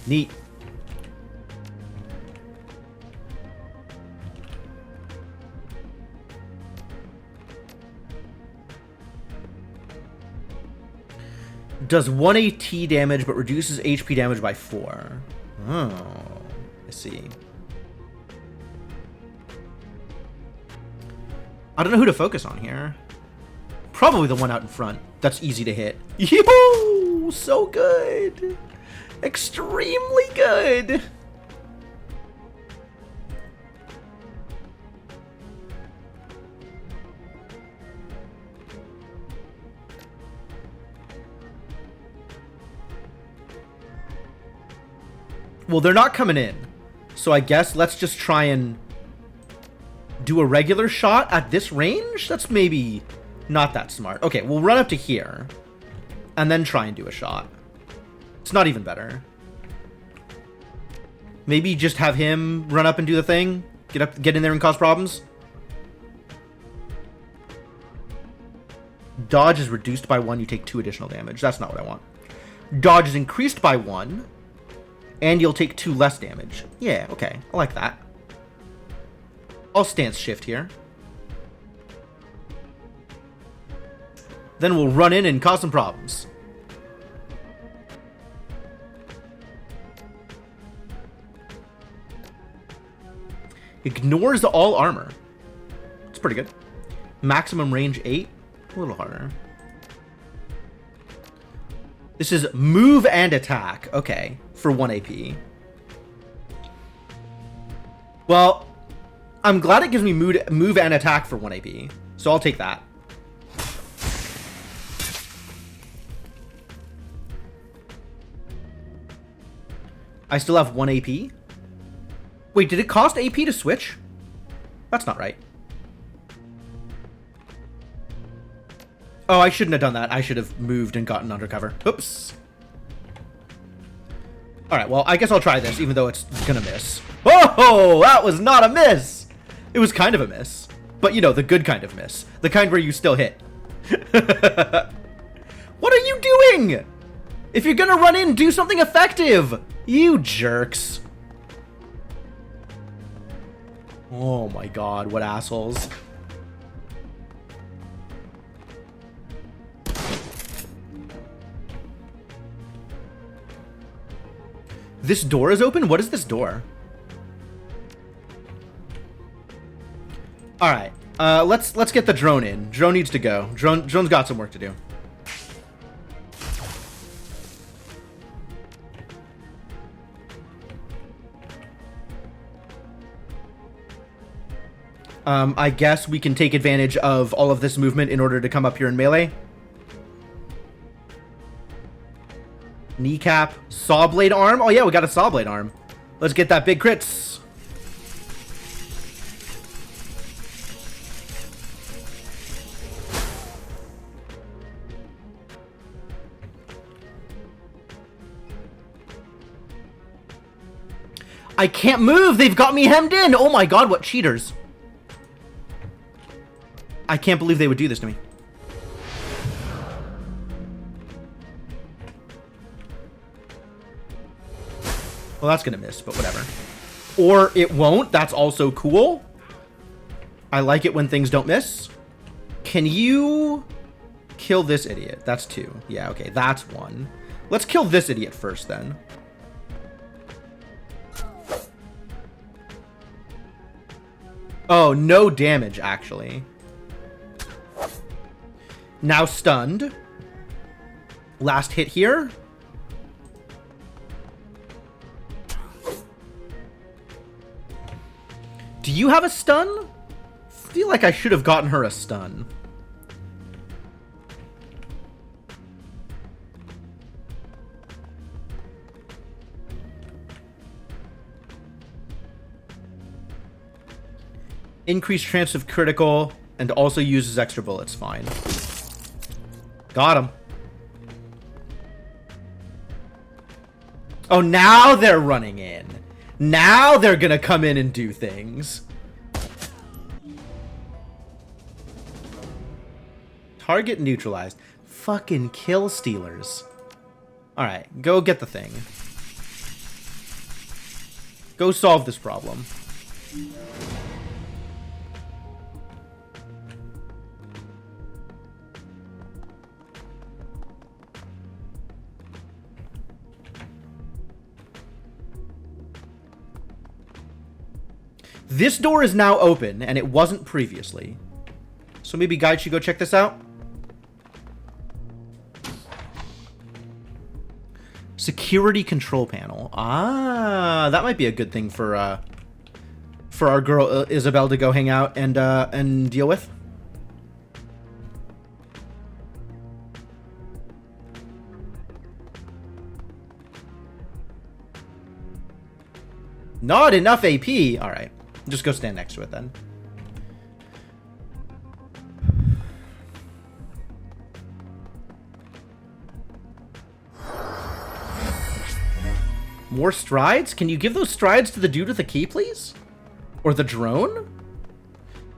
Neat. Does 1 AT damage, but reduces HP damage by 4. Oh, I see. I don't know who to focus on here. Probably the one out in front. That's easy to hit. Yo! So good! Extremely good! Well, they're not coming in. So I guess let's just try and do a regular shot at this range? That's maybe not that smart. Okay, we'll run up to here and then try and do a shot. It's not even better. Maybe just have him run up and do the thing. Get in there and cause problems. Dodge is reduced by 1. You take 2 additional damage. That's not what I want. Dodge is increased by 1. And you'll take 2 less damage. Yeah, okay. I like that. I'll stance shift here. Then we'll run in and cause some problems. Ignores all armor. It's pretty good. Maximum range 8. A little harder. This is move and attack. Okay. For 1 AP. Well, I'm glad it gives me move and attack for 1 AP. So I'll take that. I still have 1 AP. Wait, did it cost AP to switch? That's not right. Oh, I shouldn't have done that. I should have moved and gotten undercover. Oops. Alright, well, I guess I'll try this, even though it's gonna miss. Oh, that was not a miss! It was kind of a miss. But, you know, the good kind of miss. The kind where you still hit. What are you doing? If you're gonna run in, do something effective! You jerks. Oh my god, what assholes. This door is open? What is this door? Alright. Let's get the drone in. Drone needs to go. Drone's got some work to do. I guess we can take advantage of all of this movement in order to come up here in melee. Kneecap, saw blade arm. Oh yeah, we got a saw blade arm. Let's get that big crits. I can't move. They've got me hemmed in. Oh my god, what cheaters. I can't believe they would do this to me. Well, that's gonna miss, but whatever. Or it won't. That's also cool. I like it when things don't miss. Can you kill this idiot? That's 2. Yeah, okay, that's 1. Let's kill this idiot first, then. Oh, no damage, actually. Now stunned. Last hit here. Do you have a stun? I feel like I should have gotten her a stun. Increased chance of critical and also uses extra bullets. Fine. Got him. Oh, now they're running in. Now they're gonna come in and do things. Target neutralized. Fucking kill stealers. Alright, go get the thing. Go solve this problem. This door is now open, and it wasn't previously. So maybe guys should go check this out. Security control panel. Ah, that might be a good thing for our girl Isabel to go hang out and deal with. Not enough AP. All right. Just go stand next to it then. More strides? Can you give those strides to the dude with the key, please? Or the drone?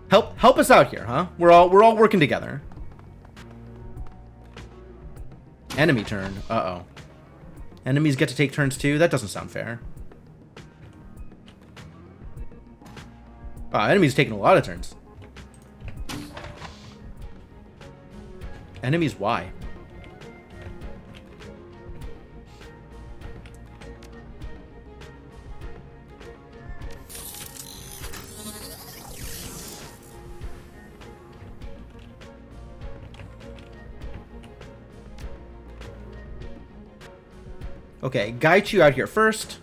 Help us out here, huh? We're all working together. Enemy turn. Uh-oh. Enemies get to take turns too? That doesn't sound fair. Enemies taking a lot of turns. Enemies, why? Okay, Gaichu out here first.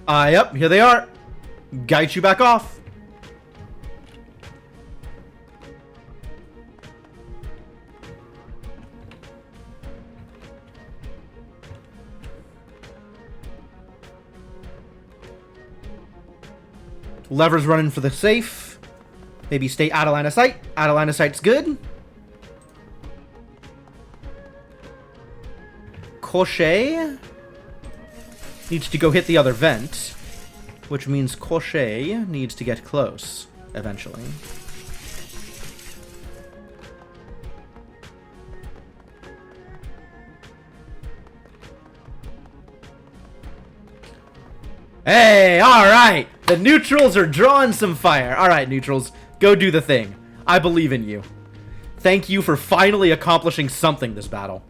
Yep, here they are. Gaichu back off. Lever's running for the safe. Maybe stay out of line of sight. Out of line of sight's good. Crochet needs to go hit the other vent, which means Crochet needs to get close eventually. Hey, alright! The neutrals are drawing some fire. Alright, neutrals, go do the thing. I believe in you. Thank you for finally accomplishing something this battle.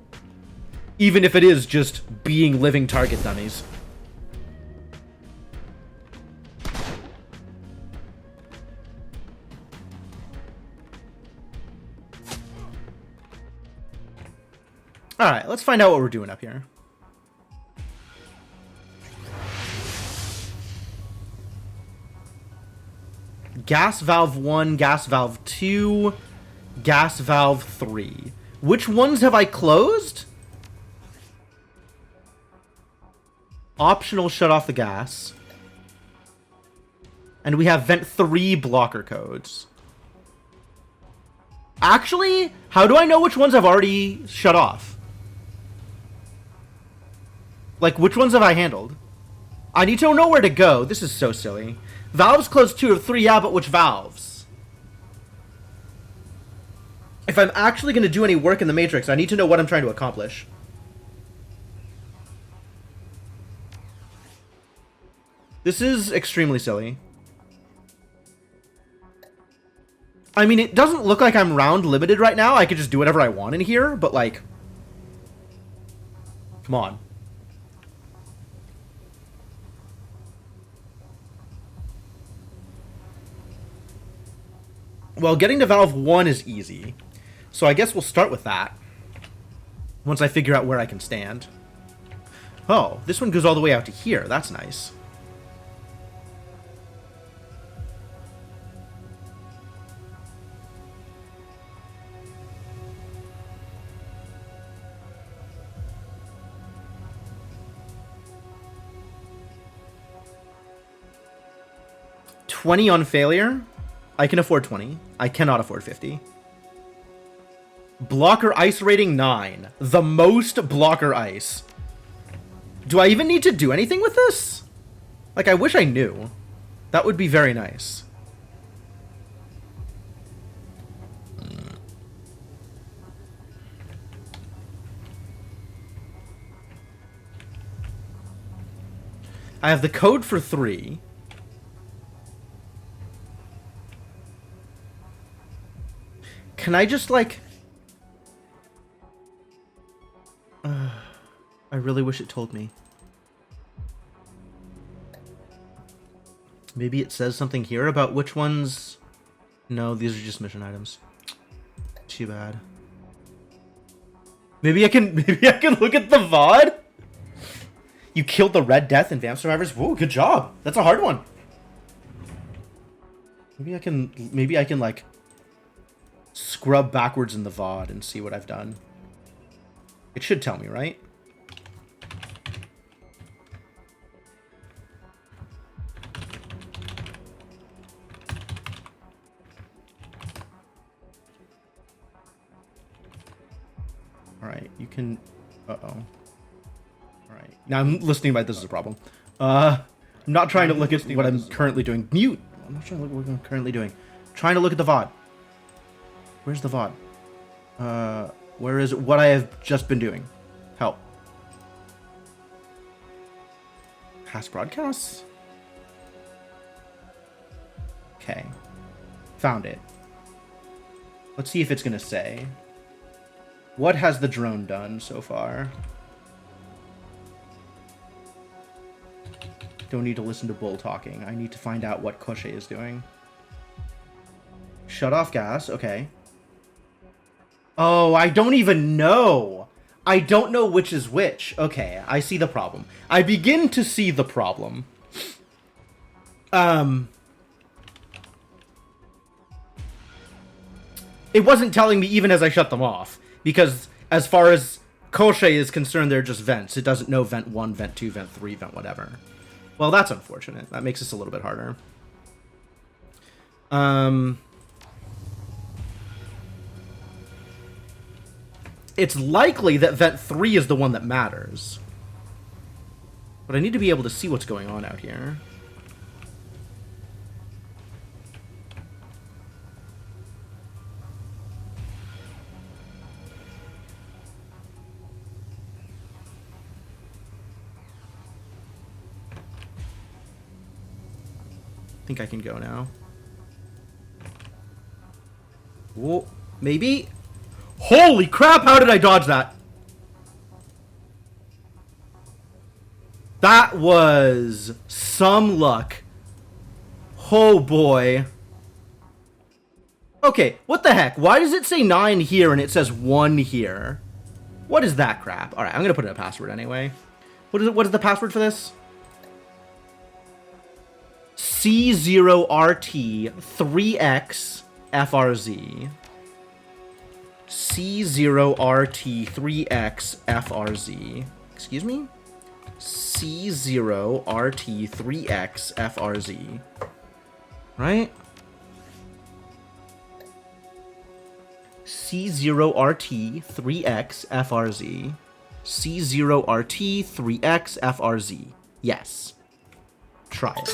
Even if it is just being living target dummies. Alright, let's find out what we're doing up here. Gas valve 1, gas valve 2, gas valve 3. Which ones have I closed? Optional shut off the gas. And we have vent 3 blocker codes. Actually, how do I know which ones I've already shut off? Like, which ones have I handled? I need to know where to go. This is so silly. Valves closed 2 of 3, yeah, but which valves? If I'm actually going to do any work in the Matrix, I need to know what I'm trying to accomplish. This is extremely silly. I mean, it doesn't look like I'm round limited right now. I could just do whatever I want in here, but like... Come on. Well, getting to valve 1 is easy. So I guess we'll start with that. Once I figure out where I can stand. Oh, this one goes all the way out to here. That's nice. $20 on failure. I can afford 20. I cannot afford 50. Blocker ice rating 9. The most blocker ice. Do I even need to do anything with this? Like, I wish I knew. That would be very nice. I have the code for 3. Can I just, like... I really wish it told me. Maybe it says something here about which ones... No, these are just mission items. Too bad. Maybe I can look at the VOD? You killed the Red Death in Vamp Survivors? Whoa, good job. That's a hard one. Maybe I can like... scrub backwards in the VOD and see what I've done. It should tell me, right? Alright, you can... Uh-oh. Alright. Now I'm listening by this is a problem. I'm not trying to look at what I'm currently doing. Mute! I'm not trying to look at what I'm currently doing. I'm trying to look at the VOD. Where's the VOD? Where is it? What I have just been doing. Help. Past broadcasts? Okay. Found it. Let's see if it's gonna say. What has the drone done so far? Don't need to listen to bull talking. I need to find out what Crochet is doing. Shut off gas. Okay. Oh, I don't even know. I don't know which is which. Okay, I see the problem. I begin to see the problem. It wasn't telling me even as I shut them off. Because as far as Crochet is concerned, they're just vents. It doesn't know vent 1, vent 2, vent 3, vent whatever. Well, that's unfortunate. That makes this a little bit harder. it's likely that vent 3 is the one that matters. But I need to be able to see what's going on out here. I think I can go now. Whoa, maybe? Holy crap, how did I dodge that? That was some luck. Oh boy. Okay, what the heck? Why does it say 9 here and it says 1 here? What is that crap? Alright, I'm gonna put in a password anyway. What is the password for this? C0RT 3X FRZ. C0RT 3X FRZ. Excuse me? C0RT 3X FRZ. Right? C0RT 3X FRZ. C0RT 3X FRZ. Yes. Try it.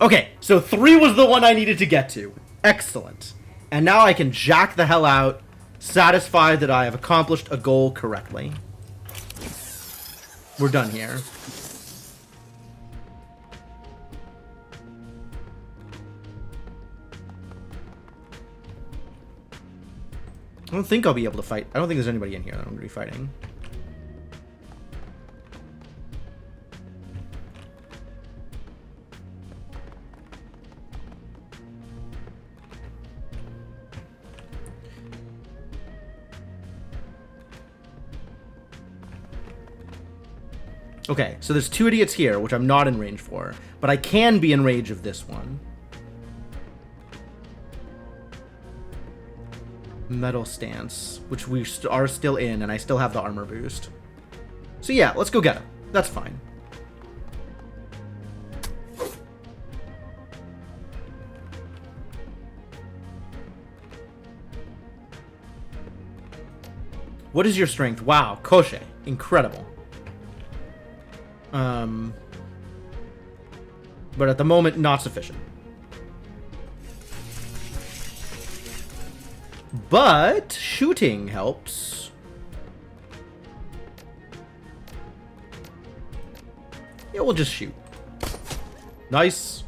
Okay, so 3 was the one I needed to get to. Excellent. And now I can jack the hell out, satisfied that I have accomplished a goal correctly. We're done here. I don't think I'll be able to fight. I don't think there's anybody in here that I'm going to be fighting. Okay, so there's 2 idiots here, which I'm not in range for, but I can be in range of this one. Metal stance, which we are still in, and I still have the armor boost. So yeah, let's go get him. That's fine. What is your strength? Wow, Koshe. Incredible. But at the moment, not sufficient. But shooting helps. Yeah, we'll just shoot. Nice.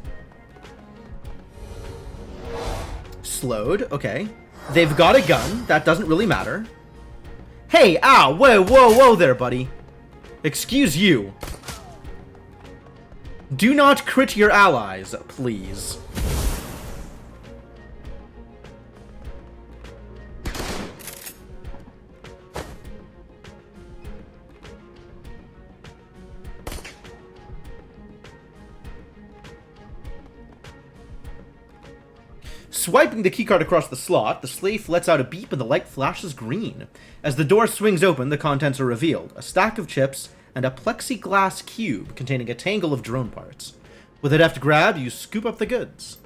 Slowed, okay. They've got a gun. That doesn't really matter. Hey, ow, whoa, whoa, whoa there, buddy. Excuse you. Do not crit your allies, please. Swiping the keycard across the slot, the slave lets out a beep and the light flashes green. As the door swings open, the contents are revealed. A stack of chips and a plexiglass cube containing a tangle of drone parts. With a deft grab, you scoop up the goods.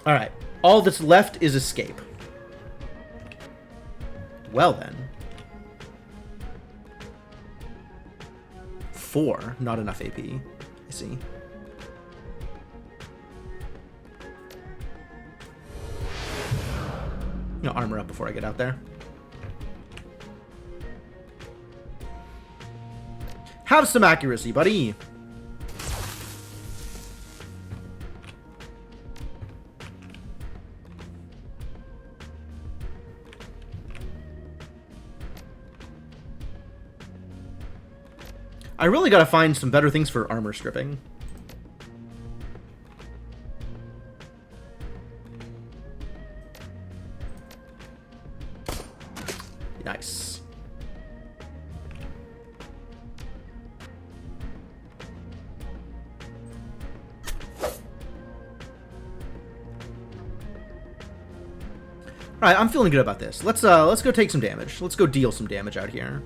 Alright, all that's left is escape. Well then. 4, not enough AP. I see. I'm gonna armor up before I get out there. Have some accuracy, buddy. I really gotta find some better things for armor stripping. Nice. Alright, I'm feeling good about this. Let's go take some damage. Let's go deal some damage out here.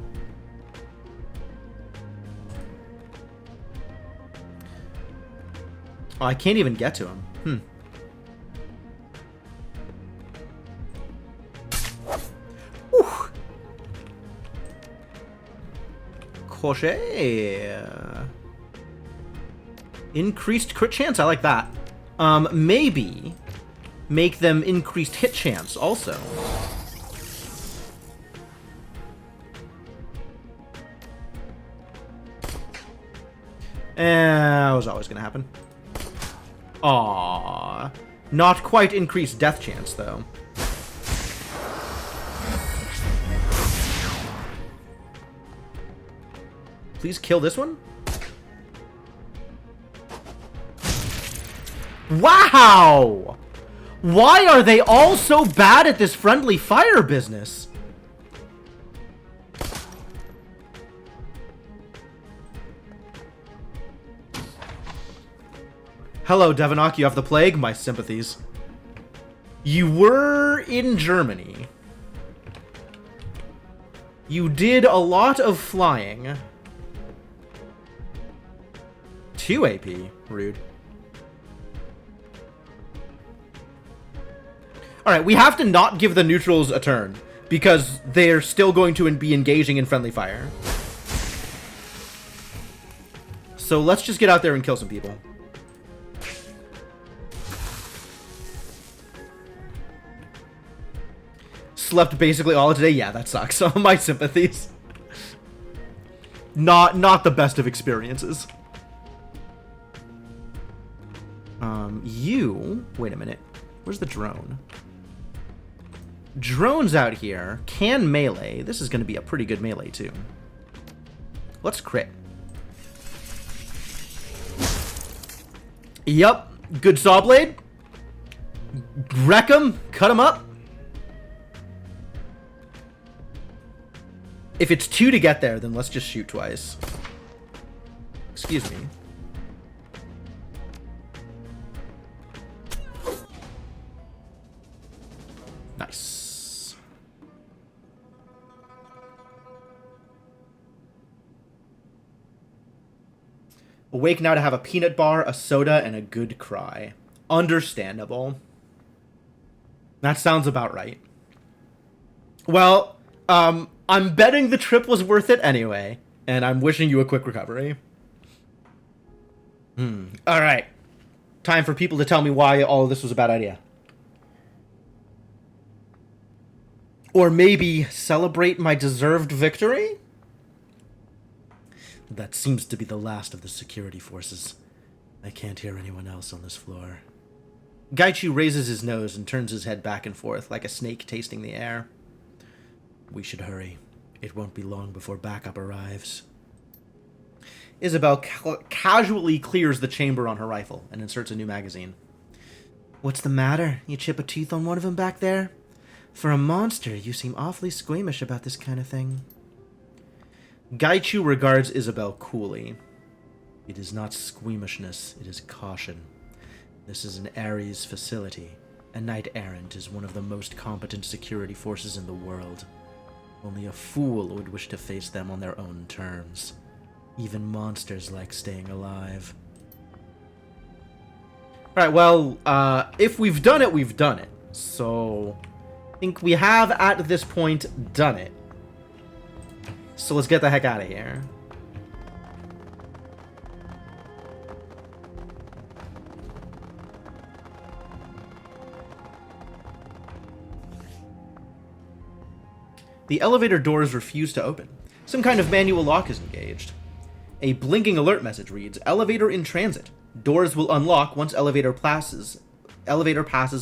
Oh, I can't even get to him. Whew. Crochet. Increased crit chance? I like that. Maybe make them increased hit chance also. That was always gonna happen. Aww. Not quite increased death chance, though. Please kill this one? Wow! Why are they all so bad at this friendly fire business? Hello, Devanok, you have the plague? My sympathies. You were in Germany. You did a lot of flying. 2 AP. Rude. Alright, we have to not give the neutrals a turn, because they're still going to be engaging in friendly fire. So let's just get out there and kill some people. Slept basically all of today? Yeah, that sucks. My sympathies. Not the best of experiences. Wait a minute. Where's the drone? Drone's out here. Can melee. This is going to be a pretty good melee, too. Let's crit. Yup. Good saw blade. Wreck him. Cut him up. If it's 2 to get there, then let's just shoot twice. Excuse me. Nice. Awake now to have a peanut bar, a soda, and a good cry. Understandable. That sounds about right. Well, I'm betting the trip was worth it anyway, and I'm wishing you a quick recovery. Alright. Time for people to tell me why all of this was a bad idea. Or maybe celebrate my deserved victory? That seems to be the last of the security forces. I can't hear anyone else on this floor. Gaichu raises his nose and turns his head back and forth like a snake tasting the air. We should hurry. It won't be long before backup arrives. Isabel casually clears the chamber on her rifle and inserts a new magazine. What's the matter? You chip a tooth on one of them back there? For a monster, you seem awfully squeamish about this kind of thing. Gaichu regards Isabel coolly. It is not squeamishness, it is caution. This is an Ares facility. A knight-errant is one of the most competent security forces in the world. Only a fool would wish to face them on their own terms. Even monsters like staying alive. Alright, well, if we've done it, we've done it. So, I think we have, at this point, done it. So let's get the heck out of here. The elevator doors refuse to open. Some kind of manual lock is engaged. A blinking alert message reads, "Elevator in transit. Doors will unlock once elevator passes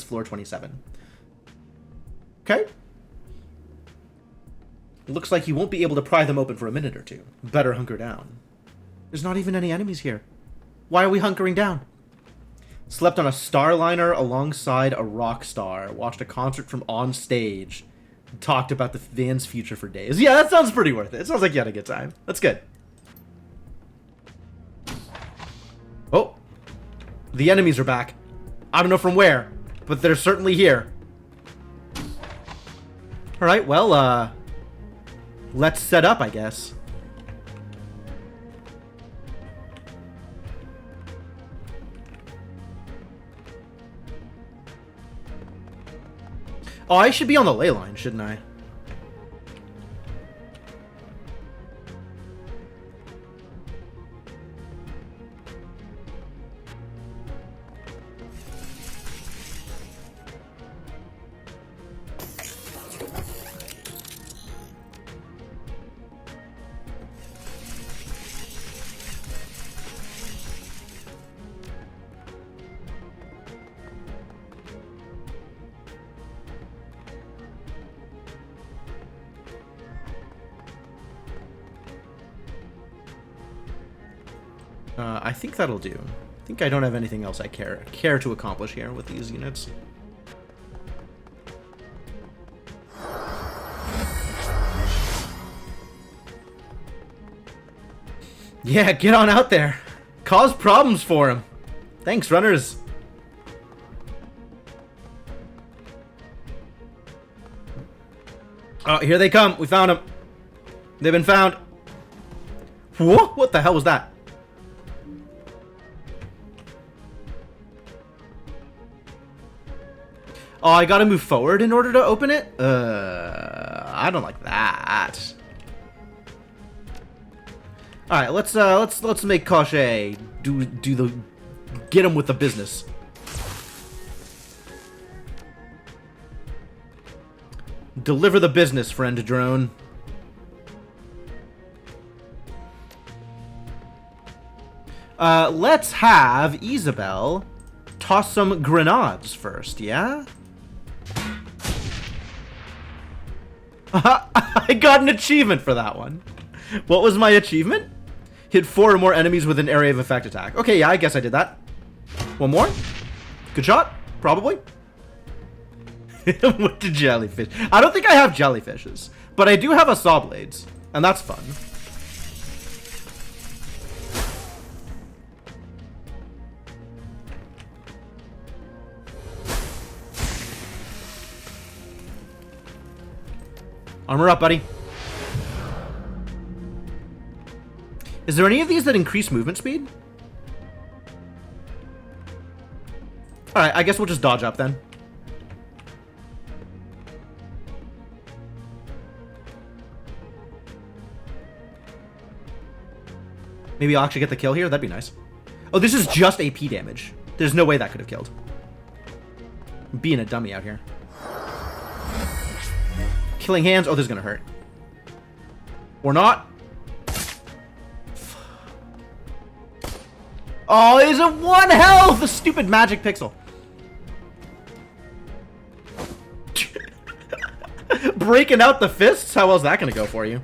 floor 27. Okay. Looks like you won't be able to pry them open for a minute or two. Better hunker down. There's not even any enemies here. Why are we hunkering down? Slept on a Starliner alongside a rock star. Watched a concert from on stage. Talked about the van's future for days. Yeah, that sounds pretty worth it. It sounds like you had a good time. That's good. Oh. The enemies are back. I don't know from where, but they're certainly here. Alright, well, let's set up, I guess. Oh, I should be on the ley line, shouldn't I? I think that'll do. I think I don't have anything else I care to accomplish here with these units. Yeah, get on out there. Cause problems for him. Thanks, runners. Oh, here they come. We found them. They've been found. Whoa, what the hell was that? Oh, I gotta move forward in order to open it? I don't like that. Alright, let's make Cauchet get him with the business. Deliver the business, friend drone. Let's have Isabel toss some grenades first, yeah? I got an achievement for that one. What was my achievement? Hit 4 or more enemies with an area of effect attack. Okay, yeah, I guess I did that. One more. Good shot. Probably. With the jellyfish. I don't think I have jellyfishes. But I do have a saw blades. And that's fun. Armor up, buddy. Is there any of these that increase movement speed? Alright, I guess we'll just dodge up then. Maybe I'll actually get the kill here? That'd be nice. Oh, this is just AP damage. There's no way that could have killed. I'm being a dummy out here. Killing hands. Oh, this is gonna hurt. Or not. Oh, he's at 1 health! The stupid magic pixel. Breaking out the fists? How well is that gonna go for you?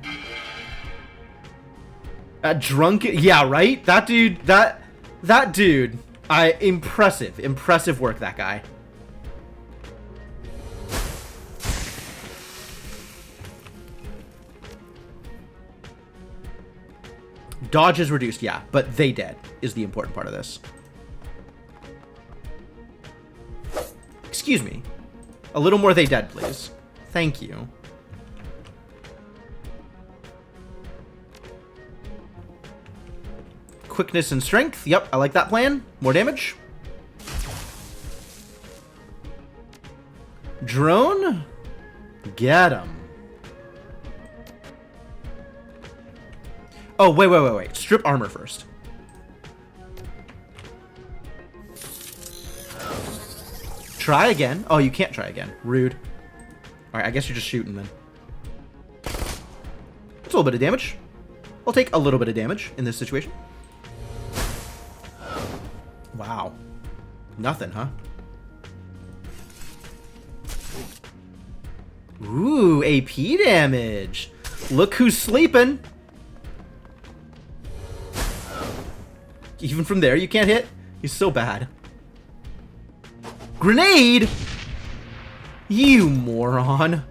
Drunk. Yeah, right? That dude. That dude. Impressive work, that guy. Dodge is reduced, yeah, but they dead is the important part of this. Excuse me. A little more they dead, please. Thank you. Quickness and strength. Yep, I like that plan. More damage. Drone? Get him. Oh, wait. Strip armor first. Try again. Oh, you can't try again. Rude. Alright, I guess you're just shooting then. That's a little bit of damage. I'll take a little bit of damage in this situation. Wow. Nothing, huh? Ooh, AP damage. Look who's sleeping. Even from there, you can't hit? He's so bad. Grenade? You moron.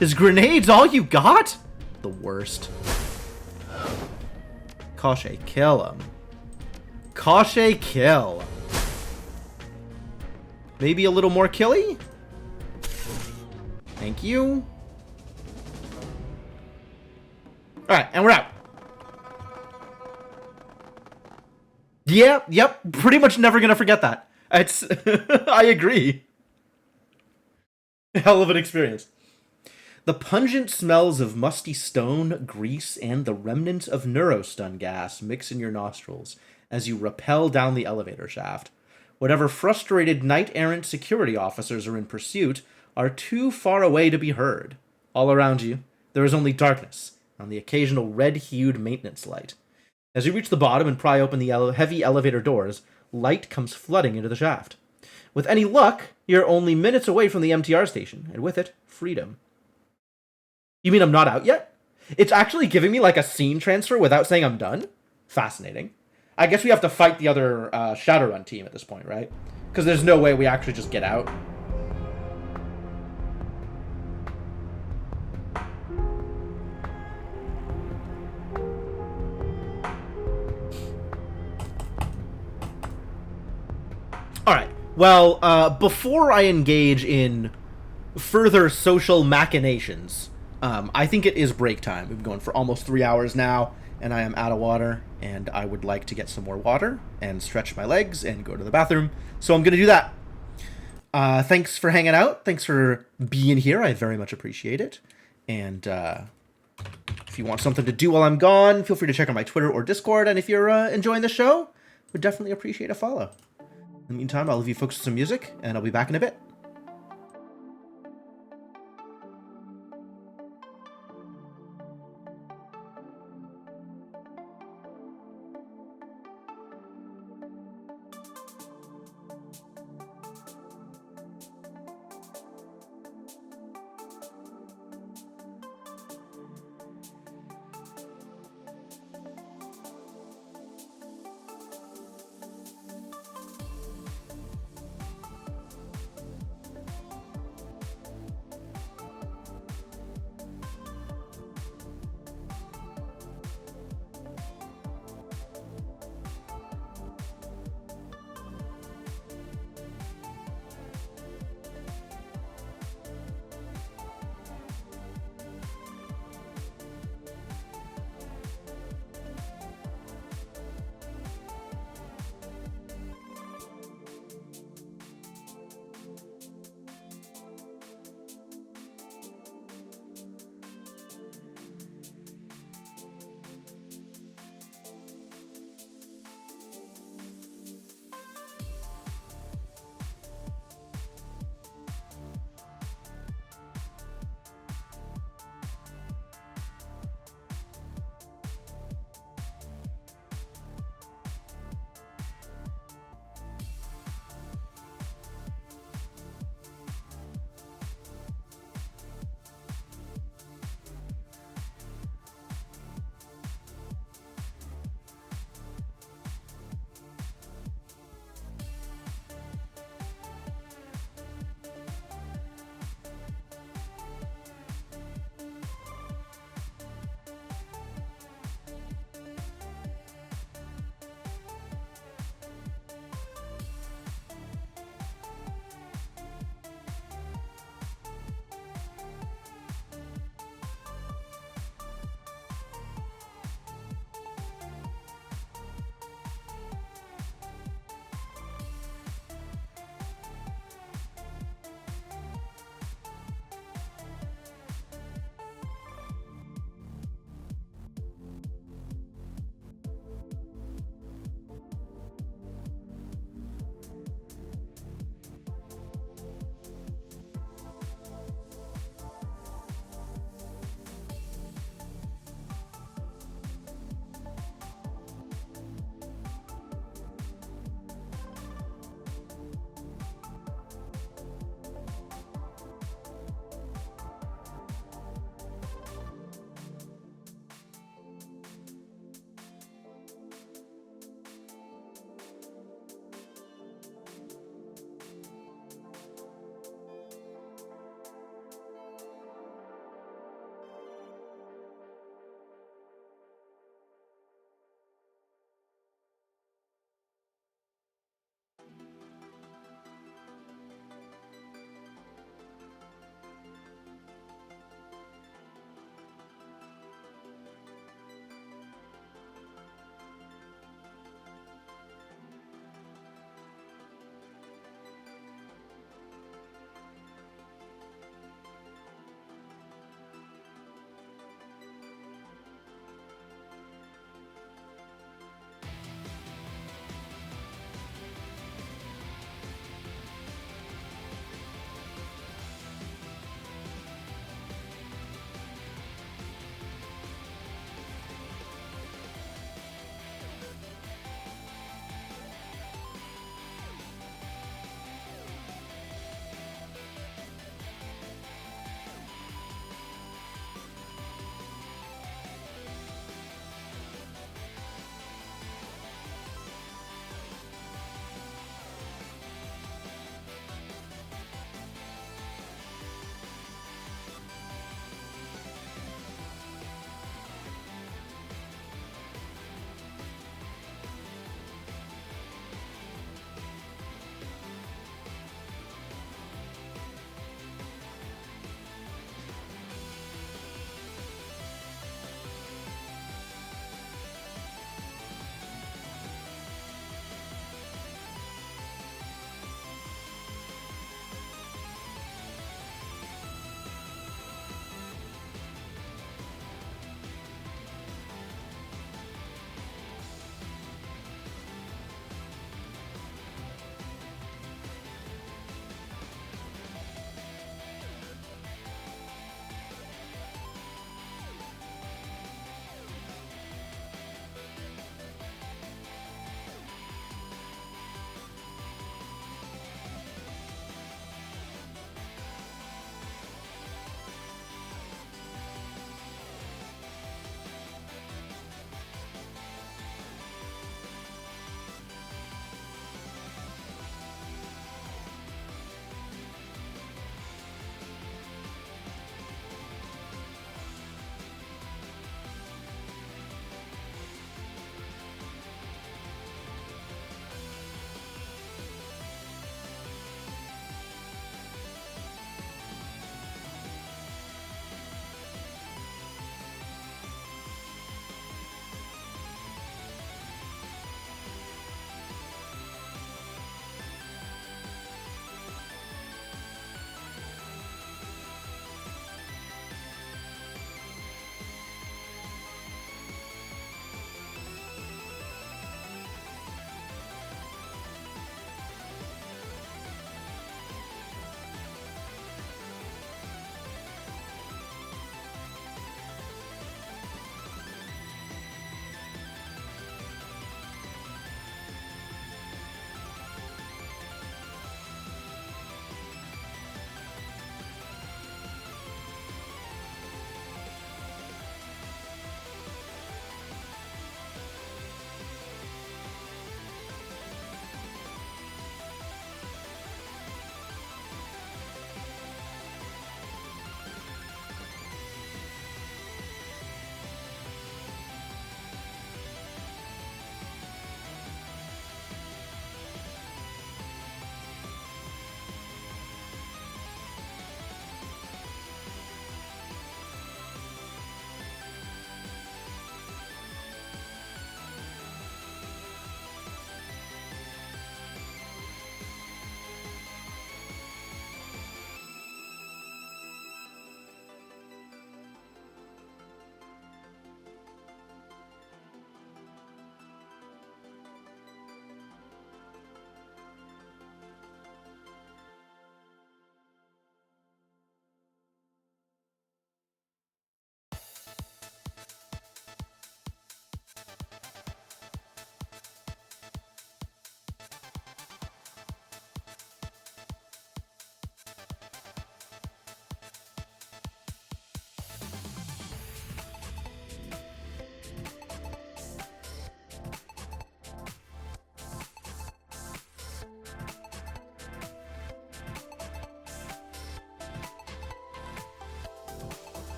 Is grenades all you got? The worst. Cauchet, kill him. Cauchet, kill. Maybe a little more killy? Thank you. Alright, and we're out. Yeah, yep. Pretty much never gonna forget that. It's I agree. Hell of an experience. The pungent smells of musty stone, grease, and the remnants of neurostun gas mix in your nostrils as you rappel down the elevator shaft. Whatever frustrated knight-errant security officers are in pursuit are too far away to be heard. All around you, there is only darkness and the occasional red-hued maintenance light. As you reach the bottom and pry open the heavy elevator doors, light comes flooding into the shaft. With any luck, you're only minutes away from the MTR station, and with it, freedom. You mean I'm not out yet? It's actually giving me like a scene transfer without saying I'm done? Fascinating. I guess we have to fight the other Shadowrun team at this point, right? Because there's no way we actually just get out. Alright, well, before I engage in further social machinations, I think it is break time. We've been going for almost 3 hours now, and I am out of water, and I would like to get some more water and stretch my legs and go to the bathroom, so I'm going to do that. Thanks for hanging out. Thanks for being here. I very much appreciate it. And if you want something to do while I'm gone, feel free to check out my Twitter or Discord, and if you're enjoying the show, would definitely appreciate a follow. In the meantime, I'll leave you folks with some music, and I'll be back in a bit.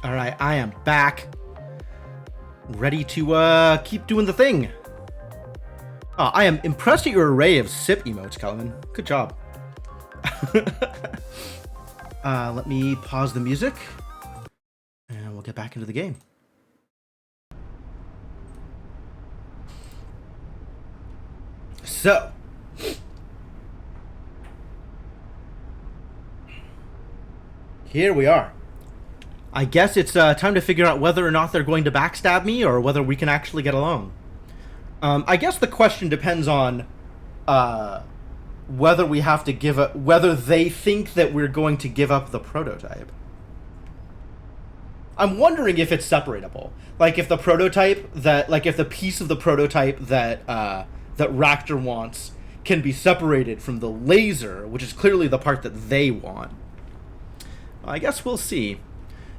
Alright, I am back. Ready to keep doing the thing. Oh, I am impressed at your array of sip emotes, Kelvin. Good job. Let me pause the music. And we'll get back into the game. So. Here we are. I guess it's time to figure out whether or not they're going to backstab me or whether we can actually get along. I guess the question depends on whether we have to give up, whether they think that we're going to give up the prototype. I'm wondering if it's separatable. Like if the prototype that, like if the piece of the prototype that that Raptor wants can be separated from the laser, which is clearly the part that they want. I guess we'll see.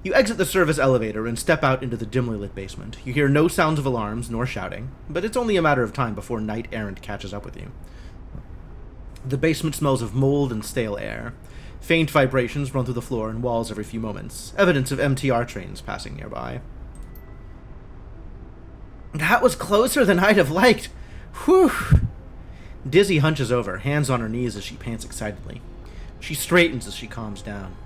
You exit the service elevator and step out into the dimly lit basement. You hear no sounds of alarms nor shouting, but it's only a matter of time before Knight Errant catches up with you. The basement smells of mold and stale air. Faint vibrations run through the floor and walls every few moments, evidence of MTR trains passing nearby. That was closer than I'd have liked. Whew! Dizzy hunches over, hands on her knees as she pants excitedly. She straightens as she calms down.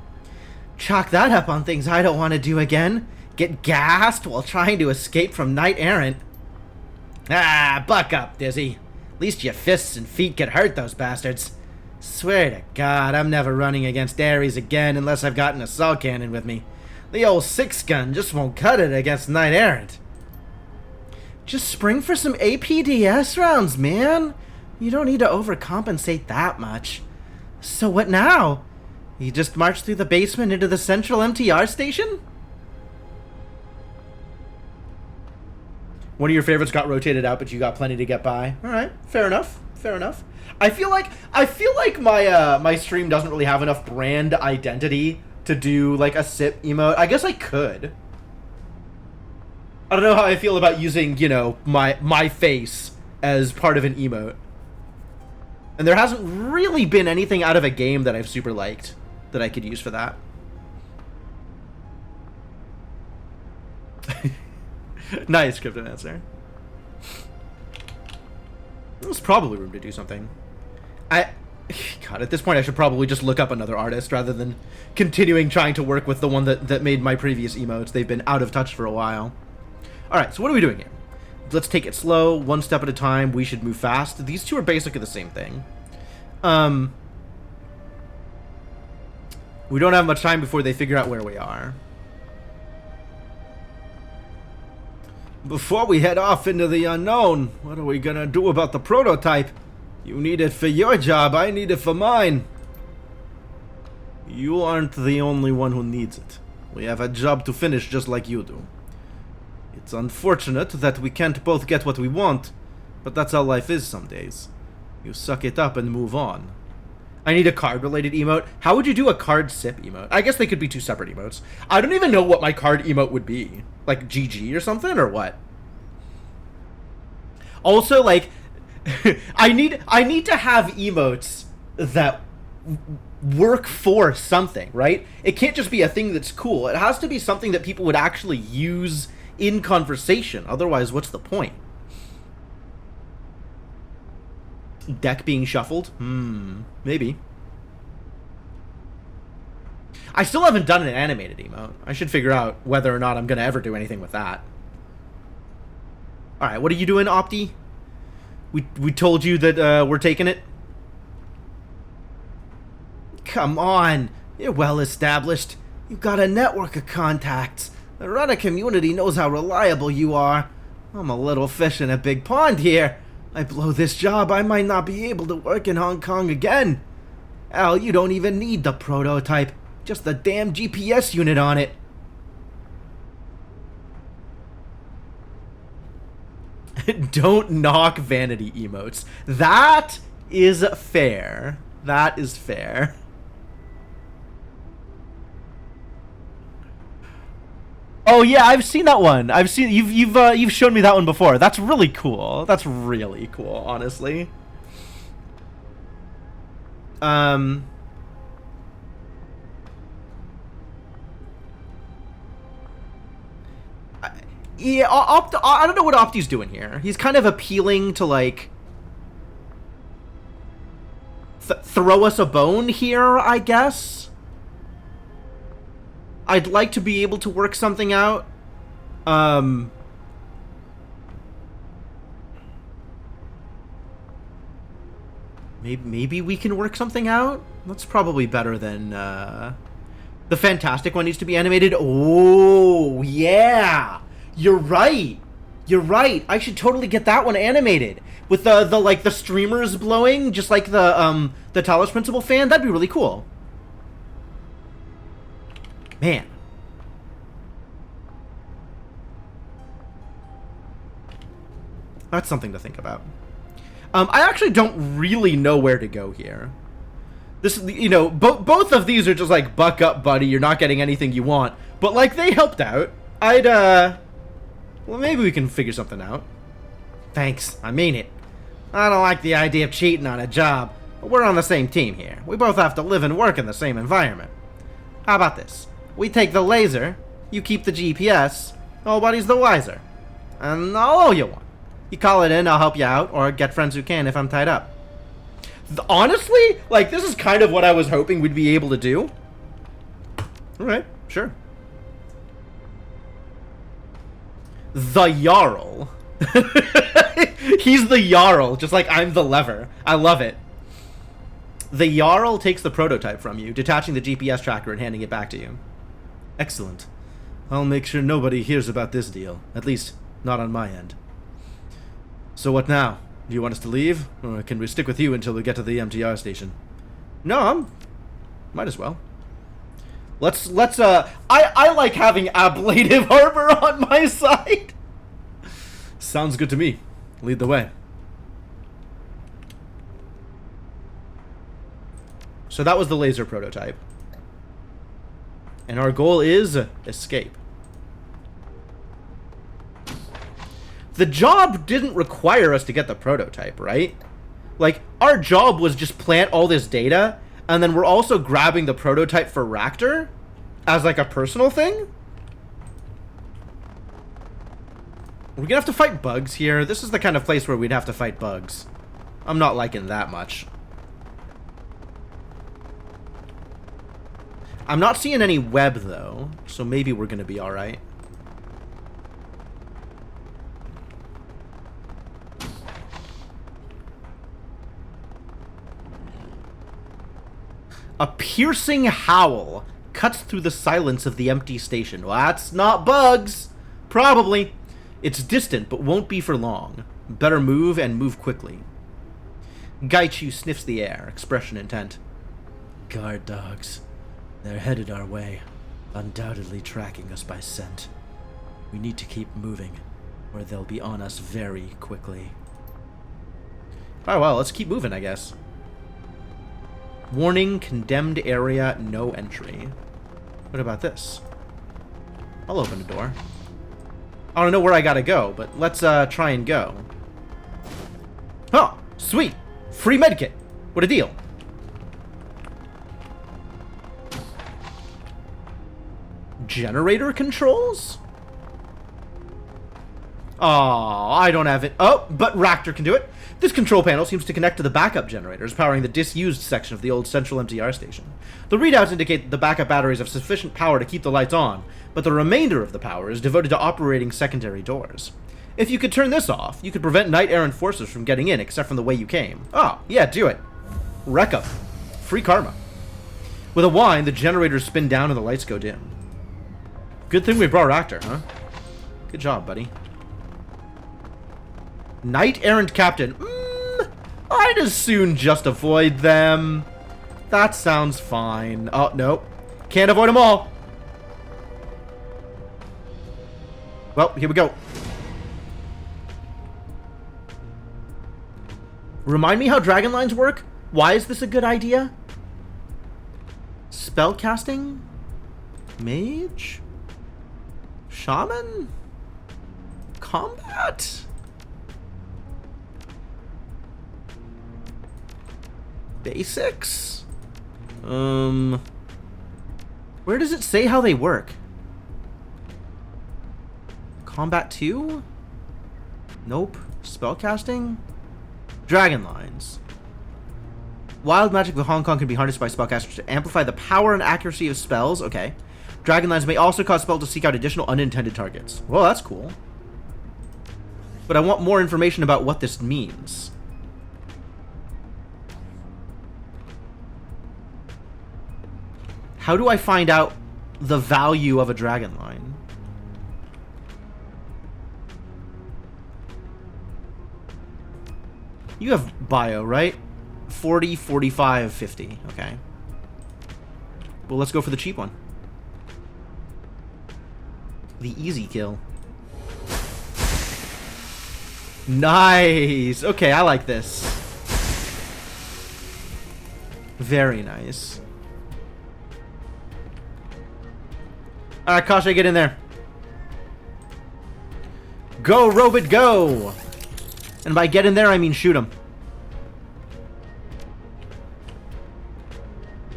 Chalk that up on things I don't want to do again. Get gassed while trying to escape from Knight Errant. Ah, buck up, Dizzy. At least your fists and feet get hurt, those bastards. Swear to God, I'm never running against Ares again unless I've got an assault cannon with me. The old 6-gun just won't cut it against Knight Errant. Just spring for some APDS rounds, man. You don't need to overcompensate that much. So what now? You just march through the basement into the central MTR station? One of your favorites got rotated out, but you got plenty to get by. All right, fair enough. Fair enough. I feel like my my stream doesn't really have enough brand identity to do like a sip emote. I guess I could. I don't know how I feel about using, you know, my face as part of an emote. And there hasn't really been anything out of a game that I've super liked that I could use for that. Nice, Cryptomancer. There's probably room to do something. God, at this point I should probably just look up another artist rather than continuing trying to work with the one that made my previous emotes. They've been out of touch for a while. Alright, so what are we doing here? Let's take it slow, one step at a time. We should move fast. These two are basically the same thing. We don't have much time before they figure out where we are. Before we head off into the unknown, what are we gonna do about the prototype? You need it for your job, I need it for mine. You aren't the only one who needs it. We have a job to finish just like you do. It's unfortunate that we can't both get what we want, but that's how life is some days. You suck it up and move on. I need a card-related emote. How would you do a card sip emote? I guess they could be two separate emotes. I don't even know what my card emote would be. Like GG or something, or what? Also, like, I need to have emotes that work for something, right? It can't just be a thing that's cool. It has to be something that people would actually use in conversation. Otherwise, what's the point? Deck being shuffled? Maybe. I still haven't done an animated emote. I should figure out whether or not I'm going to ever do anything with that. Alright, what are you doing, Opti? We told you that we're taking it? Come on. You're well established. You've got a network of contacts. The Runner community knows how reliable you are. I'm a little fish in a big pond here. I blow this job, I might not be able to work in Hong Kong again. Al, you don't even need the prototype. Just the damn GPS unit on it. Don't knock vanity emotes. That is fair. That is fair. Oh yeah, I've seen that one. I've seen you've shown me that one before. That's really cool. That's really cool, honestly. Yeah, I don't know what Opti's doing here. He's kind of appealing to, like, throw us a bone here, I guess. I'd like to be able to work something out. Maybe we can work something out? That's probably better than, the Fantastic one needs to be animated. Oh, yeah! You're right! You're right! I should totally get that one animated. With the streamers blowing, just like the Talos Principal fan. That'd be really cool. Man. That's something to think about. I actually don't really know where to go here. This, you know, both of these are just like, buck up, buddy, you're not getting anything you want. But, like, they helped out. Well, maybe we can figure something out. Thanks, I mean it. I don't like the idea of cheating on a job, but we're on the same team here. We both have to live and work in the same environment. How about this? We take the laser, you keep the GPS, nobody's the wiser. And I'll owe you one. You call it in, I'll help you out, or get friends who can if I'm tied up. Honestly, like, this is kind of what I was hoping we'd be able to do. Alright, sure. The Jarl. He's the Jarl, just like I'm the lever. I love it. The Jarl takes the prototype from you, detaching the GPS tracker and handing it back to you. Excellent. I'll make sure nobody hears about this deal. At least, not on my end. So what now? Do you want us to leave? Or can we stick with you until we get to the MTR station? No, might as well. I like having ablative armor on my side. Sounds good to me. Lead the way. So that was the laser prototype. And our goal is escape. The job didn't require us to get the prototype, right? Like, our job was just plant all this data, and then we're also grabbing the prototype for Ractor as, like, a personal thing? We're gonna have to fight bugs here. This is the kind of place where we'd have to fight bugs. I'm not liking that much. I'm not seeing any web, though, so maybe we're gonna be alright. A piercing howl cuts through the silence of the empty station. Well, that's not bugs. Probably. It's distant, but won't be for long. Better move, and move quickly. Gaichu sniffs the air, expression intent. Guard dogs. They're headed our way, undoubtedly tracking us by scent. We need to keep moving, or they'll be on us very quickly. Oh well, let's keep moving, I guess. Warning, condemned area, no entry. What about this? I'll open the door. I don't know where I gotta go, but let's try and go. Oh, sweet! Free medkit! What a deal! Generator controls? Oh, I don't have it. Oh, but Ractor can do it. This control panel seems to connect to the backup generators powering the disused section of the old central MTR station. The readouts indicate that the backup batteries have sufficient power to keep the lights on, but the remainder of the power is devoted to operating secondary doors. If you could turn this off, you could prevent knight-errant forces from getting in except from the way you came. Oh, yeah, do it. Wreck 'em. Free karma. With a whine, the generators spin down and the lights go dim. Good thing we brought Ractor, huh? Good job, buddy. Knight-errant captain. I'd as soon just avoid them. That sounds fine. Oh, no. Can't avoid them all. Well, here we go. Remind me how dragon lines work? Why is this a good idea? Spellcasting? Mage? Shaman? Combat? Basics? Where does it say how they work? Combat 2? Nope. Spellcasting? Dragon Lines. Wild magic of Hong Kong can be harnessed by spellcasters to amplify the power and accuracy of spells. Okay. Dragon Lines may also cause spells to seek out additional unintended targets. Well, that's cool. But I want more information about what this means. How do I find out the value of a Dragon Line? You have bio, right? 40, 45, 50. Okay. Well, let's go for the cheap one. The easy kill. Nice! Okay, I like this. Very nice. Alright, Kasha, get in there. Go, Robot, go! And by get in there, I mean shoot him.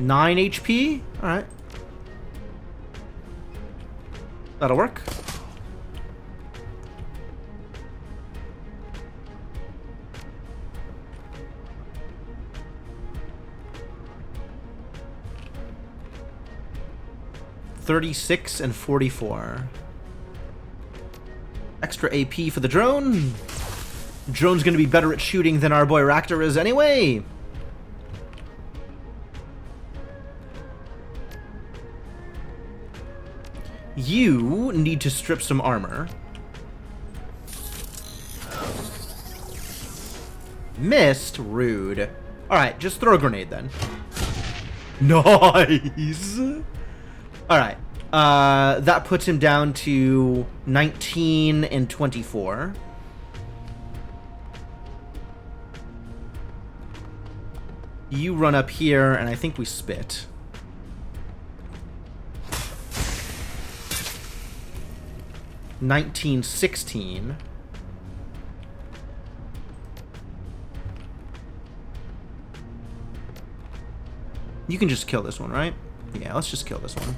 9 HP? Alright. That'll work. $36 and $44. Extra AP for the drone. Drone's gonna be better at shooting than our boy Raptor is anyway. You need to strip some armor. Missed? Rude. Alright, just throw a grenade then. Nice! Alright. That puts him down to 19 and 24. You run up here, and I think we spit. $19.16. You can just kill this one, right? Yeah, let's just kill this one.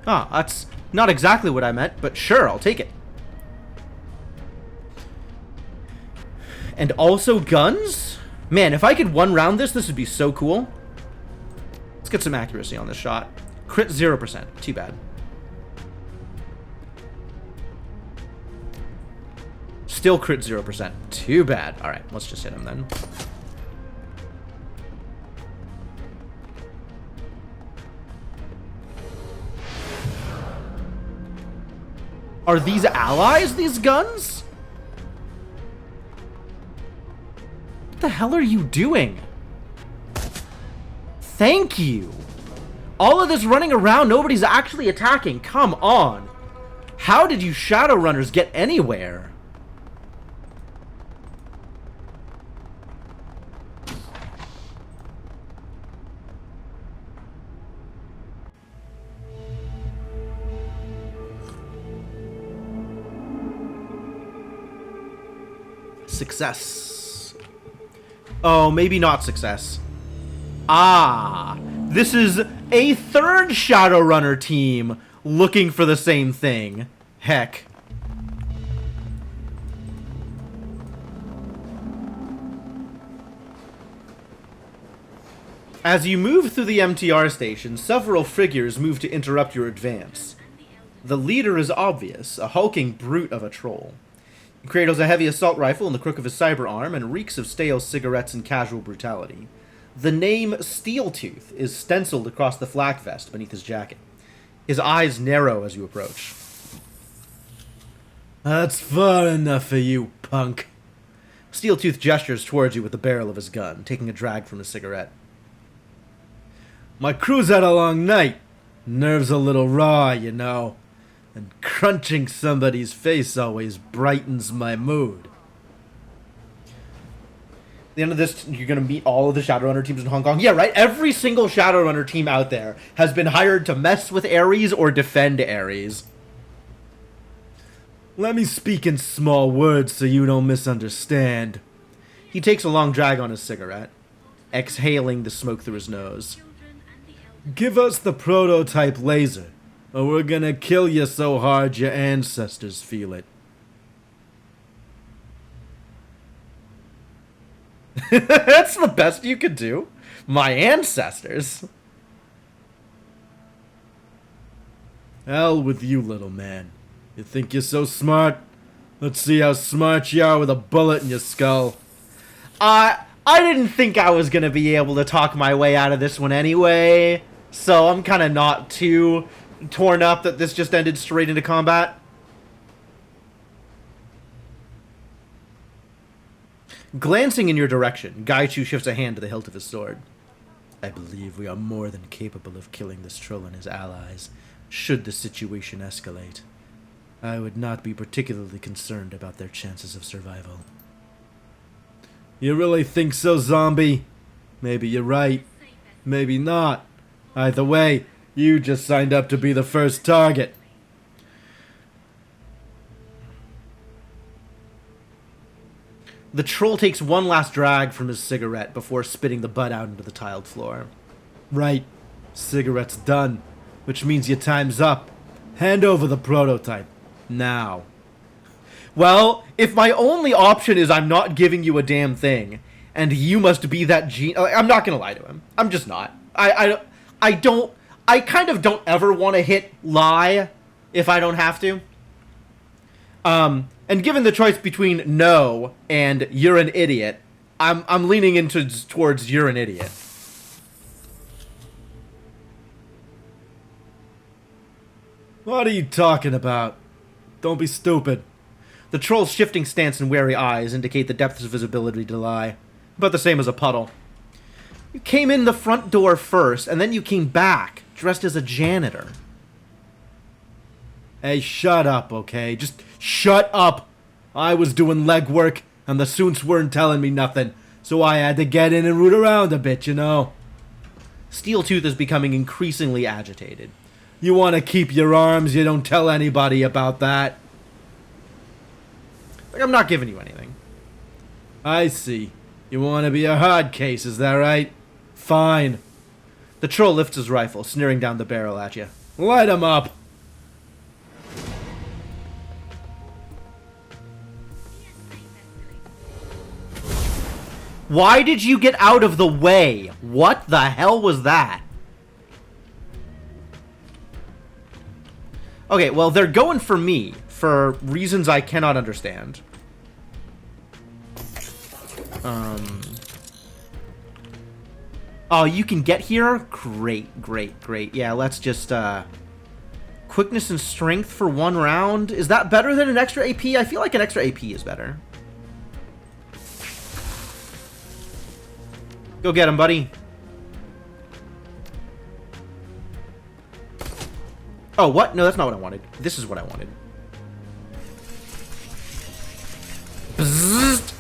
Ah, that's not exactly what I meant, but sure, I'll take it. And also guns? Man, if I could one-round this, this would be so cool. Let's get some accuracy on this shot. Crit 0%. Too bad. Still crit 0%. Too bad. Alright, let's just hit him then. Are these allies, these guns? What the hell are you doing? Thank you. All of this running around, nobody's actually attacking. Come on. How did you Shadowrunners get anywhere? Success. Oh, maybe not success. Ah, this is a third Shadowrunner team looking for the same thing. Heck. As you move through the MTR station, several figures move to interrupt your advance. The leader is obvious, a hulking brute of a troll. He cradles a heavy assault rifle in the crook of his cyber arm and reeks of stale cigarettes and casual brutality. The name Steeltooth is stenciled across the flak vest beneath his jacket. His eyes narrow as you approach. That's far enough for you, punk. Steeltooth gestures towards you with the barrel of his gun, taking a drag from his cigarette. My crew's had a long night. Nerves a little raw, you know. And crunching somebody's face always brightens my mood. At the end of this, you're going to meet all of the Shadowrunner teams in Hong Kong. Yeah, right? Every single Shadowrunner team out there has been hired to mess with Ares or defend Ares. Let me speak in small words so you don't misunderstand. He takes a long drag on his cigarette, exhaling the smoke through his nose. Give us the prototype laser. or we're gonna kill you so hard your ancestors feel it. That's the best you could do? My ancestors? Hell with you, little man. You think you're so smart? Let's see how smart you are with a bullet in your skull. I didn't think I was gonna be able to talk my way out of this one anyway, so I'm kind of not too torn up that this just ended straight into combat. Glancing in your direction, Gaichu shifts a hand to the hilt of his sword. I believe we are more than capable of killing this troll and his allies, should the situation escalate. I would not be particularly concerned about their chances of survival. You really think so, zombie? Maybe you're right. Maybe not. Either way, you just signed up to be the first target. The troll takes one last drag from his cigarette before spitting the butt out into the tiled floor. Right. Cigarette's done, which means your time's up. Hand over the prototype. Now. Well, if my only option is I'm not giving you a damn thing, and you must be that I'm not gonna lie to him. I'm just not. I kind of don't ever want to hit lie if I don't have to. And given the choice between no and you're an idiot, I'm leaning towards you're an idiot. What are you talking about? Don't be stupid. The troll's shifting stance and wary eyes indicate the depths of his ability to lie. About the same as a puddle. You came in the front door first, and then you came back, dressed as a janitor. Hey, shut up, okay? Just shut up! I was doing legwork, and the suits weren't telling me nothing, so I had to get in and root around a bit, you know? Steeltooth is becoming increasingly agitated. You want to keep your arms, you don't tell anybody about that. Like, I'm not giving you anything. I see. You want to be a hard case, is that right? Fine. The troll lifts his rifle, sneering down the barrel at you. Light him up! Why did you get out of the way? What the hell was that? Okay, well, they're going for me for reasons I cannot understand. Oh, you can get here? Great, great, great. Yeah, let's just, quickness and strength for 1 round. Is that better than an extra AP? I feel like an extra AP is better. Go get him, buddy. Oh, what? No, that's not what I wanted. This is what I wanted. Bzzzt.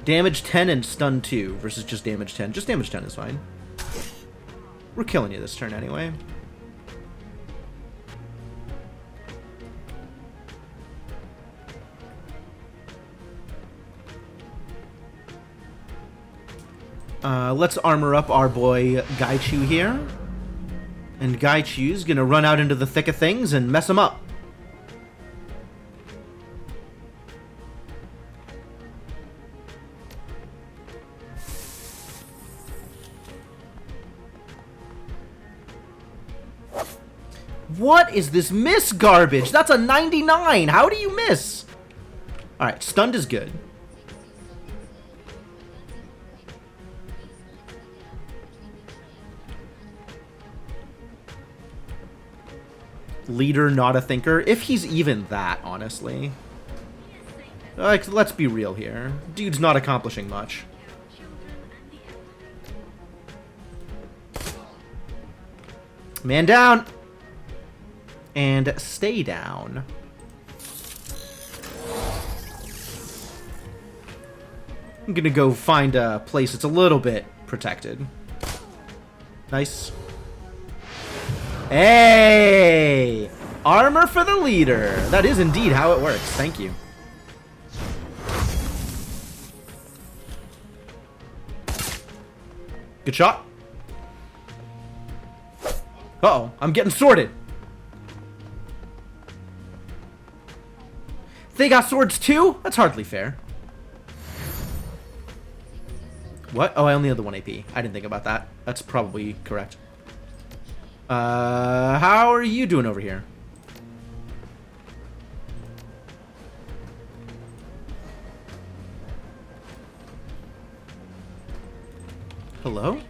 Damage 10 and stun 2 versus just damage 10. Just damage 10 is fine. We're killing you this turn anyway. Let's armor up our boy Gaichu here. And Gaichu's gonna run out into the thick of things and mess him up. What is this miss garbage? That's a 99! How do you miss? Alright, stunned is good. Leader, not a thinker. If he's even that, honestly. Like, let's be real here. Dude's not accomplishing much. Man down! And stay down. I'm gonna go find a place that's a little bit protected. Nice. Hey! Armor for the leader. That is indeed how it works. Thank you. Good shot. Uh-oh, I'm getting sorted. They got swords too? That's hardly fair. What? Oh, I only had the 1 AP. I didn't think about that. That's probably correct. How are you doing over here? Hello?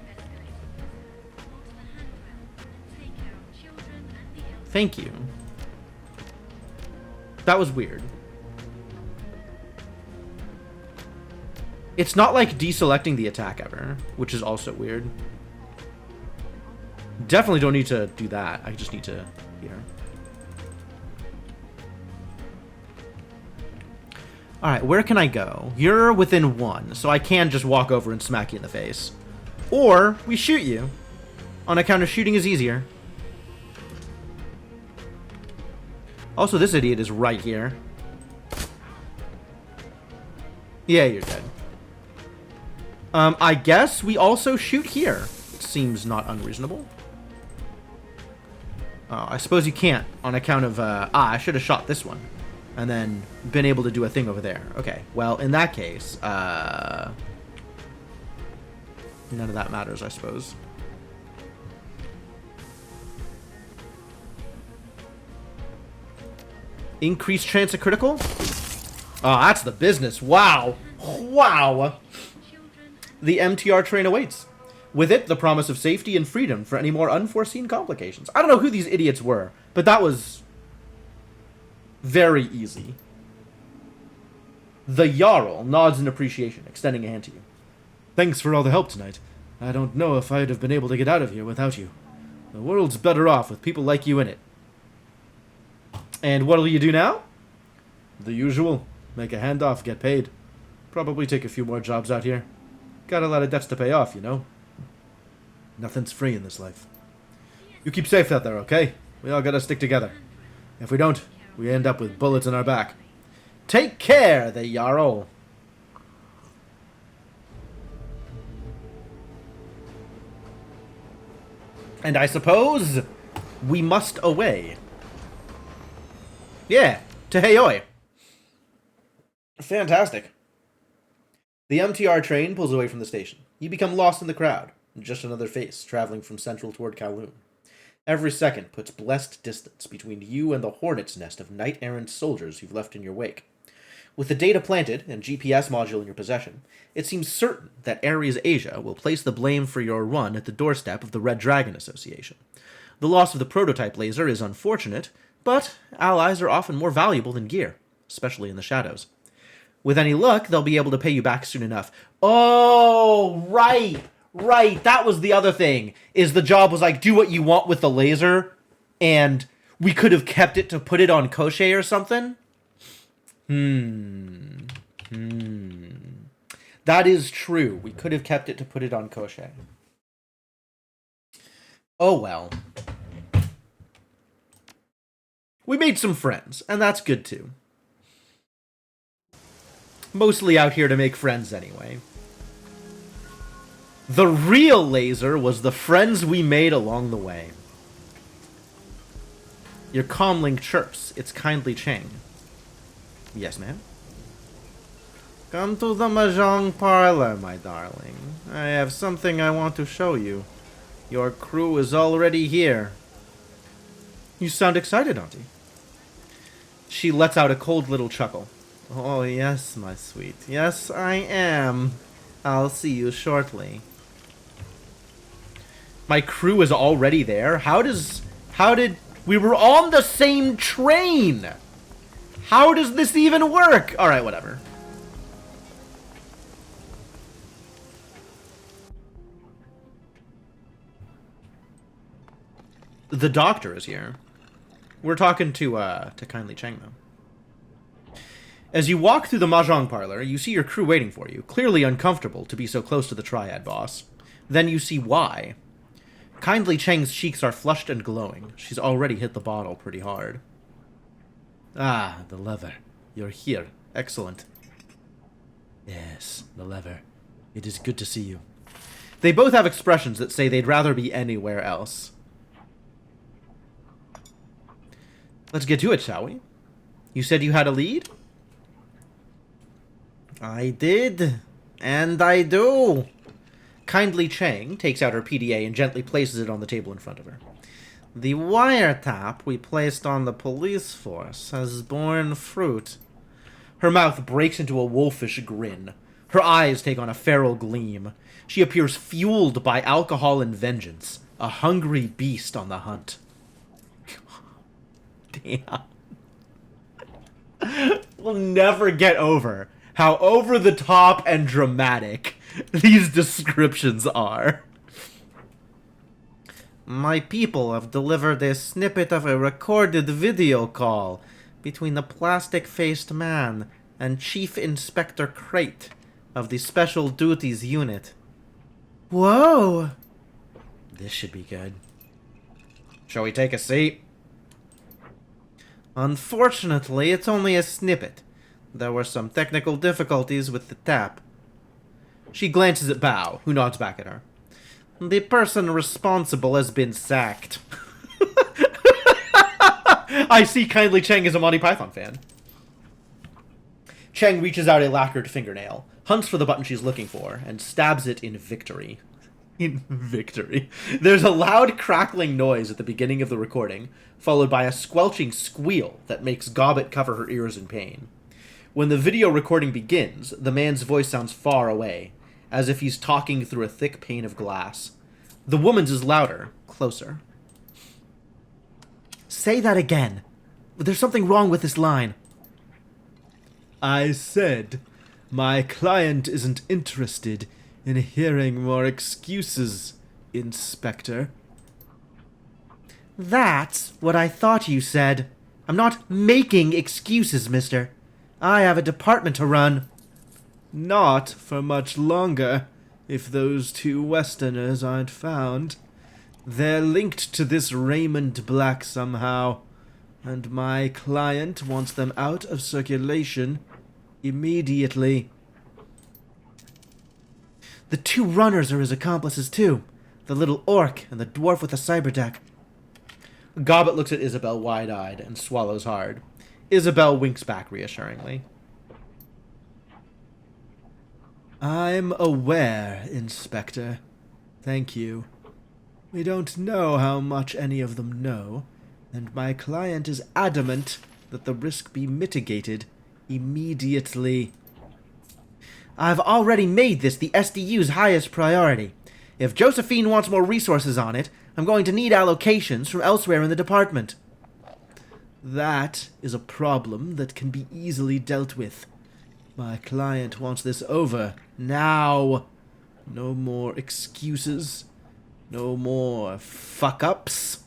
Thank you. That was weird. It's not like deselecting the attack ever, which is also weird. Definitely don't need to do that. I just need to here. Alright, where can I go? You're within 1, so I can just walk over and smack you in the face. Or, we shoot you. On account of shooting is easier. Also, this idiot is right here. Yeah, you're dead. I guess we also shoot here. It seems not unreasonable. I suppose you can't on account of, I should have shot this one. And then been able to do a thing over there. Okay, well, in that case, none of that matters, I suppose. Increased chance of critical? Oh, that's the business. Wow. Wow. The MTR train awaits. With it, the promise of safety and freedom for any more unforeseen complications. I don't know who these idiots were, but that was very easy. The Jarl nods in appreciation, extending a hand to you. Thanks for all the help tonight. I don't know if I'd have been able to get out of here without you. The world's better off with people like you in it. And what'll you do now? The usual. Make a handoff, get paid. Probably take a few more jobs out here. Got a lot of debts to pay off, you know? Nothing's free in this life. You keep safe out there, okay? We all gotta stick together. If we don't, we end up with bullets in our back. Take care, the Jarl. And I suppose we must away. Yeah, to Hayoi. Fantastic. The MTR train pulls away from the station. You become lost in the crowd, just another face traveling from Central toward Kowloon. Every second puts blessed distance between you and the hornet's nest of knight-errant soldiers you've left in your wake. With the data planted and GPS module in your possession, it seems certain that Ares Asia will place the blame for your run at the doorstep of the Red Dragon Association. The loss of the prototype laser is unfortunate, but allies are often more valuable than gear, especially in the shadows. With any luck, they'll be able to pay you back soon enough. Oh, right. That was the other thing, is the job was like, do what you want with the laser, and we could have kept it to put it on Koshei or something. That is true. We could have kept it to put it on Koshei. Oh well. We made some friends, and that's good too. Mostly out here to make friends anyway. The real laser was the friends we made along the way. Your comlink chirps. It's kindly Chang. Yes, ma'am? Come to the Mahjong parlor, my darling. I have something I want to show you. Your crew is already here. You sound excited, Auntie. She lets out a cold little chuckle. Oh, yes, my sweet. Yes, I am. I'll see you shortly. My crew is already there? How did... We were on the same train! How does this even work? Alright, whatever. The doctor is here. We're talking to Kindly Chang, though. As you walk through the Mahjong parlor, you see your crew waiting for you, clearly uncomfortable to be so close to the Triad boss. Then you see why. Kindly Chang's cheeks are flushed and glowing. She's already hit the bottle pretty hard. Ah, the lever. You're here. Excellent. Yes, the lever. It is good to see you. They both have expressions that say they'd rather be anywhere else. Let's get to it, shall we? You said you had a lead? I did. And I do. Kindly Chang takes out her PDA and gently places it on the table in front of her. The wiretap we placed on the police force has borne fruit. Her mouth breaks into a wolfish grin. Her eyes take on a feral gleam. She appears fueled by alcohol and vengeance, a hungry beast on the hunt. Damn. We'll never get over how over the top and dramatic these descriptions are. My people have delivered a snippet of a recorded video call between the plastic-faced man and Chief Inspector Crate of the Special Duties Unit. Whoa! This should be good. Shall we take a seat? Unfortunately, it's only a snippet. There were some technical difficulties with the tap. She glances at Bao, who nods back at her. The person responsible has been sacked. I see Kindly Chang is a Monty Python fan. Chang reaches out a lacquered fingernail, hunts for the button she's looking for, and stabs it in victory. In victory. There's a loud crackling noise at the beginning of the recording, followed by a squelching squeal that makes Gobbet cover her ears in pain. When the video recording begins, the man's voice sounds far away, as if he's talking through a thick pane of glass. The woman's is louder, closer. Say that again. There's something wrong with this line. I said, my client isn't interested in hearing more excuses, Inspector. That's what I thought you said. I'm not making excuses, mister. I have a department to run. Not for much longer, if those two Westerners aren't found. They're linked to this Raymond Black somehow, and my client wants them out of circulation immediately. The two runners are his accomplices too, the little orc and the dwarf with the cyberdeck. Gobbet looks at Isabel wide-eyed and swallows hard. Isabel winks back reassuringly. I'm aware, Inspector. Thank you. We don't know how much any of them know, and my client is adamant that the risk be mitigated immediately. I've already made this the SDU's highest priority. If Josephine wants more resources on it, I'm going to need allocations from elsewhere in the department. That is a problem that can be easily dealt with. My client wants this over now. No more excuses. No more fuck-ups.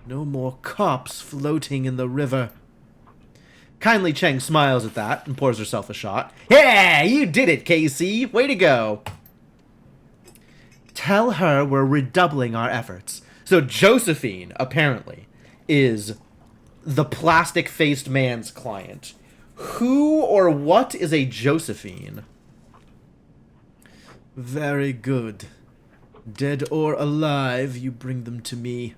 No more cops floating in the river. Kindly Cheng smiles at that and pours herself a shot. Yeah, you did it, KC. Way to go. Tell her we're redoubling our efforts. So Josephine, apparently, is the plastic-faced man's client. Who or what is a Josephine? Very good. Dead or alive, you bring them to me.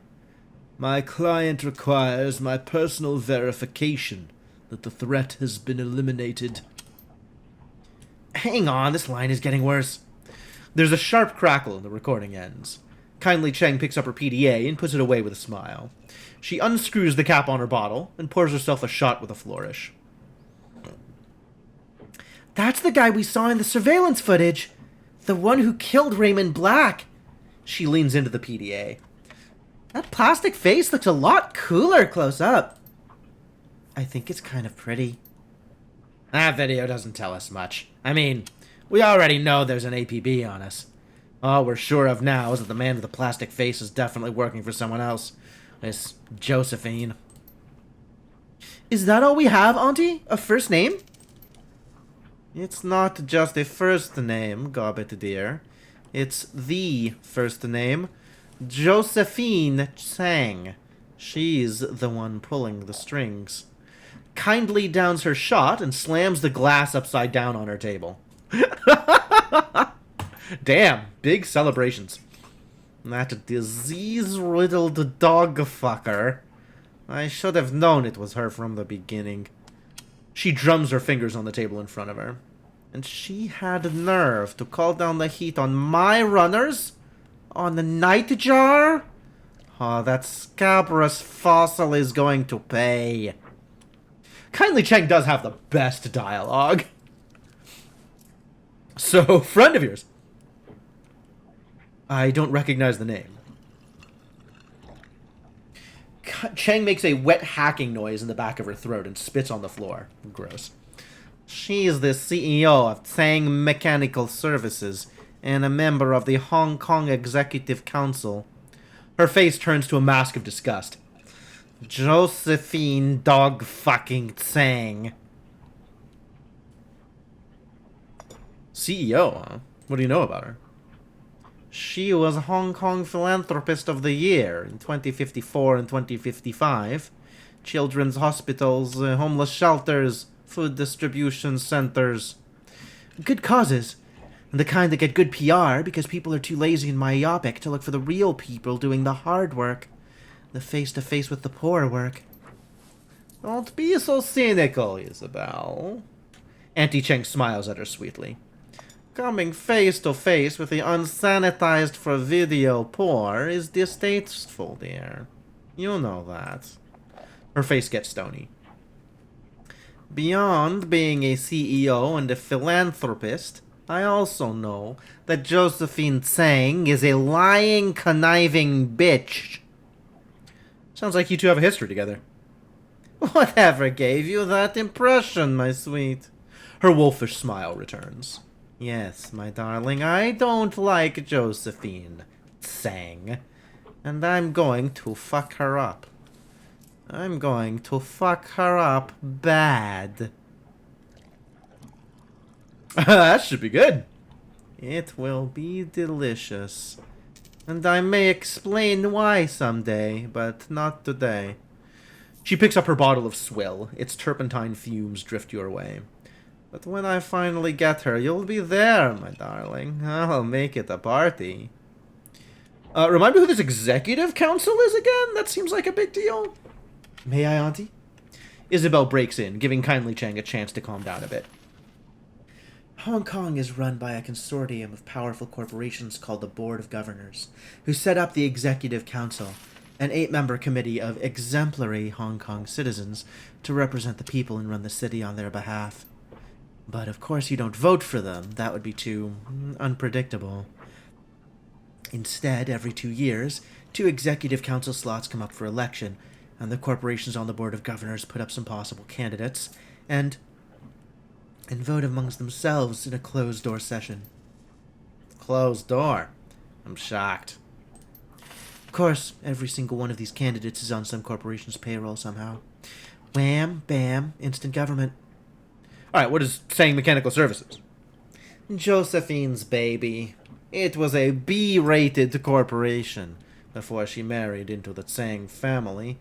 My client requires my personal verification that the threat has been eliminated. Hang on, this line is getting worse. There's a sharp crackle and the recording ends. Kindly Cheng picks up her PDA and puts it away with a smile. She unscrews the cap on her bottle and pours herself a shot with a flourish. That's the guy we saw in the surveillance footage. The one who killed Raymond Black. She leans into the PDA. That plastic face looks a lot cooler close up. I think it's kind of pretty. That video doesn't tell us much. I mean, we already know there's an APB on us. All we're sure of now is that the man with the plastic face is definitely working for someone else. This Josephine. Is that all we have, Auntie? A first name? It's not just a first name, Gobbet dear. It's the first name. Josephine Chang. She's the one pulling the strings. Kindly downs her shot and slams the glass upside down on her table. Damn, big celebrations. That disease-riddled dog fucker. I should have known it was her from the beginning. She drums her fingers on the table in front of her. And she had nerve to call down the heat on my runners? On the Nightjar? Oh, that scabrous fossil is going to pay. Kindly Cheng does have the best dialogue. So, friend of yours. I don't recognize the name. Cheng makes a wet hacking noise in the back of her throat and spits on the floor. Gross. She's the CEO of Tsang Mechanical Services and a member of the Hong Kong Executive Council. Her face turns to a mask of disgust. Josephine dog fucking Tsang. CEO, huh? What do you know about her? She was Hong Kong Philanthropist of the Year in 2054 and 2055. Children's hospitals, homeless shelters, food distribution centers. Good causes. The kind that get good PR because people are too lazy and myopic to look for the real people doing the hard work. The face-to-face with the poor work. Don't be so cynical, Isabel. Auntie Cheng smiles at her sweetly. Coming face-to-face with the unsanitized for video poor is distasteful, dear. You know that. Her face gets stony. Beyond being a CEO and a philanthropist, I also know that Josephine Tsang is a lying, conniving bitch. Sounds like you two have a history together. Whatever gave you that impression, my sweet? Her wolfish smile returns. Yes, my darling, I don't like Josephine Tsang. And I'm going to fuck her up. I'm going to fuck her up bad. That should be good. It will be delicious. And I may explain why someday, but not today. She picks up her bottle of swill. Its turpentine fumes drift your way. But when I finally get her, you'll be there, my darling. I'll make it a party. Remind me who this executive council is again? That seems like a big deal. May I, Auntie? Isabel breaks in, giving Kindly Cheng a chance to calm down a bit. Hong Kong is run by a consortium of powerful corporations called the Board of Governors, who set up the Executive Council, an 8-member committee of exemplary Hong Kong citizens to represent the people and run the city on their behalf. But of course you don't vote for them. That would be too unpredictable. Instead, every 2 years, 2 Executive Council slots come up for election, and the corporations on the Board of Governors put up some possible candidates, and vote amongst themselves in a closed-door session. Closed door? I'm shocked. Of course, every single one of these candidates is on some corporation's payroll somehow. Wham, bam, instant government. Alright, what is Tsang Mechanical Services? Josephine's baby. It was a B-rated corporation before she married into the Tsang family.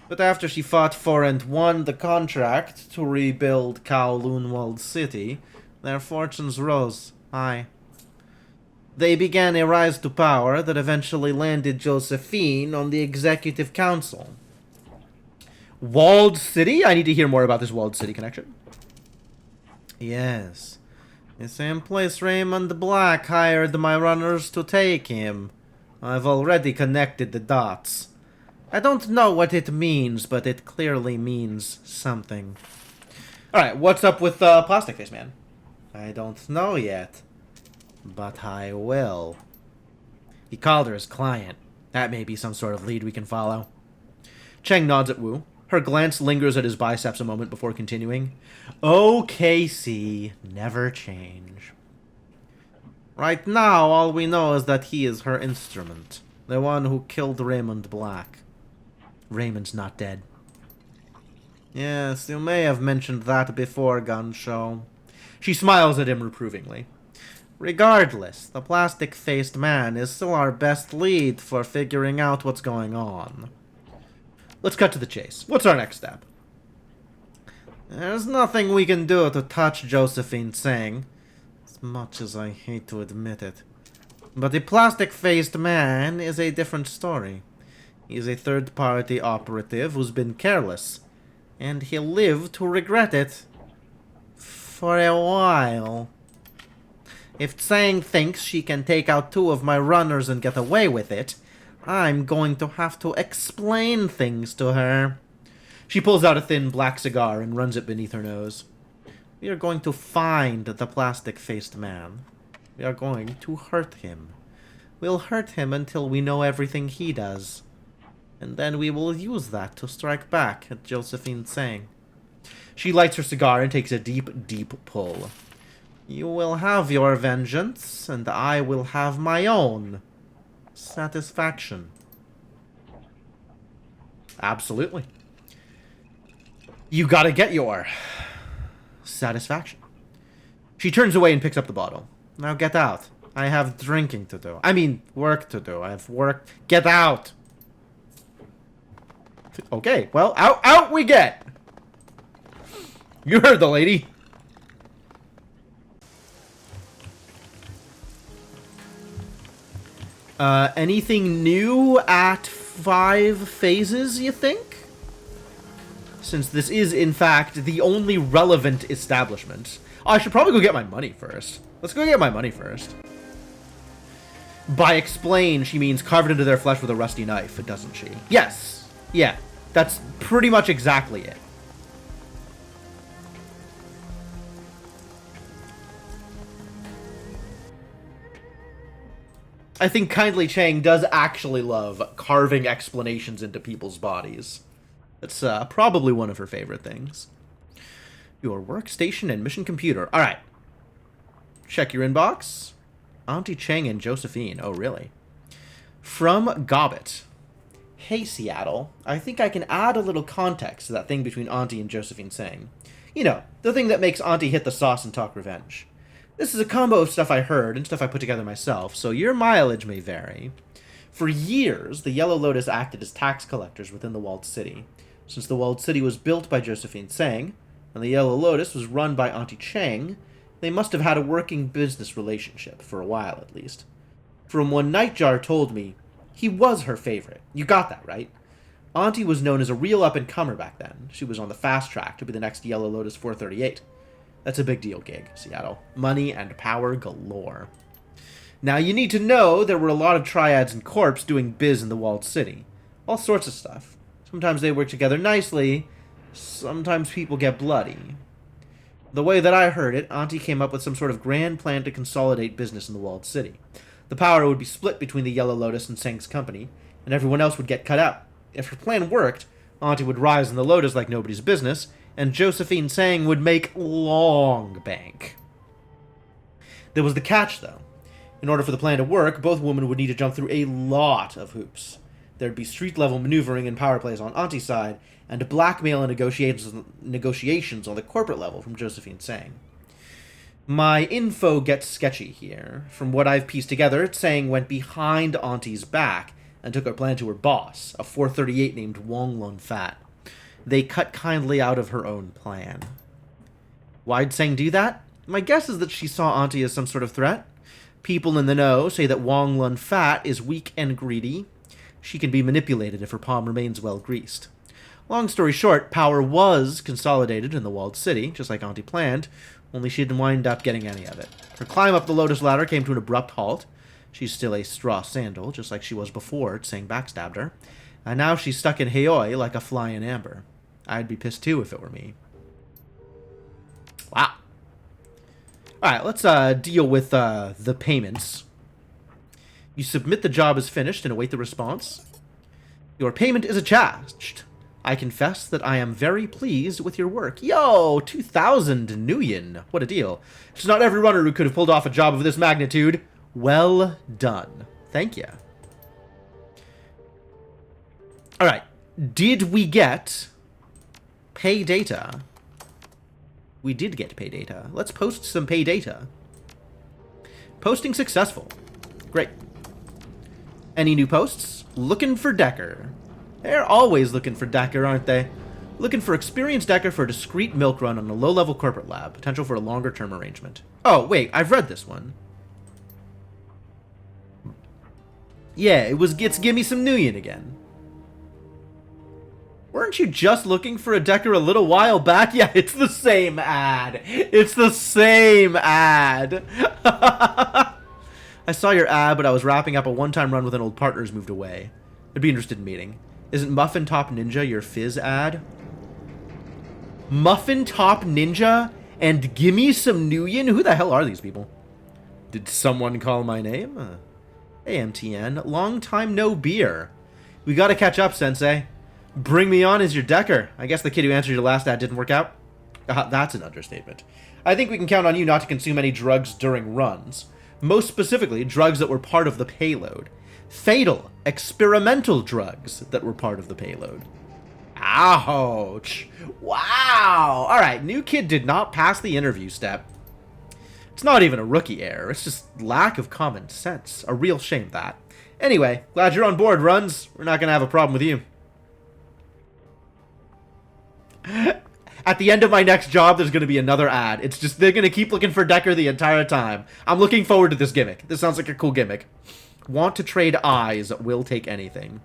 But after she fought for and won the contract to rebuild Kowloon City, their fortunes rose high. They began a rise to power that eventually landed Josephine on the Executive Council. Walled City? I need to hear more about this Walled City connection. Yes. The same place Raymond Black hired my runners to take him. I've already connected the dots. I don't know what it means, but it clearly means something. Alright, what's up with Plastic Face Man? I don't know yet. But I will. He called her his client. That may be some sort of lead we can follow. Cheng nods at Wu. Her glance lingers at his biceps a moment before continuing. OKC, never change. Right now, all we know is that he is her instrument. The one who killed Raymond Black. Raymond's not dead. Yes, you may have mentioned that before, Gunshow. She smiles at him reprovingly. Regardless, the plastic-faced man is still our best lead for figuring out what's going on. Let's cut to the chase. What's our next step? There's nothing we can do to touch Josephine Tsang, as much as I hate to admit it. But the plastic-faced man is a different story. He's a third-party operative who's been careless, and he'll live to regret it. For a while. If Tsang thinks she can take out 2 of my runners and get away with it, I'm going to have to explain things to her. She pulls out a thin black cigar and runs it beneath her nose. We are going to find the plastic-faced man. We are going to hurt him. We'll hurt him until we know everything he does. And then we will use that to strike back at Josephine Tsang. She lights her cigar and takes a deep, deep pull. You will have your vengeance, and I will have my own satisfaction. Absolutely. You gotta get your satisfaction. She turns away and picks up the bottle. Now get out. I have drinking to do. I mean, work to do. I have work. Get out! Okay, well, out we get! You heard the lady. Anything new at 5 phases, you think? Since this is, in fact, the only relevant establishment. Oh, I should probably go get my money first. Let's go get my money first. By explain, she means carved into their flesh with a rusty knife, doesn't she? Yes. Yeah, that's pretty much exactly it. I think Kindly Chang does actually love carving explanations into people's bodies. That's probably one of her favorite things. Your workstation and mission computer. Alright. Check your inbox. Auntie Chang and Josephine. Oh, really? From Gobbet. Hey, Seattle. I think I can add a little context to that thing between Auntie and Josephine Tsang. You know, the thing that makes Auntie hit the sauce and talk revenge. This is a combo of stuff I heard and stuff I put together myself, so your mileage may vary. For years, the Yellow Lotus acted as tax collectors within the walled city. Since the walled city was built by Josephine Tsang, and the Yellow Lotus was run by Auntie Chang, they must have had a working business relationship, for a while at least. From what Nightjar told me, he was her favorite. You got that, right? Auntie was known as a real up-and-comer back then. She was on the fast track to be the next Yellow Lotus 438. That's a big deal gig, Seattle. Money and power galore. Now, you need to know there were a lot of triads and corps doing biz in the walled city. All sorts of stuff. Sometimes they work together nicely, sometimes people get bloody. The way that I heard it, Auntie came up with some sort of grand plan to consolidate business in the walled city. The power would be split between the Yellow Lotus and Tsang's company, and everyone else would get cut out. If her plan worked, Auntie would rise in the Lotus like nobody's business, and Josephine Tsang would make long bank. There was the catch, though. In order for the plan to work, both women would need to jump through a lot of hoops. There'd be street-level maneuvering and power plays on Auntie's side, and blackmail and negotiations on the corporate level from Josephine Tsang. My info gets sketchy here. From what I've pieced together, Tsang went behind Auntie's back and took her plan to her boss, a 438 named Wong Lun Fat. They cut kindly out of her own plan. Why'd Tsang do that? My guess is that she saw Auntie as some sort of threat. People in the know say that Wong Lun Fat is weak and greedy. She can be manipulated if her palm remains well greased. Long story short, power was consolidated in the walled city, just like Auntie planned, only she didn't wind up getting any of it. Her climb up the Lotus ladder came to an abrupt halt. She's still a straw sandal, just like she was before Tsang backstabbed her. And now she's stuck in Heoi like a fly in amber. I'd be pissed too if it were me. Wow. Alright, let's deal with the payments. You submit the job as finished and await the response. Your payment is attached. I confess that I am very pleased with your work. Yo, 2,000 Nguyen. What a deal. It's not every runner who could have pulled off a job of this magnitude. Well done. Thank you. Alright. Did we get pay data? We did get pay data. Let's post some pay data. Posting successful. Great. Any new posts? Looking for Decker. They're always looking for Decker, aren't they? Looking for experienced Decker for a discreet milk run on a low-level corporate lab. Potential for a longer-term arrangement. Oh, wait, I've read this one. Yeah, it's Gimme Some Nuyen again. Weren't you just looking for a Decker a little while back? Yeah, it's the same ad. It's the same ad. I saw your ad, but I was wrapping up a one-time run with an old partner who's moved away. I'd be interested in meeting. Isn't Muffin Top Ninja your Fizz ad? Muffin Top Ninja and Gimme Some Nuyen? Who the hell are these people? Did someone call my name? Hey, MTN. Long time no beer. We gotta catch up, Sensei. Bring me on as your Decker. I guess the kid who answered your last ad didn't work out? That's an understatement. I think we can count on you not to consume any drugs during runs. Most specifically, drugs that were part of the payload. Fatal, experimental drugs that were part of the payload. Ouch. Wow. Alright, new kid did not pass the interview step. It's not even a rookie error. It's just lack of common sense. A real shame, that. Anyway, glad you're on board, Runs. We're not going to have a problem with you. At the end of my next job, there's going to be another ad. It's just, they're going to keep looking for Decker the entire time. I'm looking forward to this gimmick. This sounds like a cool gimmick. Want to trade eyes, will take anything.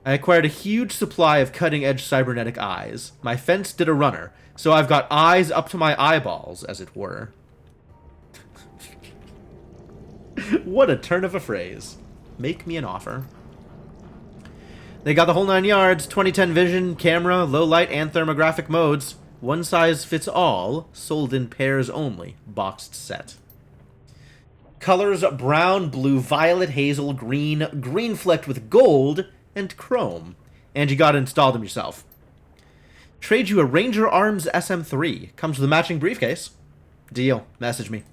I acquired a huge supply of cutting-edge cybernetic eyes. My fence did a runner, so I've got eyes up to my eyeballs, as it were. What a turn of a phrase. Make me an offer. They got the whole 9 yards, 2010 vision, camera, low light, and thermographic modes. One size fits all, sold in pairs only, boxed set. Colors brown, blue, violet, hazel, green flecked with gold, and chrome. And you gotta install them yourself. Trade you a Ranger Arms SM3. Comes with a matching briefcase. Deal. Message me.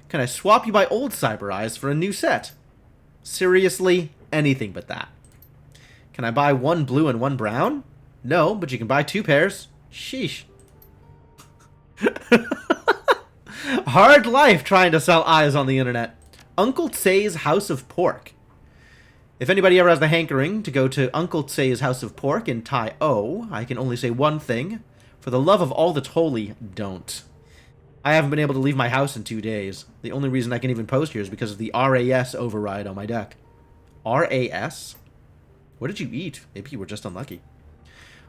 Can I swap you my old Cyber Eyes for a new set? Seriously, anything but that. Can I buy one blue and one brown? No, but you can buy 2 pairs. Sheesh. Hard life trying to sell eyes on the internet. Uncle Tsay's House of Pork. If anybody ever has the hankering to go to Uncle Tsay's House of Pork in Tai-O, I can only say one thing. For the love of all that's holy, don't. I haven't been able to leave my house in 2 days. The only reason I can even post here is because of the RAS override on my deck. RAS? What did you eat? Maybe you were just unlucky.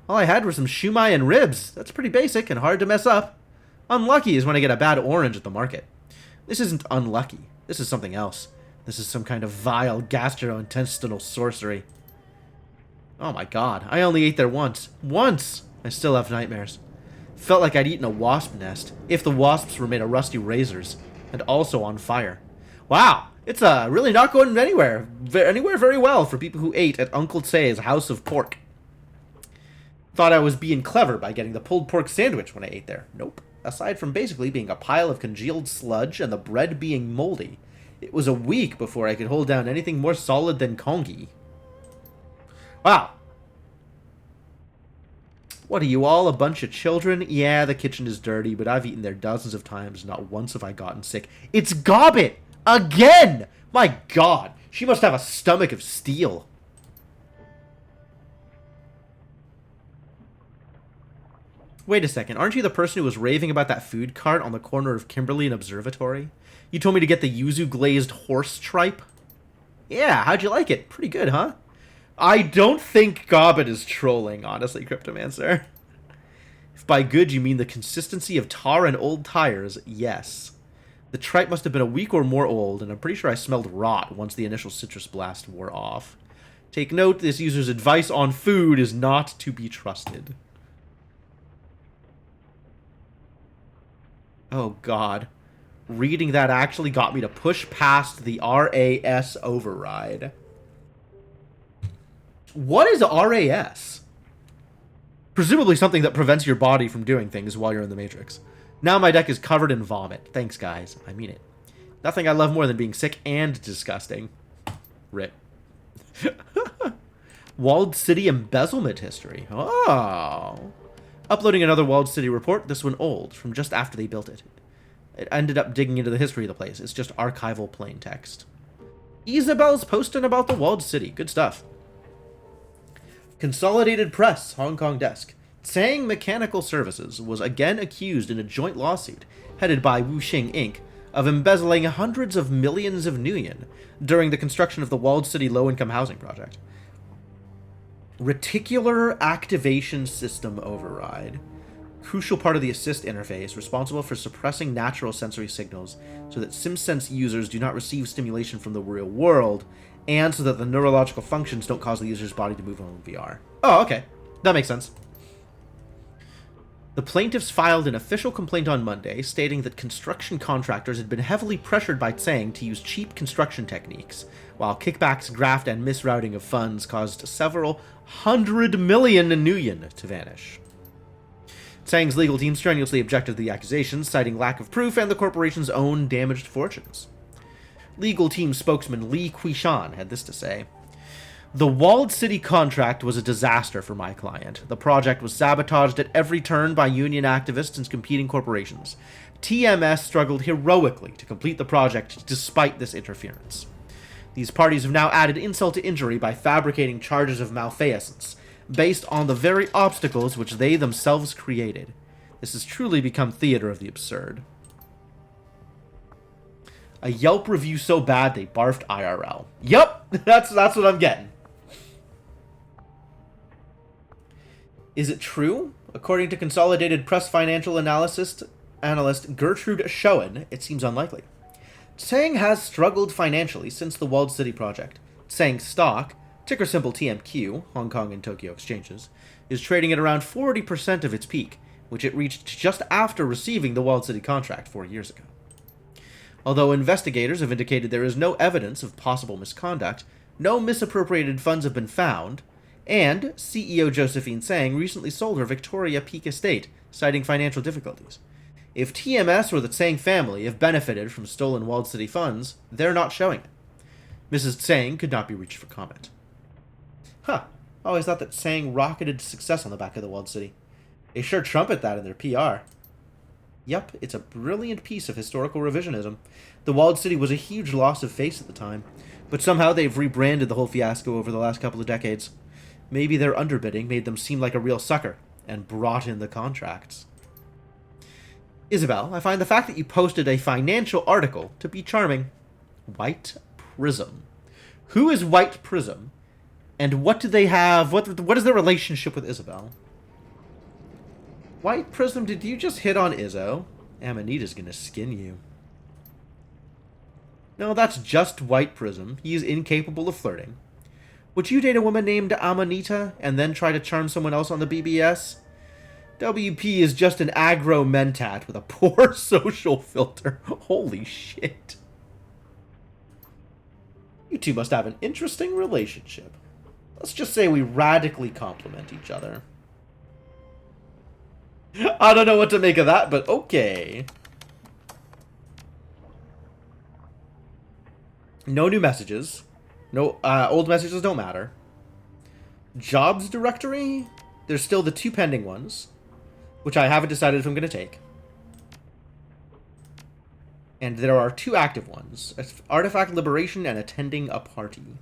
All I had were some shumai and ribs. That's pretty basic and hard to mess up. Unlucky is when I get a bad orange at the market. This isn't unlucky. This is something else. This is some kind of vile gastrointestinal sorcery. Oh my god. I only ate there once. Once! I still have nightmares. Felt like I'd eaten a wasp nest, if the wasps were made of rusty razors, and also on fire. Wow! It's really not going anywhere very well for people who ate at Uncle Tsay's House of Pork. Thought I was being clever by getting the pulled pork sandwich when I ate there. Nope. Aside from basically being a pile of congealed sludge and the bread being moldy, it was a week before I could hold down anything more solid than congee. Wow. What are you all, a bunch of children? Yeah, the kitchen is dirty, but I've eaten there dozens of times. Not once have I gotten sick. It's Gobbit! Again! My god, she must have a stomach of steel. Wait a second, aren't you the person who was raving about that food cart on the corner of Kimberly and Observatory? You told me to get the yuzu glazed horse tripe? Yeah, how'd you like it? Pretty good, huh? I don't think Gobbit is trolling, honestly, Cryptomancer. If by good you mean the consistency of tar and old tires, yes. The tripe must have been a week or more old, and I'm pretty sure I smelled rot once the initial citrus blast wore off. Take note, this user's advice on food is not to be trusted. Oh god. Reading that actually got me to push past the RAS override. What is RAS? Presumably something that prevents your body from doing things while you're in the Matrix. Now my deck is covered in vomit. Thanks, guys. I mean it. Nothing I love more than being sick and disgusting. Rip. Walled City embezzlement history. Oh. Uploading another Walled City report, this one old, from just after they built it. It ended up digging into the history of the place. It's just archival plain text. Isabel's posting about the Walled City. Good stuff. Consolidated Press, Hong Kong desk. Tsang Mechanical Services was again accused in a joint lawsuit, headed by Wuxing Inc., of embezzling hundreds of millions of nuyen during the construction of the walled city low-income housing project. Reticular activation system override. Crucial part of the assist interface, responsible for suppressing natural sensory signals so that SimSense users do not receive stimulation from the real world, and so that the neurological functions don't cause the user's body to move on VR. Oh, okay. That makes sense. The plaintiffs filed an official complaint on Monday, stating that construction contractors had been heavily pressured by Tsang to use cheap construction techniques, while kickbacks, graft, and misrouting of funds caused several 100 million nuyen to vanish. Tsang's legal team strenuously objected to the accusations, citing lack of proof and the corporation's own damaged fortunes. Legal team spokesman Li Quishan had this to say: "The walled city contract was a disaster for my client. The project was sabotaged at every turn by union activists and competing corporations. TMS struggled heroically to complete the project despite this interference. These parties have now added insult to injury by fabricating charges of malfeasance, based on the very obstacles which they themselves created. This has truly become theater of the absurd." A Yelp review so bad they barfed IRL. Yup, that's what I'm getting. Is it true? According to Consolidated Press financial analyst Gertrude Schoen, it seems unlikely. Tsang has struggled financially since the Walled City project. Tsang's stock, ticker symbol TMQ, Hong Kong and Tokyo exchanges, is trading at around 40% of its peak, which it reached just after receiving the Walled City contract 4 years ago. Although investigators have indicated there is no evidence of possible misconduct, no misappropriated funds have been found, and CEO Josephine Tsang recently sold her Victoria Peak estate, citing financial difficulties. If TMS or the Tsang family have benefited from stolen Walled City funds, they're not showing it. Mrs. Tsang could not be reached for comment. Huh, I always thought that Tsang rocketed to success on the back of the Walled City. They sure trumpet that in their PR. Yup, it's a brilliant piece of historical revisionism. The Walled City was a huge loss of face at the time, but somehow they've rebranded the whole fiasco over the last couple of decades. Maybe their underbidding made them seem like a real sucker, and brought in the contracts. Isabel, I find the fact that you posted a financial article to be charming. White Prism. Who is White Prism? And what do they have? What is their relationship with Isabel? White Prism, did you just hit on Izzo? Amanita's gonna skin you. No, that's just White Prism. He is incapable of flirting. Would you date a woman named Amanita and then try to charm someone else on the BBS? WP is just an aggro mentat with a poor social filter. Holy shit. You two must have an interesting relationship. Let's just say we radically complement each other. I don't know what to make of that, but okay. No new messages. No, old messages don't matter. Jobs directory? There's still the 2 pending ones, which I haven't decided if I'm going to take. And there are 2 active ones. Artifact liberation and attending a party.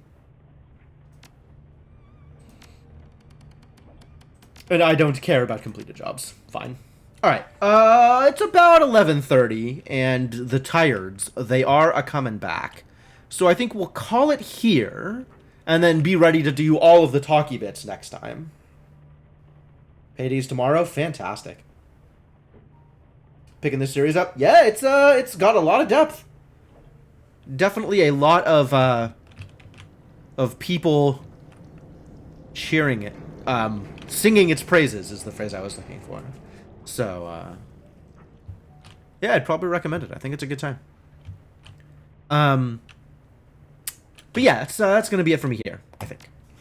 And I don't care about completed jobs. Fine. Alright. It's about 11:30, and the Tireds, they are a-coming back. So I think we'll call it here, and then be ready to do all of the talky bits next time. Paydays tomorrow? Fantastic. Picking this series up? Yeah, it's got a lot of depth. Definitely a lot of people cheering it. Singing its praises is the phrase I was looking for. So, yeah, I'd probably recommend it. I think it's a good time. But yeah, that's going to be it for me here, I think.